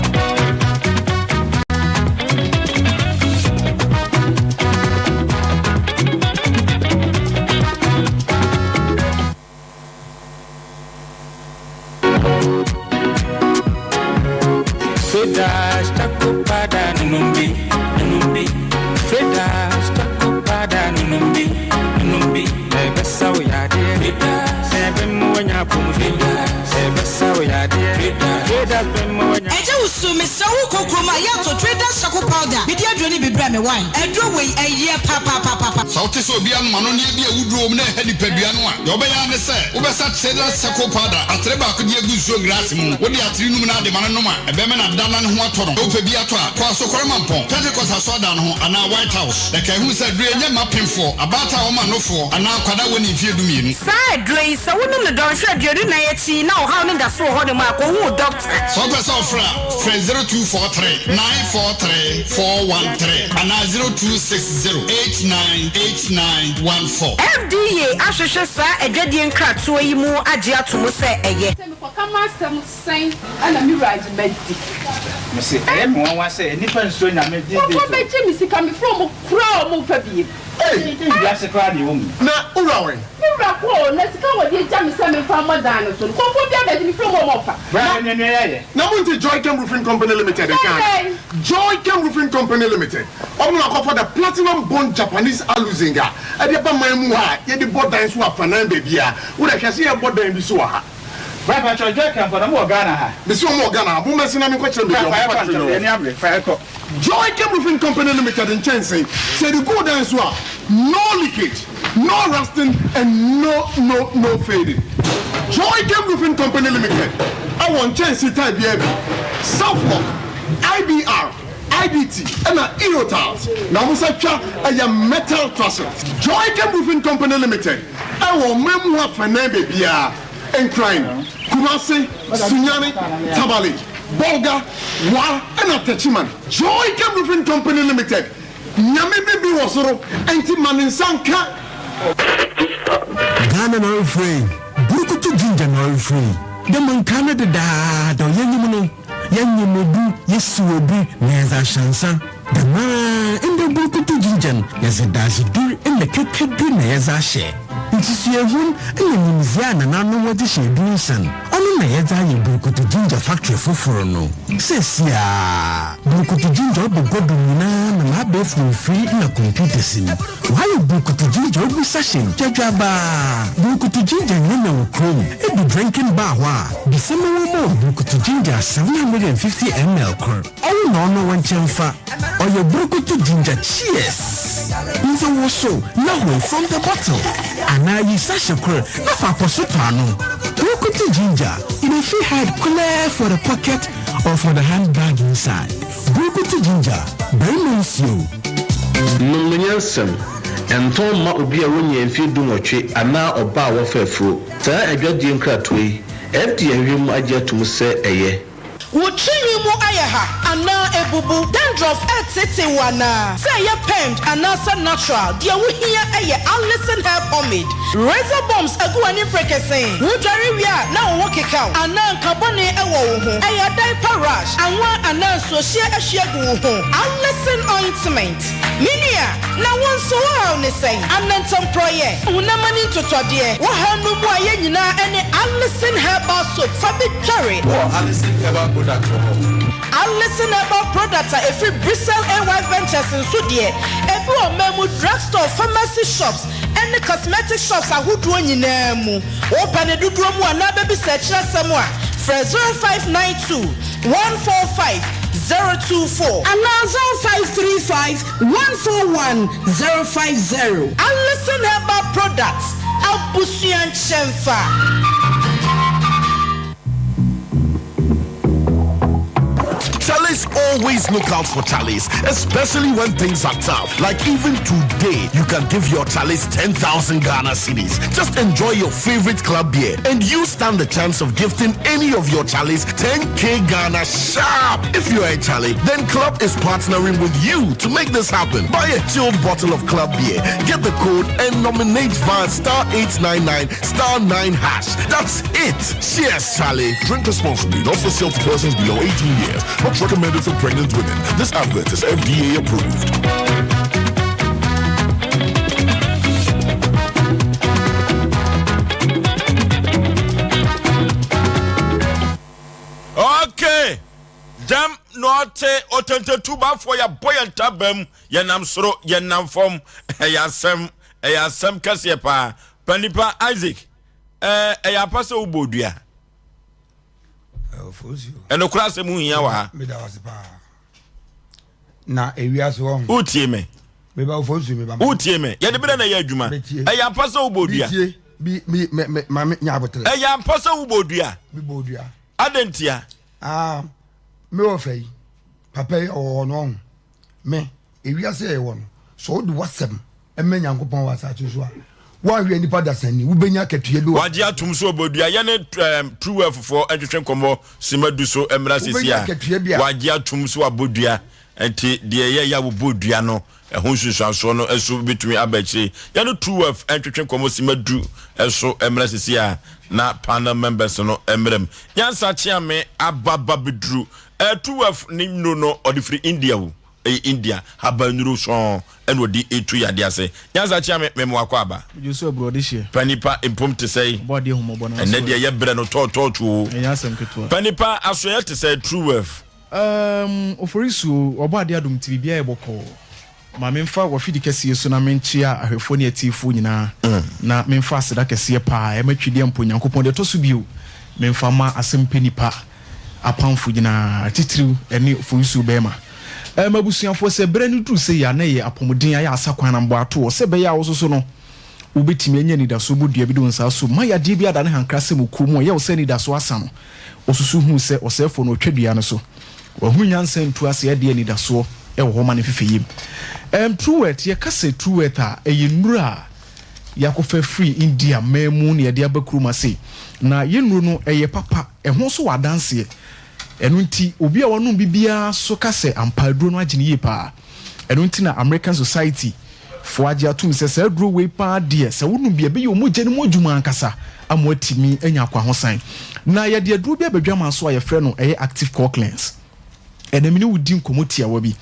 Sauti so bia no mano ne bia wudro na hadi padua no a yo be ya ne se wo be sa tsedra seko pada atreba ko de agusuo grass mu wo de atri num na de mano no ma ebe me na dana ne ho atoro wo pe bia to a ko so korema mpon Pentecost aso da no ho ana White House de ka hu se dure nya mapemfo abata wo ma nofo ana kwada woni fie dumienu sa dure se wo no don hwe aduadu na ye chi na wo ha no da so ho de ma ko hu doctor so pe so fra 0243 943 413 ana 0260898914 FDA ahwehwe sa adwadie nkratoa yi mu agye atomo se eye kama sam sen ana mi ride meddi me se mo wan say nipa nso nya me di ko be je mi sika mi from kura mo pa bi eh ya se kra ni wo na urawe ura ko na sika wo di ja mi se me fa modan so ko ko bia be mi from mo fa na munti Joy Cam Roofing Company Limited kan Joy Cam Roofing Company Limited omo na for the platinum bond Japanese aluzinga e de ba man mu ha ye de bodan so afanan be bia wo da hwese ye bodan bi so ha Baba Joy Cam for mo Ghana ha me so mo Ghana mo mesina me ko kire me Joy Cam Roofing Company Limited in Chelsea say the go down so no leakage, no rusting and no fading. Joy Cam Roofing Company Limited ɛwɔ nkyɛnse type bi Southlock, IBR, IDT, and Erotiles. Now we say metal trusses. Joy Roofing Company Limited. Our memu have fenebe bia Encrine, Kumasi, Sunyani, Tabali, Bolga, Wa, and Atachiman. Joy Roofing Company Limited. Nyame bibi wasoro enti maninsanka. Ghana no free. Burukutu ginger no free. The man Canada da do yenyimuno. Yanyimudu yesuobi neza shansa. The man in the burukutu ginger yazadazi dur in the kekedu neza she. Ntisiyehun ene nimzia na nanu wadi she dunsan. Onu na yeza ye burukutu ginger factory foforo no. Sesia burukutu ginger obo godu na mabe from free na computer sim. Why burukutu ginger obo sashin jajaba. Burukutu ginger nyeme wo chrome. Ebi drinking bar wa. December wo burukutu ginger 750 ml kor. Owo no no wanchenfa. Oyo burukutu ginger cheers. Nzo wo so na ho from the bottle. Ana yi sasha kor na fa posoto ano. Burukutu ginger in a free hide clear for the pocket or for the handbag inside. Burukutu ginger, very nice you. Nunyansem, and Tom Ma Ubia Winnie and Feed Dumoche, and now a bar of a fruit. Sir, I got the incratway. Empty and room I get to say a year. Wuchiri mu ayaha ana ebubu dandruff etete wana say ya pend ana sa natural dia wo hia eye Alison hair pomade razor bombs aguani prekesen wudware wia na wo kekao ana nkabone ewo wo ho eye diaper rash anwa ana sohia ahia gu wo ho Alison ointment minia na wonso wa ne say anantam proye unamani totode wo hanu mu aye nyina ene Alison herbal soap fabi tware Alison herbal Alison about products are every Bristol AY Ventures in Sudie. Every memu drugstore, pharmacy shops, and the cosmetic shops are who do any name. Open a do drum one, baby search somewhere. For 0592 145 024 and now 0535 141 050. Alison about products. Abusian Chenfa. Charlie's always look out for Charlie's, especially when things are tough. Like even today, you can give your Charlie's 10,000 Ghana cedis. Just enjoy your favorite club beer and you stand the chance of gifting any of your Charlie's 10k Ghana sharp. If you're a Charlie, then Club is partnering with you to make this happen. Buy a chilled bottle of club beer, get the code and nominate via *899 *9#. That's it. Cheers, Charlie. Drink responsibly, not for sale to persons below 18 years. Not recommended for pregnant women. This advert is FDA approved. Okay. Jam note otente ba for ya boy and tabem yenam soro yenam form eyasem kase pa panipa Isaac eya pasa ubodua eno kura se mu hia wa me da wase pa na ewiase wo utie me ba ofosu me ba utie me ye de bena na ya adwuma eya pasa ubodua bi ma nya abotre eya pasa ubodua bi bodua adentia me wo fai papa o no me ewiase e wo no so do wasem e me nyankopon wasa so a wa hwe nipa da sani wo benya katua bi waje atum so obodua ye ne true for entwetwe komo simadu so emra sesia waje atum so abodua enti de ye ya wo bodua no ehun susuaso no eso betumi abachi ye no true entwetwe komo simadu eso emra sesia na panel members no emrem yansa chiame ababa bedru true ni no odifri India wo India habanuru so and wodi etu yade ase yanza chia me akwa aba Osei Aboagye she panipa impom te say body humobona and na de ye bre no to yasem keto panipa asoye te say true wealth Oforisuo obade adom tibia eboko ma memfa wafidi kese so na menchia ahwefo ne atifo nyina na memfa aseda kese pa e matwidi ampo nyankopon de to so bio memfa ma Asem Mpe Nipa apamfo nyina titiriw ene Oforisuo bema mabusuafo se bre no tu se ya na ye apomuden ya asakwan na mbo ato se be ya wo so no wobɛtumi anya nidaso bu dua bi do nsa so ma yadeɛ bi ada ne hankrasɛ mu kurom yɛ wo sɛ nidaso asa no osusu hu sɛ ɔsɛfo no otwa dua no so wahu nyansa ntu ase yadeɛ nidaso ɛwɔ hɔ ma ne fefeyim truwet yɛka sɛ truwet a ɛyɛ nnura yakɔfa free India memu ne yɛde abakuru ma se na yɛnnuro no ɛyɛ papa ɛho so wadanseɛ ɛno nti obi a wɔnom bibia so ka sɛ ampaduro no agye ne yie paa ɛno nti na American Society fo agye atum sɛ sɛ aduro wei paa deɛ sɛ wonum bia bɛyɛ ɔmo gye ne mu adwuma ankasa ama atimi anya akwa ho san na yɛde aduro bi abadwama so a yɛfrɛ no ɛyɛ active core cleanse ɛnam ne wodi nkɔmmɔ tiawa bi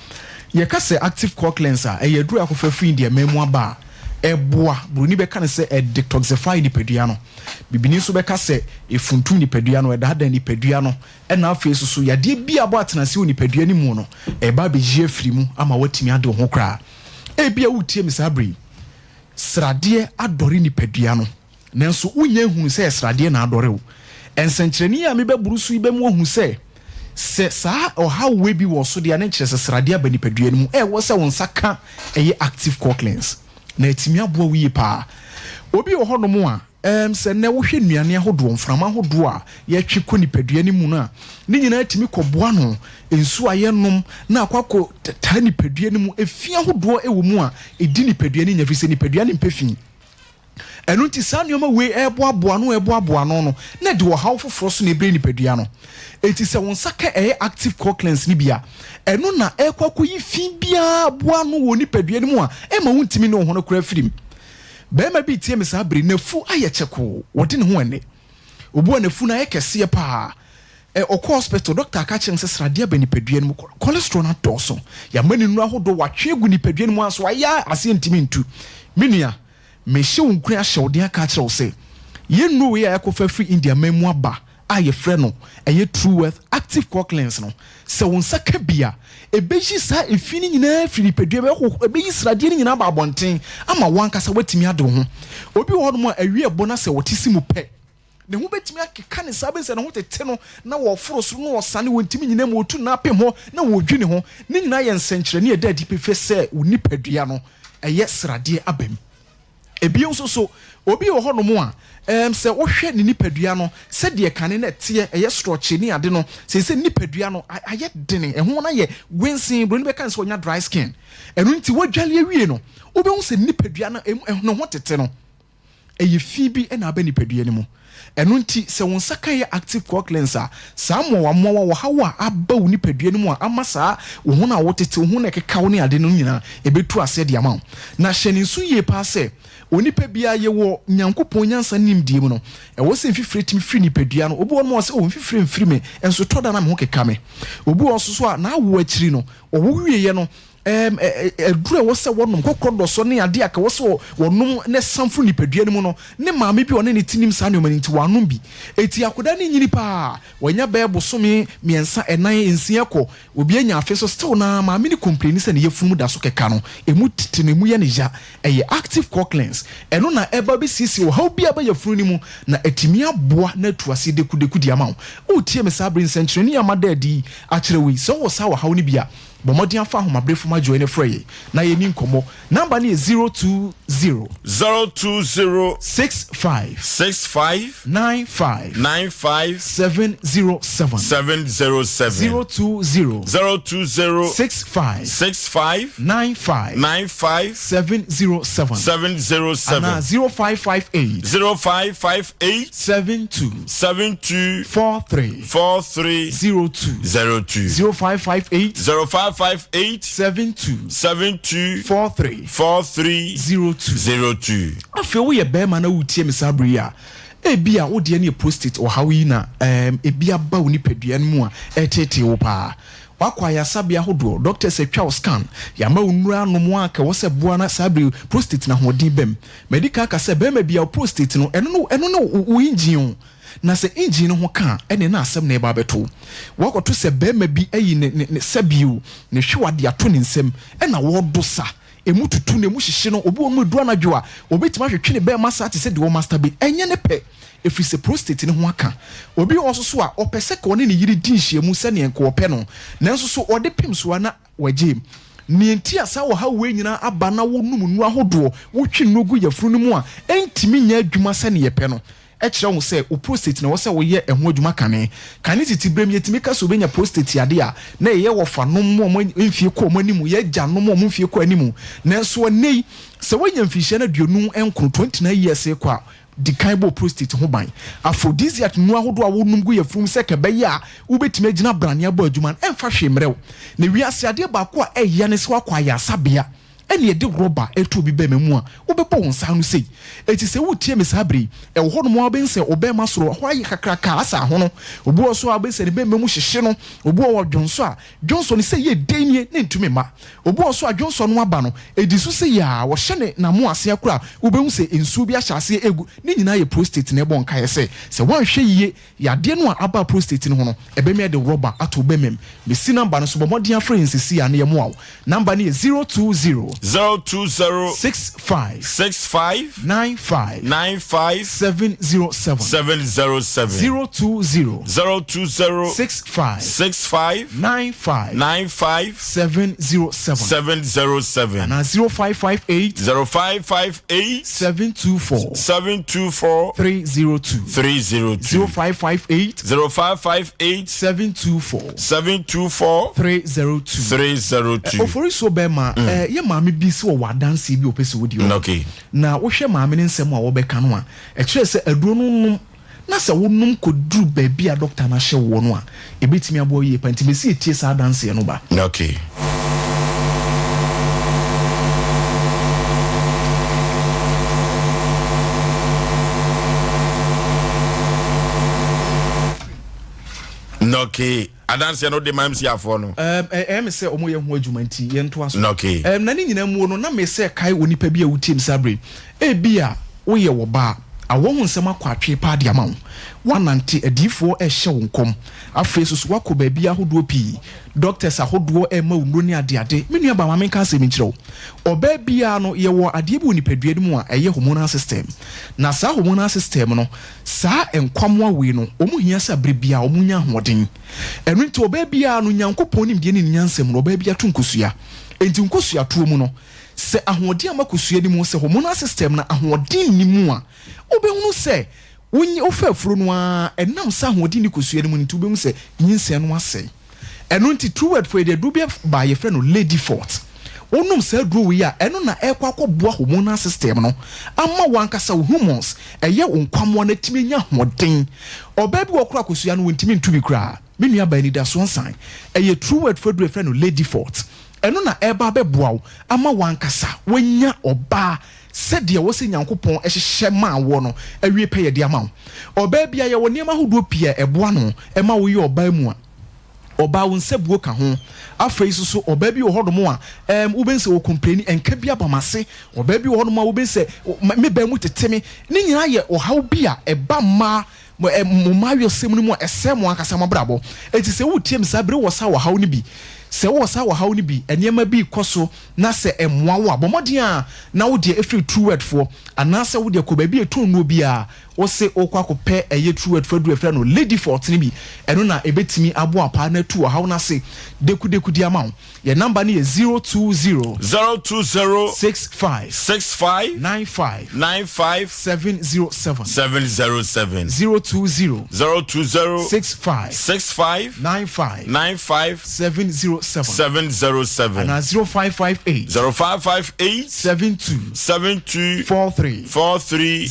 yɛka sɛ active core cleanse a ɛyɛ aduro akɔfa free India memu aba eboa bruni bɛka ne sɛ detoxify nipadua no bibini nso bɛka sɛ efuntum nipadua no ɛdaadan nipadua no ɛna afei so yadeɛ bi abɔ atenase wɔ nipadua ne mu no ɛba bɛyie afiri mu ama watimi ade ho kra ebia wotie misabri sradeɛ adɔre nipadua no nanso wonya hunu sɛ sradeɛ na adɔre wo ɛnsɛnkyerɛni a mebɛburu so yi bɛmu hu sɛ saa ɔha we bi wɔ so deɛ ne kyerɛ sɛ sradeɛ aba nipadua no mu ɛwɔ sɛ wo nsa ka ɛyɛ active core cleanse na etimi aboa wiye pa obi wo hono mu a sɛ na wo hwɛ nnuane ahodoɔ mframa ahodoɔ a yɛtwe kɔ nipadua ne mu no a ne nyinaa etimi kɔboa no ensu ayɛnom na akwakɔ taa nipadua ne mu efi ahodoɔ ɛwɔ mu a edi nipadua ne nyafi sɛ nipadua ne mpɛfi ɛno nti saa nneɛma wei ɛboaboa no no na de wɔ haw foforɔ so na ebre nipadua no eti sɛ wɔn nsa ka ɛyɛ active core cleanse ne bia ɛno na ɛkɔkɔ yi fi bia boa no wɔ nipadua ne mu a ɛma wontimi ne wo ho no kora firim bɛrima bi tie me saa bere nafu ayɛ kyɛko wɔde ne ho ɛne obu a nafu na ayɛ kɛseɛ paa ɔkɔ hospital doctor aka kyerɛ sɛ sradeɛ ba nipadua no mu cholesterol na dɔɔso yɛma ne nnuro ahodoɔ watwe gu nipadua no mu aso ayɛ aseɛ ntimi ntu menua mehyɛ wo nkura ahyɛ wo de aka kyerɛ wo sɛ yɛnnuro wei a yɛkɔfa firi India memu aba a yɛfrɛ no ɛyɛ True Wealth active core cleanse no sɛ wo nsa ka bia ebeji saa efi ni nyinaa firi nipadua bɛkɔ ebeyi sradeɛ ni nyinaa ba abɔnten ama wankasa watimi ade ho obi wɔ hɔ no a awie bɔ na sɛ wɔte si mu pɛ ne ho betimi akeka ne saa bɛsɛ ne ho tete no na wɔforo so no wɔsane wɔntimi nyinaa mu otu na apem ho na wɔdwi ne ho ne nyinaa yɛ nsɛnkyerɛne ɛda adi pefe sɛ wo nipadua no ɛyɛ sradeɛ abam ebi nso so obi wɔ hɔ no mu a sɛ wohwɛ ne nipadua no sɛdeɛ kane na teɛ ɛyɛ structure ni ade no sɛ nipadua no ayɛ dene ɛho na yɛ wensin bro ne bɛka sɛ onya dry skin ɛno nti wadwale awie no wobɛhu sɛ nipadua no ho tete no ɛyɛ fi bi ɛna aba nipadua no mu ɛno nti sɛ wo nsa ka yɛ active core cleanse a saa mmoawa wɔ haw a aba wo nipadua no mu a ama saa wo ho na wotete wo ho na ɛkeka wo ne ade no nyinaa ɛbɛtu asɛ de ama wo na hyɛ ne nso yie paa sɛ onipa bia ye wo nyankopon nyansa nimdie mu no ɛwɔ sɛ mfifire timi firi nipadua no obi wɔ no wɔ sɛ mfifire mfiri me enso toda na me ho keka me obi wɔ so so a na awo akiri no ɔwo wieye no edure wɔ sɛ wɔnom kokoro dɔ so ne ade aka wɔ sɛ wɔnom ne samfo nipadua no mu no ne maame bi ɔne ne tinim saa ne ɔmani nti wɔanom bi eti akoda ne nyini paa wɔnya bɛɛ bosome miɛnsa ɛnan nsia kɔ obi anya afe so still na maame ne complain sɛ ne yɛfunu da so keka no emu tete ne mu yɛ ne ja ɛyɛ active core cleanse ɛno na ɛba bi sisi wɔ haw bi aba yɛfunu ne mu na etimi aboa na tu ase deku di ama wo tie me saa brin sɛnkyerɛni amada adi akyerɛ wi sɛ wɔ saa wɔ haw ne bia bomodian fa homa brefo ma join frey na ye ni nkomo number ni 020 65 95 707 020 65 95 707 and 0558 72 43 02 0558 0558 72 43 02. Afei wo ye bema na wutie me sabri a ebia wo de ne prostate o hawi na ebia ba wo ni padua mu a etete wo pa wakwa ya sabia hodo doctor say twa scan ya ma onura no mu aka wo se boa na sabri prostate na hodin bem medical ka se bema bia prostate no eno no wo engine na se engine ho ka ene na asem na eba beto wakoto se bema bi ayi ne sabiu ne hwewade ato ne nsem ena wo do sa emu tutu ne mu hyehye no obi wonu edu anadwo a obetima hwetwe ne bema sa te se de wo master bi enye ne pe efi se prostate ne ho aka obi oso so a opese ka one ne yiri di nhyiamu se ne enko ope no nanso so ode pim so na waje ne ntia sa wo ha we nyina aba na wo num nu ahodo wo twi no gu yafuru no mu a entimi nya adwuma se ne yepɛ no ɛkyerɛ wo sɛ o prostate na wo sɛ wo yɛ ɛho adwuma kane titi brem yɛtimi ka so benya prostate ade a na yɛ wɔ fa no mo mfie kɔ mo animu yɛ gya no mo mfie kɔ animu nanso nei sɛ wonya mfihye na duonu enkro 29 years kɔ a di kaibo prostate ho ban aphrodisiac nu ahodo a wonum gu yafum sɛ kɛbɛyɛ a wobɛtimi agina brane abɔ adwuma ɛmfa hwe mmerɛw na wiase ade baako a ɛyɛ ne sɛ wakɔ ayɛ asabea ɛne yɛde rɔba ɛto bi bɛma mu a wobɛbɔ wo nsa no sei ɛti sɛ wotie me saa bere ɛwɔ hɔ no mu abɛnsɛ ɔbɛma soro hɔ ayɛ kakraka asa ho no obi wɔ so abɛnsɛ ne bɛma mu hyehye no obi wɔ dwonso a dwonso no sɛ yɛ denie ne ntumi ma obi wɔ so a dwonso no aba no ɛdi so sɛ yɛ a wɔhyɛ ne na mo ase akora wobɛhu sɛ nsuo bi ahyɛ ase egu ne nyinaa yɛ prostate na ɛbɔ nkaeɛ sɛ woanhwɛ yie yadeɛ no a aba prostate no ho no ɛbɛma yɛde rɔba ato bɛmam bɛsi namba no so bɔmmɔden afrɛ nsisi a ne yɛ mo awo namba no yɛ 020 65 95 707 020 65 95 707 and 0558 724 302 0558 724 302 Oforisuo bema ye maame bi se wo wadanse bi opese wodi o okay na wo hwe maame ne nsem a wo beka no a e kire se aduro no num na se wo num koduru ba bi a doctor na hye wo no a e betimi abo ye pantime se etie sa danse no ba okay okay adanse no de mamsi afo no me se omo ye ho adwuma nti ye nto aso okay na ne nyina mu no na me se kai woni pa bi a wutim sabre e bi a wo ye wo ba awo hu nsem akwatwe pa de ama wo wanante adifo ehye wo nkom afre susu wako ba bi ahodo pi doctors ahodo e ma wuro ni ade menua ba mamen ka se mi kire wo oba bia no ye wo ade bi woni padua mu a eye hormonal system na sa hormonal system no sa enkwamwa we no omu hia sa brebia omu nya hoden enu nti oba bia no nyankopon nim de ni nyansem no oba bia tunkosua enti nkosua tuo mu no se ahoden amakosua ni mu se hormonal system na ahoden ni mu a obehunu se wonyi ofafuro no a enam sa ahoden ni kosua ni mu nti obehunu se nyinse no ase enu nti true word for the dubia by your friend lady fort onum sa duro wi a eno na ekwa akọboa hormonal system no ama wankasa hormones eye onkwamo na timi nya hoden oba bi wokura kosua no wontimi ntumi kura menua ba ni da so nsan eye true word for the friend lady fort eno na eba beboa ama wankasa wonya oba sɛdeɛ wɔ sɛ nyankopɔn ɛhyehyɛ ma wɔ no awie pɛ yɛ de ama wo ɔbaa bia yɛ wɔ nneɛma ahodoɔ pii a ɛboa no ɛma wo yɛ ɔbaa mu a ɔbaa wo nsabuo ka ho afei so ɔbaa bi wɔ hɔ nom a wobɛnsɛ wɔ kompleni ɛnka bi abamase ɔbaa bi wɔ hɔ nom a wobɛnsɛ me baa mu tete me ne nyinaa yɛ ɔhaw bi a ɛba mmaa mo mario sem no mu a ɛsɛ mo ankasa mabrabɔ ɛti sɛ wotie me saa bere wɔ sa wɔ haw no bi sɛ wo sa wɔ haw no bi enema bi kɔso na sɛ ɛmoa wo abɔmɔden a na wo de efiri true word for anaasɛ wo de kɔ ba bi eto no bi a wo se okɔ akɔpɛ ɛyɛ true word for du efra no lady fort ne bi ɛno na ebetimi abo apa na tu wɔ haw na se deku di ama wo ye number ne yɛ 020 65 95 707 020 65 95 707 707 and 0558 72 43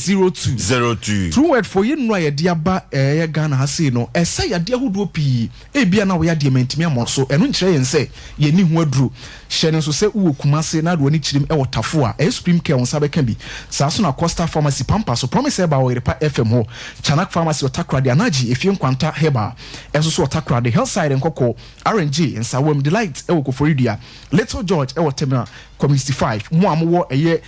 True word for you no ya dia ba Ghana ha sei no esa ya dia hodo pii e bia na wo ya dia mantimi amoso eno nkire yen se ye ni ho aduru hye ne so se wo kumase na do ni kirim e wotafo a supreme care won sabe kan bi sa so na Costa Pharmacy Pampa so promise eba wo repa FM ho Chanak Pharmacy otakra de anaji efie nkwanta heba eso so otakra de Hillside nkoko RNG nsawo delight e wo Koforidua Little George e wo Temina community 5 mo amwo eye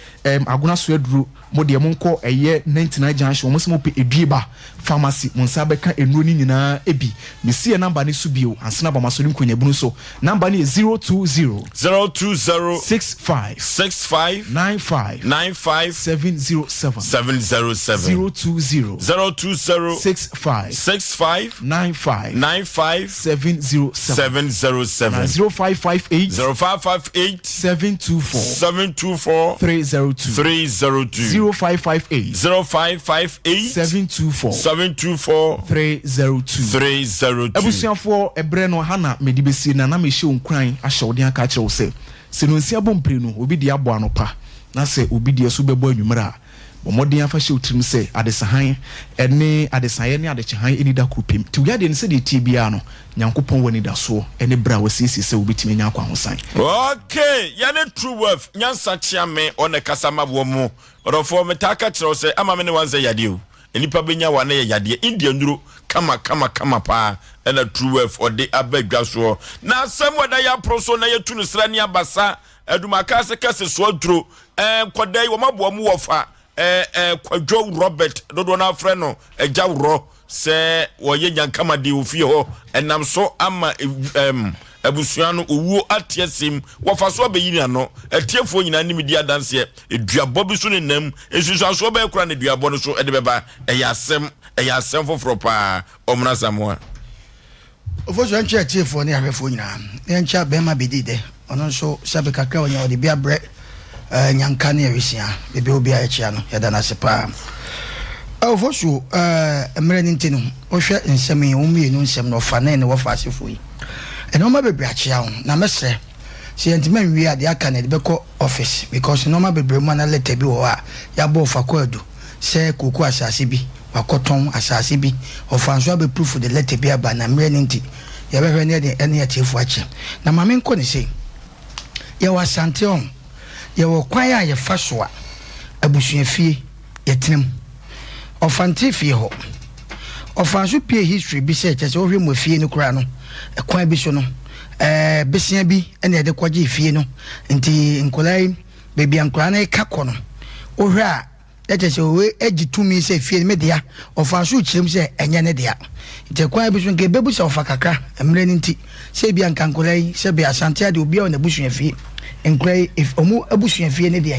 aguna so aduru mo de mo nko eye 99 junction mo se mo pe eduba pharmacy mo nsa beka enuro ni nyina ebi me see number ni subio ansana ba masori nkonya bunu so number ni 020 65 95 707 020 65 95 707 0558 724 302 0558 724 302 Ebusiafo ebreno hana medibesi na me hye onkran ahye ode aka kire wo se senonsia bompre no obi di abo anopa na se obi di eso bebo anwumra bomodin afa hye otrim se adesahan ene adesaye ne adechehan eni da kupim ti wiade ne se de tibia no nyankopon wani da so ene bra wasisi se obitimi nya kwa hosan okay yane true worth nyansa chia me one kasama bo mu rofo metaka kire wo se ama me ne wanze yade o enipa benya wane ye yade india nduro kama pa ena true worth ode abadwa so na asem wada ya proso na yetu no sra ni abasa adumaka se kase so duro kodai wo mabo mu wofa kwadwo Robert dodo na afre no ejawro se woye nyankama de ofie ho enam so ama abusuano owo atiesim wofa so abayini ano atiefo nyina nim di adanse eduabo bi so ne nam esusu so ba ekura ne duabo no so ede beba eyasem foforo pa omna samoa ofoso anche atiefo ne ahwefo nyina encha bema bedide ono so sabe kakra onya ode bia bre nyanka ne awisia bebe obi a echia no yada na sepa ofoso emre nintinu ohwe nsem yi omienu nsem no fa na ne wofa asefo yi enoma bebre achia ho na mesre se entimen wi ade aka na de beko office because enoma bebre mu na letter bi wo a ya bo fa ko adu se koku asase bi wakoton asase bi ofanso be proof the letter bi aba na mre ninti ya behwe ne de ene achiefo achi na mame nko ne se ya wasante on ya wo kwan ya fa so a abusuafie yetenem ofante fie ho ofanso pie history bi se chese ohwe mo fie ni kura no ekwan bi so no besia bi ene ede kwaje fie no nti nkolai bebi ankura na ekakọ no ohwe a chese owe ejitumi se fie me dia ofanso chirem se enye ne dia nti ekwan bi so nke bebu se ofakaka emre nti se bi ankankolai se bi asante ade obi a na busuafie fie nkrai if omu abusuafie ne dia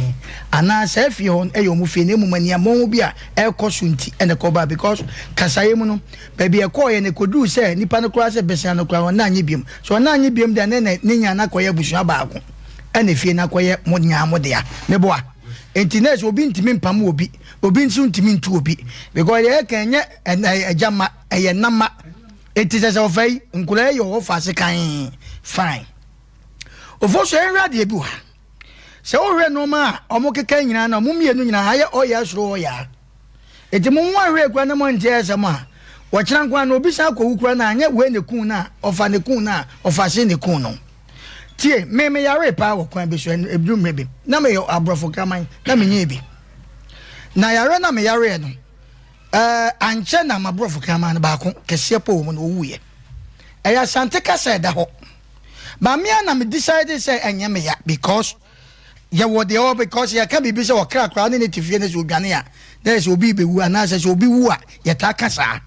ana sa fie hon eyomu fie ne mumani amon bi a ekoso nti ene ko ba because kasaye mu no baby ekoye ne kodu se nipa no kura se besia no kura na anye biem so na anye biem da ne nya na koye abusua baako ene fie na koye mo nya mo dia ne boa entines obi ntimi mpam obi nti ntimi ntu obi because ye kenye ejama eye nama etise se ofai nkura ye wo fase kan fine ofoso enra de bi wa se ohwe no ma omo keka nyina na mo mienu nyina haye oya soro oya eti mo nwa hwe kwa na mo nje esema wo kira nkwa na obi sa akwu kura na anya we ne kun na ofa ne kun na ofa se ne kun no tie me yare pa wo kwan be so ebru mrebe na me yo abrofo kraman na me nya bi na yare na me yare no anche na mabrofo kraman ba ko kese po mo no wuye eya sante ka se da ho but me and I decided say enye me ya because ya wo de all because ya can be say o kra kra ne tifie ne so dwane a there is obi be wu ana say obi wu a ya ta kasa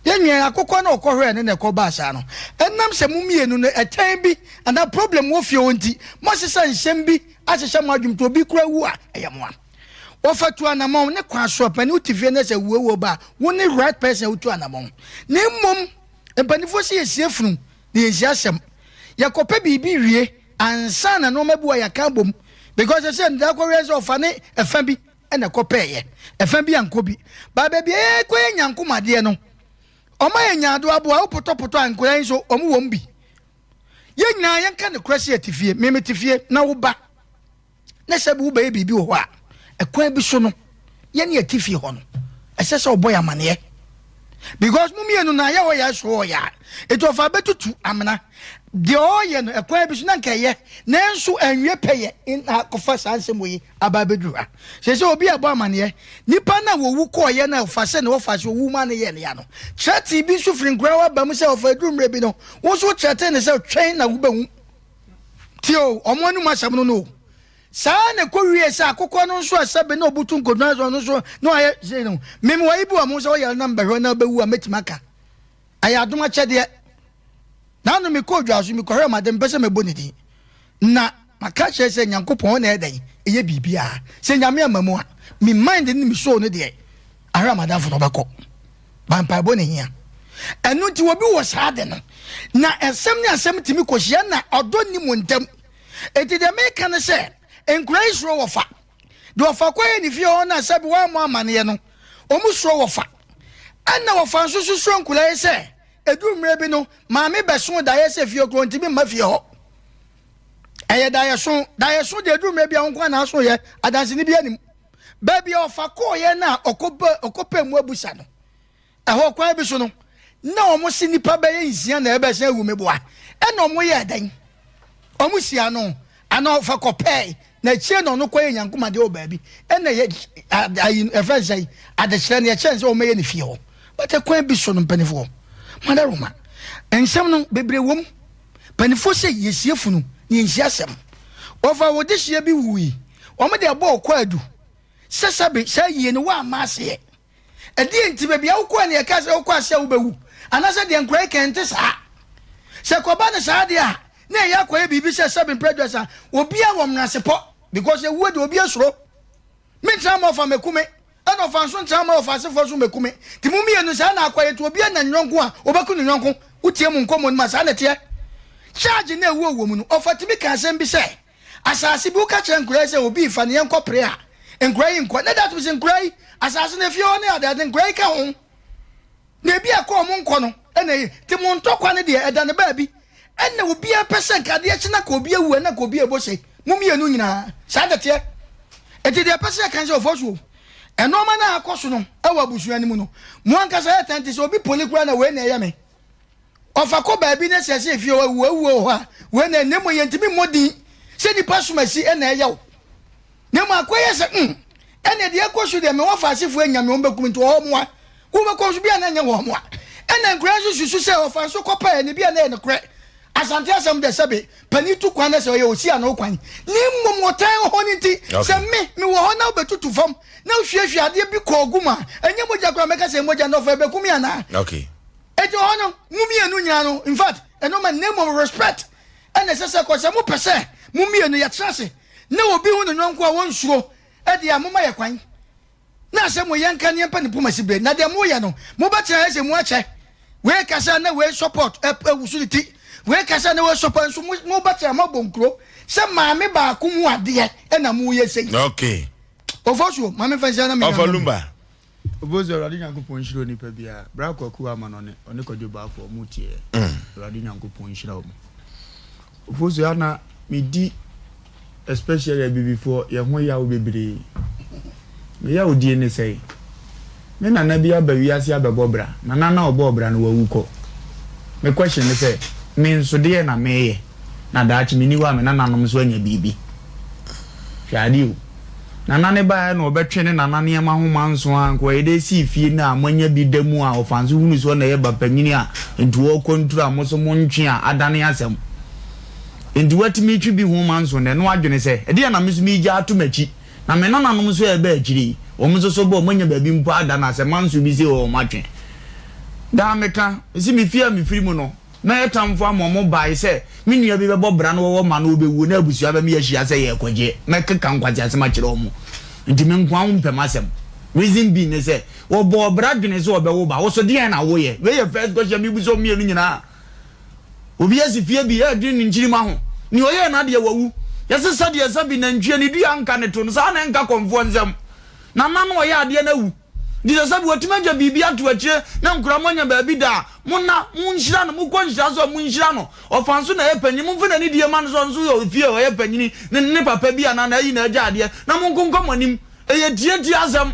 ya nwe akokọ na okohwe ne ko ba sa no enam se mu mienu no etan bi and that problem wo fie onti mo sesa nsem bi asesa mo adwum to obi kra wu a eya mo a wo fatu anamon ne kwa so pani utifie ne se wuwo ba wo ne right person utu anamon ne mom empanifo se yesiefunu ne yesiasem yakope bibi wie ansa na no mabu ayaka bom because I said that ko raise of ane efa bi ena kope ye efa bi anko bi ba ba bi ko enyanko made no oma enyado abo a potopoto ankoran so omu wom bi ye nyina yanka ne krasi atifie memetifie na wo ba na sebu wo ba bibi wo a ekwan bi so no ye ne atifie ho no esese oboy amane because mumienu na ya wo ya so ya etofa betutu amna de oye no ekwan bi so na nkeye nanso anwe peye na kofa sansem yi ababedura se obi abo amane nipa na wo wu ko ye na fa se na wo fa so wu ma na ye ne ya no chati bi so firi nkura wa ba mu se ofa dum rebi no wo so chate ne se twen na wo ba hu tio omo nu masam no saa ne ko wie sa akokɔ no nso asabe na obutu nkodwa no so no aye sei no mem wa ibu amu so ya number hɔ na bewu ametimaka aya adoma kyɛde na no me ko dwa so me ko hɛ madem pese me bonidi na maka kyerɛ sɛ nyankopɔn na ɛdan ɛyɛ bibia sɛ nyame amamu a me mind ni me show no de ahra madafo no bɛkɔ bampa bo ne hia ɛno ti obi wɔ saa de no na ɛsɛm ne asɛm timi kɔhyia na ɔdɔ ni mu ntam eti de meka ne sɛ enkura isro wɔfa de wɔfa kɔyɛ ne fie hɔ na sɛ bi wa mo amane no ɔmu sro wɔfa ɛna wɔfa nso so nkura yɛ sɛ edu mmerɛ bi no maame bɛso da yɛ sɛ fie kro ntimi ma fie hɔ ɛyɛ da yɛ so de edu mmerɛ bi a nko na so yɛ adanse ni bi anim baabi a ɔfa kɔyɛ na ɔkɔpɛ mu abusa no ɛhɔ kwan bi so no na ɔmo si nipa bɛyɛ nsia na ɛbɛ sɛ ewumeboa ɛna ɔmo yɛ dan ɔmo sia no ana ɔfa kɔpɛ na kyie na ɔno kɔyɛ nyankoma de ɔbaabi ɛna yɛ ayi ɛfɛ sɛ adekyerɛ ne yɛkyɛn sɛ ɔmo yɛ ne fie hɔ bɛtɛ kwan bi so no mpanifo madaroma nsɛm no bebree wom panifo sɛ yɛsie funu ne yɛnhyia asɛm ɔfa wɔde hyia bi wuyi ɔmo de abɔ ɔkɔ adu sɛ sabe sɛ yie ne wa ama aseɛ ɛdi nti baabi a wokɔ ne yɛka sɛ wokɔ asɛ wobɛwu anasɛ deɛ nkora kɛnte saa sɛ kɔba ne saa deɛ a na ɛyɛ akɔyɛ biribi sɛ sabe mpradwa sa obia wɔ mnasepɔ because ɛwuo de obia soro mentra ma ɔfa mekume ɛna ɔfa nso ntra ma ɔfa asefo so mekume nti mu mmienu saa na akɔyɛ to obia na nnwɔnko a wobɛku ne nnwɔnko wotie mu nkɔmmɔ no ma saa na teɛ charge na ɛwuo wɔ mu no ɔfa tumi ka asɛm bi sɛ asase bi woka kyerɛ nkora sɛ obi fa ne yɛnkɔ pere a nkora yi nkɔ na that was nkora yi asase na fie hɔ ne adade nkora yi ka ho na ebi akɔ ɔmo nkɔ no ɛna yi te mo ntɔkwa ne deɛ ɛda ne baabi ɛna obi apɛ sɛ nkadeɛ kyena ka obi awu na ka obi ebo sɛ mo mmienu nyinaa saa deteɛ ɛti deɛ apɛ sɛ kan sɛ ɔfɔsuo ɛnɔɔma na akɔ so no ɛwɔ abusua no mu no mo ankasa yɛ tɛnte sɛ obi poli kura na wei na ɛyɛ me ɔfa kɔ baabi ne sɛ sɛ fie hɔ hɔ a wei na ɛnɛ mo yɛ ntimi mmɔdin sɛ nipa somasi ɛna ɛyɛ wo na mo akɔyɛ sɛ ɛna deɛ ɛkɔ so deɛ me wɔfa asefo anyame wɔn bɛkum nti ɔwɔ moa wobɛkɔ so bia na ɛnyɛ wɔ moa ɛna nkura nso susu sɛ ɔfa so kɔpɛ ne bia na ɛyɛ nokorɛ asante asɛm de sɛbe pani tu kwan na sɛ ɔyɛ osi ano kwan ne mmom wɔtan hɔ ne nti sɛ me wɔ hɔ na wobɛtutu fam na wohwiehwie adeɛ bi kɔ ogu ma ɛnyɛ mogya kora mɛka sɛ mogya na ɔfa bɛkum yɛ anaa ɛti hɔ no mo mmienu nyinaa no in fact ɛno ma name of respect ɛna ɛsɛ sɛ kɔ sɛ mopɛ sɛ mo mmienu yɛtena ase na obi hu ne nyɔnko a wɔnsuro ɛde a moma yɛ kwan na sɛ mo yɛnka ne yɛmpa ne poma si bere na deɛ moyɛ no mobɛtena ɛ sɛ mo akyɛ wei kasa na wei support ɛwusu ne ti wei kasa na wei support nso mobɛtena mabɔ nkuro sɛ maame baako mu adeɛ ɛna moyɛ sɛi okay ɔfɔsuo maame fa nhyɛ na me ɔfɔlumba ɔfɔsuo awurade nyankopɔn nhyira onipa biara bra kwaku ama no ɔne kɔdwo baafo ɔmo tie awurade nyankopɔn nhyira wo ɔfɔsuo ana medi especially before ye ho ya wo bebre me ya odie ne sei me nana bi aba wiase abebo bra nana na obo bra no wawu kɔ me question ne say me nso de na meye na daachi me ni wa me nana nom so anya bibi hwade o nana ne ba na obetwe ne nana ne ma ho manso anko ye de si fie na amanya bi da mu a ofanso hunu so na ye ba panyini a ntuo kontura amoso mo ntwe a adane asɛm ndi watimi twi bi ho manso ne no adwene se e de na meso mi gya atomachi na me nana nom so e ba akyiri o mo so bo manya ba bi mpo ada na se manso bi se o matwe da meka esi mi fia mi firi mu no na ye tamfo amomo bai se me nua bi bebo bra no wo ma no obewu na abusua ba me ye hia se ye kwaje meka kan kwaje ase ma kire o mo ndi me nkwa wo mpem asem reason bi ne se wo bo bra dwene se obewo ba wo so de na wo ye we ye first question mi bu so mienu nyina obi asi fie bi e dwene nchiri ma ho ni oye na de wawu yesi sade sabi na ntwe ni dua nka ne to no sa na nka konfo nzem na ma no oye ade na wu di sabi wotimaja bibi atu akire na nkuramonya ba bi da mona munhira no mukɔ nhira so munhira no ofanso na yepanyi mumfa na ni die ma no so nso yo fie o yepanyi ne papa bi ana na yi na agya ade na munkonkom anim eye tie azam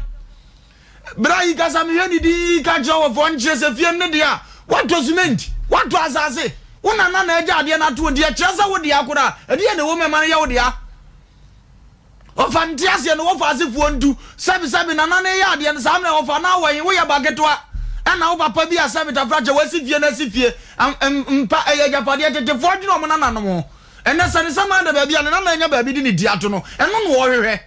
bra yi kasa me hwani di ka gya wo fo nkyere se fie ne dia what document what to asase una na na agya ade na to dia kyeresa wo dia akora ade na wo mema ya wo dia o fantasia no wo fa asefuo ntu sabi na na ya ade na sam na wo fa na wo ya bagetwa ana wo papa bi asabe ta fraje wasi fie na si fie mpa eya japade tete fodwino mo na no mo And that's an Sama baby and another baby didn't diatono, and no warrior.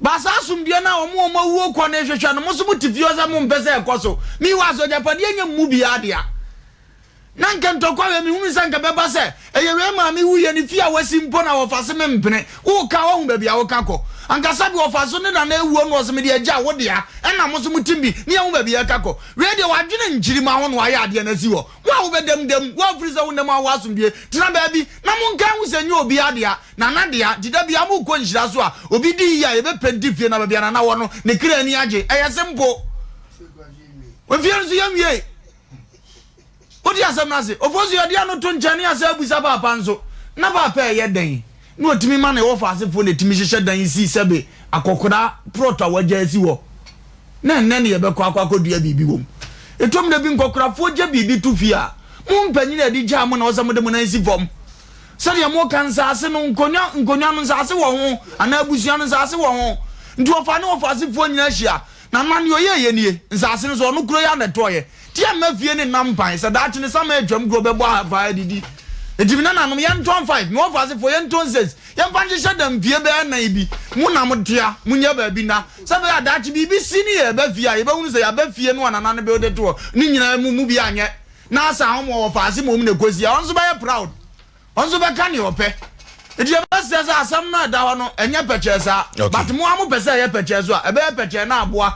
Basasum Diana or more work on a channel, most of the viewers are Mompesa Coso. Me was a Japanian movie idea. Nan kan to kwa mi hu san ka beba se eye ma mi wu ye ni fia wasi mpo na wo fase me mpene wo ka wo hu ba bia wo ka ko anka sabi wo faso ne na na ewu no wo se me de agya wo de a na mo so mutimbi ni hu ba bia ka ko radio wa dwene njiri ma ho no wa ya de na si wo wo be dem wo friza wo ne ma wa asum bie tina ba bi na mo nkan hu se nyi obi ade a na de a dida bia mo ko njira so a obi di ya ye be penti fie na ba bia na wo no ne kra ni agye eye sempo wo fie nso yamwie Odi asem na se ofosu yodi anu to nchani ase abusa papa nso na papa ye den na otimi ma na wo fa ase fo na timi hyehyɛ dan si sebe akokora prota wagya si wo na nne ye bekɔ akwadua bibi wom etom de bi nkokora fo gya bibi tu fi a mo mpanyi na di gya mo na osam de mo na si fom sɛ de mo kan sa ase no nkonya no sa ase wo ho ana abusua no sa ase wo ho nti wo fa ase fo nyina hia na man yo ye nie nsa ase no so no kuro ya na toye tia mafie ne nampan sɛ daakye ne sama adwam gro bɛbɔ afa didi etimi na nanom yɛ nton 5 me ofa se fo yɛ nton 6 yɛ mpa hyehyɛ dam fie bɛ na ibi mu na mo tia mu nya ba bi na sɛ bɛ daakye bibi sini yɛ ba fie a yɛ bɛ hunu sɛ yɛ ba fie no anana ne bɛ ode to ni nyina mu bi anyɛ na asa ho mo ofa se mo mu ne kosi a onso bɛ proud onso bɛ ka ne opɛ eti yɛ bɛ sɛ asam na da hɔ no ɛnyɛ pɛkyɛ sa but mo amu pɛ sɛ yɛ pɛkyɛ so a ɛbɛ pɛkyɛ na aboa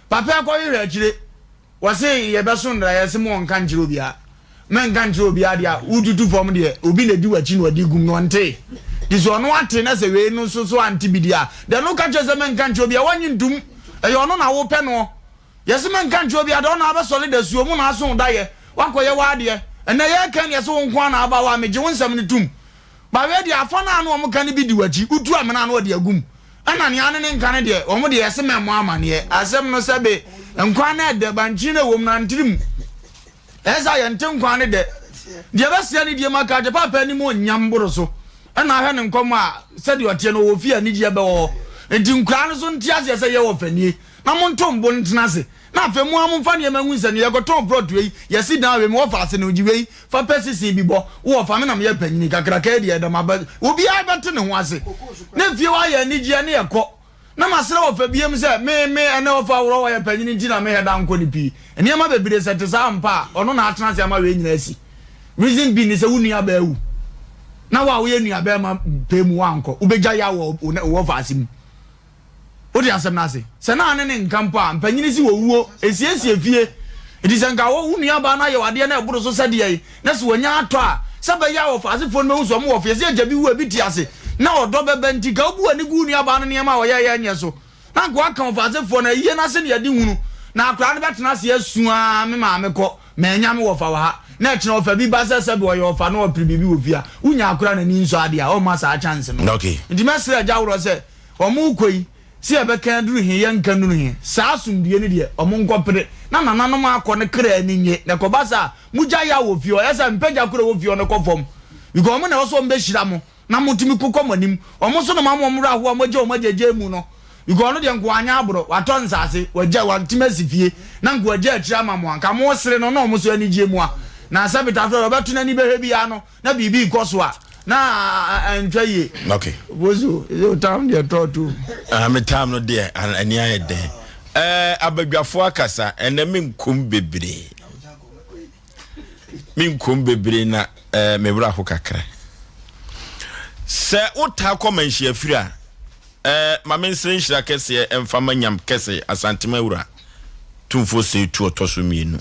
papa kɔ yɛ akyire wase ye beso ndra yesi mo nka njiro bia men nka njiro bia dia ududu fom de obi na di wachi no adi gum no nte diso no ate na se we no so anti bidia de no ka chese men nka njiro bia wanyi ndum e yo no na wo pe no yesi men nka njiro bia de no aba solid asuo mu na aso da ye wakoye wa de ena ye kan yesi wo nko na aba wa meje wonsam ne tum ba we de afa na no mo kan bi di wachi utu amena na ode agum ana ne ane ne nka ne de o mo de yesi men mo amane asem no sebe nkwane de banchine wom na ntrim esa ye ntenkwane de besia ni de maka de papa ni mo nyamboro so na ha ne nkom a se de otie no wo fia ni de be wo enti nkwane so ntia se ye wo fanie na mo ntombo ntena se na afa mu amfa ne ma hunse ne ye goton product yi ye si dan we mo fa se no jiwe fa pesisi bi bo wo fa me na me ye panyini kakra ka de da ma ba obi a bete ne ho ase na fie wa ye ni je ne ye ko na masere wo fa biem se me ene wo fa woro wo ye panyini ntina me he da nko ni pi ene ma bebire se te sa mpa ono na atena se ma we nyina asi reason bi ni se wunu ya ba ewu na wa wo ye nua ba ma pemu anko ubeja ya wo fa asim odi asem na se na ane ne nkampa mpanyini si wo wuo esiesie fie edi se nka wo wunu ya ba na ye wade na eburo so sade yi na se wonya ato a se ba ya wo fa asifo no so mo wo fie se ajabi wu abi ti ase na odo bebe nti ka obu ani gu nua ba no ne ma wo ye nye so na ko aka wo fa asifo na ye na se ne yadi hunu na akra ne betena se asua me ma me ko ma nya me wo fa wa ha na etena wo fa bi ba se bi wo ye wo fa no wo pri bibi wo fia unya akra na ni nso ade a o ma sa chance no okay ndi mesre aja woro se o mu koi si ebe kan duru hin ye nkan duru hin sa asumdie ne de o mu nkopere na nananom akọ ne kra ni nye ne ko basa muja ya wo fio esa mpagya kra wo fio ne ko fom because o mu na wo so mbe hira mo na mutimi kokọ manim o mu so no mamu omra ho amaje omajeje mu no because no de nko anya abro wato nsase waje wantimasi fie na nko waje akira mamu anka mo sere no na o mu so ani je mu a na sabita fro obetu na ni behwe bia no na bibi ikoso a na entwaye okay bozo yo town dey talk to me time no there ani aye den abadwafo akasa ene minkum bebre na me bra ho kakra se uta komanhia afiri a ma mensere nhira kese emfama nyam kese asantema wura tumfo se tu otoso mienu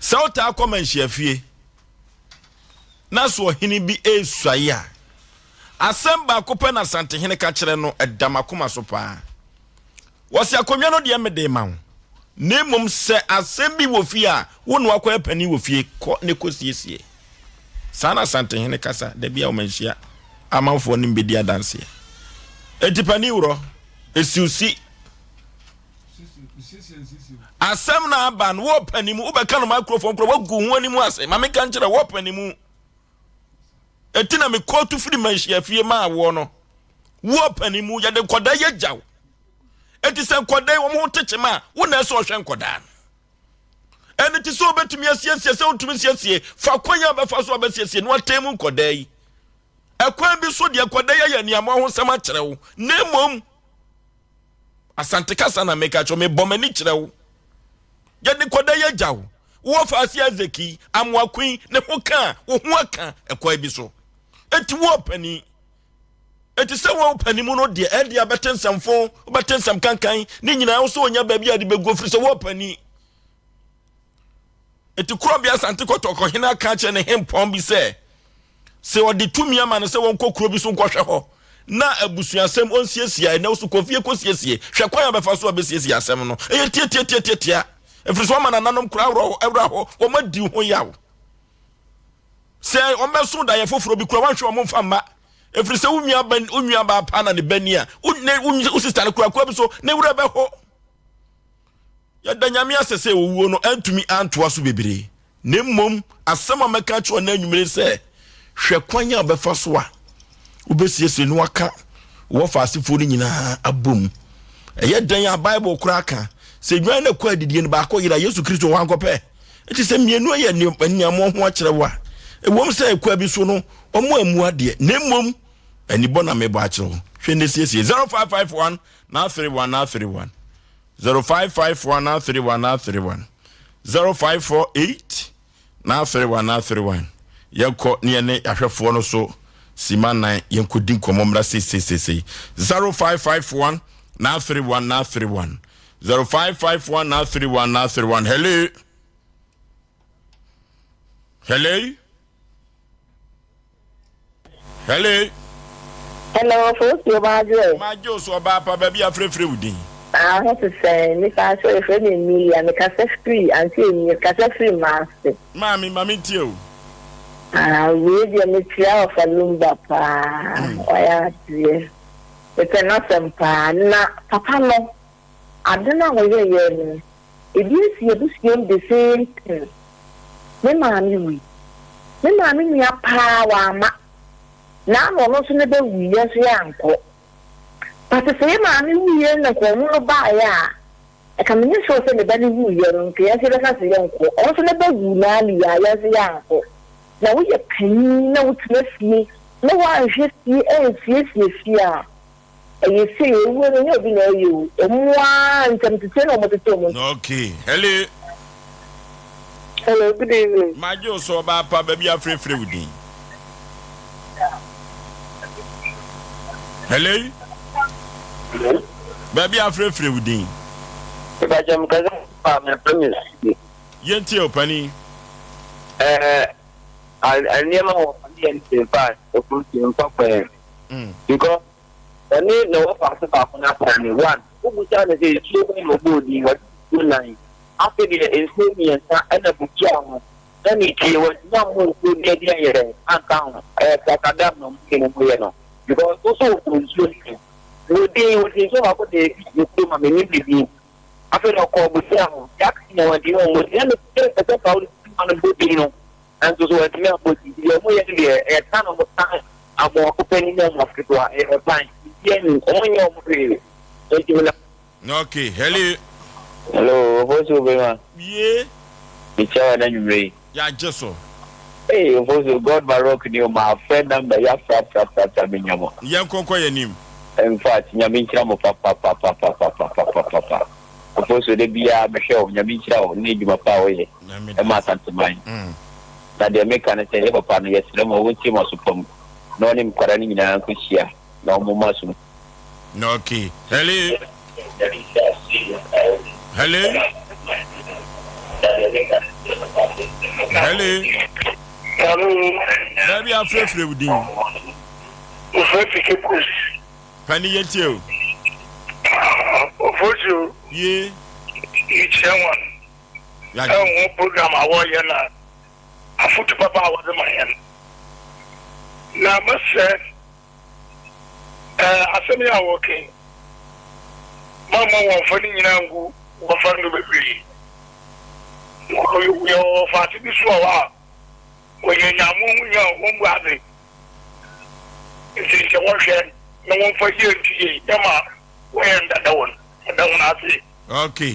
se uta komanhia afie na so hini bi esua asem ba kope na sante hini ka kire no edamakoma so pa wose akonwa no de mede ma wo nemom se asem bi wo fie a wo no akwa pani wo fie ko ne kosiesie sana sante hini kasa da bia o manhia amanfo ni mbedi adanse etipani wuro esiusi asem na aban wo panimu wo beka no microphone kro wo gu ho animu ase ma me kan kire wo panimu etina me call to free manhia fie ma wo no wo panimu ya de koda ye jaw eti se koda wo mo teche ma wo na so hwe koda eni ti so betumi asiesie se utumi siesie fa kwanya ba fa so abasiesie no atemu koda yi ekwan bi so de akoda ya niamo ho nsɛm akyerɛ wo na mmom asante kasa na meka cho me bomani kyerɛ wo ya de koda ya gyawo wo fa ase azeki amwakun ne ho ka wo ho aka ekwan bi so enti wo pani enti sɛ wo pani mu no de e de abetensamfo obetensam kankan ne nyina wo so onya baabi ade bego firi sɛ wo pani enti kuro bia asante kotoko hena ka kyerɛ ne hempɔn bi sɛ se odi tumi ama ne se won kokuro bi so nkɔhwɛ hɔ na abusuasɛm onsiesie na so kofie kosiesie hwɛ kwan abefa so abesiesie asɛm no eye tie efiri so ma nananom kura awra hɔ wo ma di ho yawo se on be so da ye foforo bi kura wanhwɛ wo mfa mma efiri se unua ba pa na ne bani a un sister ne kura bi so ne wura be hɔ ya danyame asese owuo no antumi antoa so bebre ne mmom asɛm a meka kyerɛ na anwumere sɛ hwɛ kwanya obefa so a obesiesie no aka wo fa asefo ni nyina abom eye dan ya bible kura aka se dwan na kwa didie no ba akɔ yira Yesu Kristo wan kɔpɛ enti se mienu ye niamo ho akyerɛ wa ewom se kwa bi so no omo amu ade na mmom ani bona mebo akyerɛ hwɛ ne siesie 0551 na 31 0551 na 31 0548 na 31 yɛkɔ ne ne ahwɛfoɔ no so simanan yɛnkɔdi nkɔmmɔmmra sesesese 0551 na 31 0551 na 31 hello Osei Aboagye majo so ba pa ba bia frefre wudin how to say me ka so e friend me and me ka say free and say me ka say free master mami tio we dey me try of lumba pa oya tie it's not Sompa na papa no adena wo ye no e bi si the same thing me mami mi apa wa ma na no so ne be wi ye so ya nko but say mami wi ye na ko no ba ya e ka me so se ne ba ni wi ye no ke ya se be ka se ya nko o so ne be wi na li ya ya se ya nko na wo ye pani na wo tena fie na wa hwe fie a you see, we don't know you. One, some to tell them what to tell me. Okay. Hello, good evening. My Joe so about baby a free with me. Hello? Baby a free with me. If I jam cousin, I'm a premise. Yentio Penny. I never want to pass the fruit in Papa. Because I need no pass about one. Who was trying to say, children of body, what you like. After the instrument and a book, then it was no more good idea and down at Acadam in Bueno. Because also, would they so about the community. After a call with them, Jackson, and you know, with the end of the good, and to what me put the way a ton of time. I'm opening them of people a time. Okay, hello, what's over? Yeah, it's and you read. Yeah, just so. Hey, also God Baroque knew my friend number. Ya frap. Young conquer your name. In fact, Yaminchamo papa. Also, they be a Michelle, Yamincha, need you a power, a matter to mine. That they make an attempt upon yesterday, which he was upon. No name quarantine in Uncle Shia, no more muscle. No, okay. Hello. Maybe I'm free with you. Penny yet you. For you, yeah. Each one. I won't program a warrior. I put papa was in my hand. Now, I must say, Asem Mpe working. Mama won't find you now. What fun to be? We are fighting this war. When you're young, one brother. It's a worship. No one for you to eat. Yama, when that one. I don't want to see. Okay.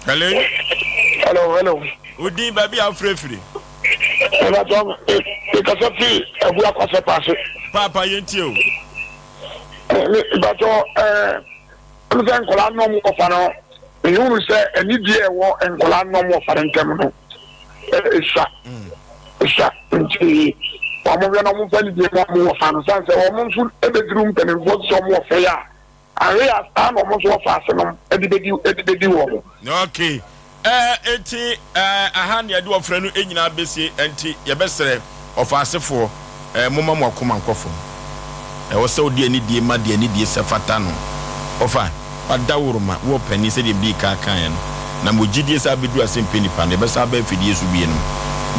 Hello. Hello. Udi baby, I'm free. Ela toma e casa fi agua kwase passe. Papa yentio. Bato nse nkola no mo ofa no. Ehunu se enidie wo nkola no mo ofa ntem no. Isha nti wa mo bia no mo fani die mo ofa no sanse wo mo nsu ebeduru mpanimfo so mo ofa ya. Are ya sta no mo so ofa ase no edibedi wo. Okay. Enti aha ne ade ofra no enyina besie enti yebesere ofasefo moma mo akoma nkofo wo se odi ani die ma die ani die se fata no ofa adawuruma wo pani se de bi ka kan no na mo gidie sa bedu Asem Mpe Nipa ne besa ba fidie su bie no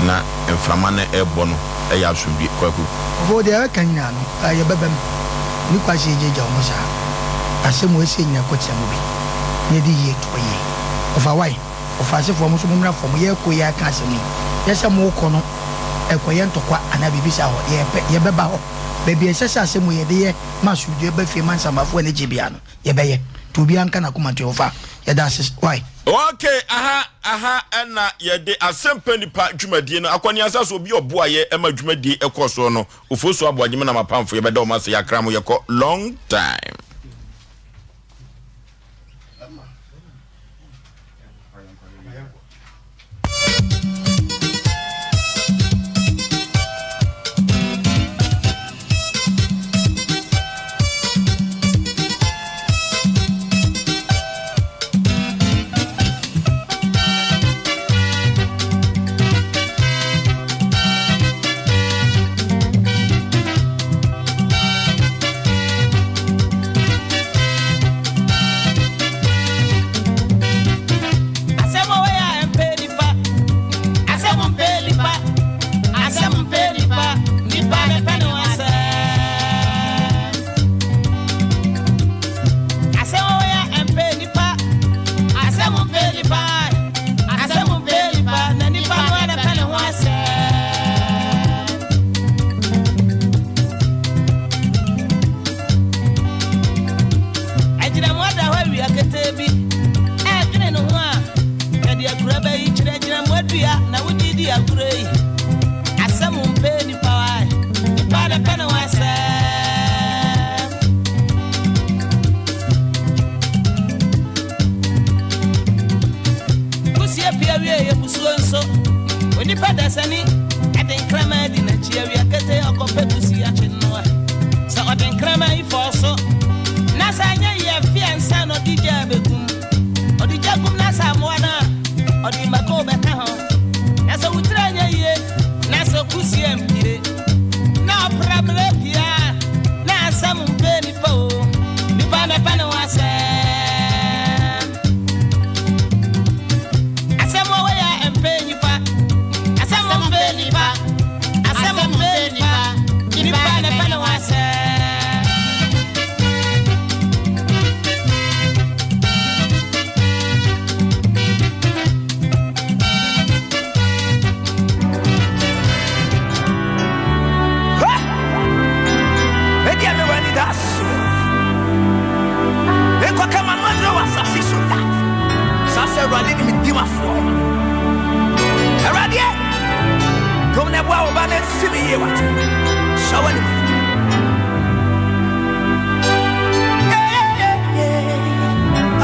na emframa na ebo no ya asumbi kwaku wo de kan na no aye babam ni kwaje jeje o mo sa Asem Osei nyina ko tia mo bi ne di ye toye ofa why ofase fo mo so mumra fo mo ye ko ya ka asem ye se mo ko no ekoye ntokwa ana bibisa ho ye beba ho bebi esese asem ye de ye ma sudu be fie man samafo ne jibia no ye be ye to bi anka na kuma to ofa ye da why okay aha na ye de Asem Mpe Nipa dwumadie no akwani asaso obi oboa ye ema dwumadie ekoso no Oforisuo Aboagye na mapamfo ye be da o ma se yakra mo ye ko long time.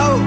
Oh,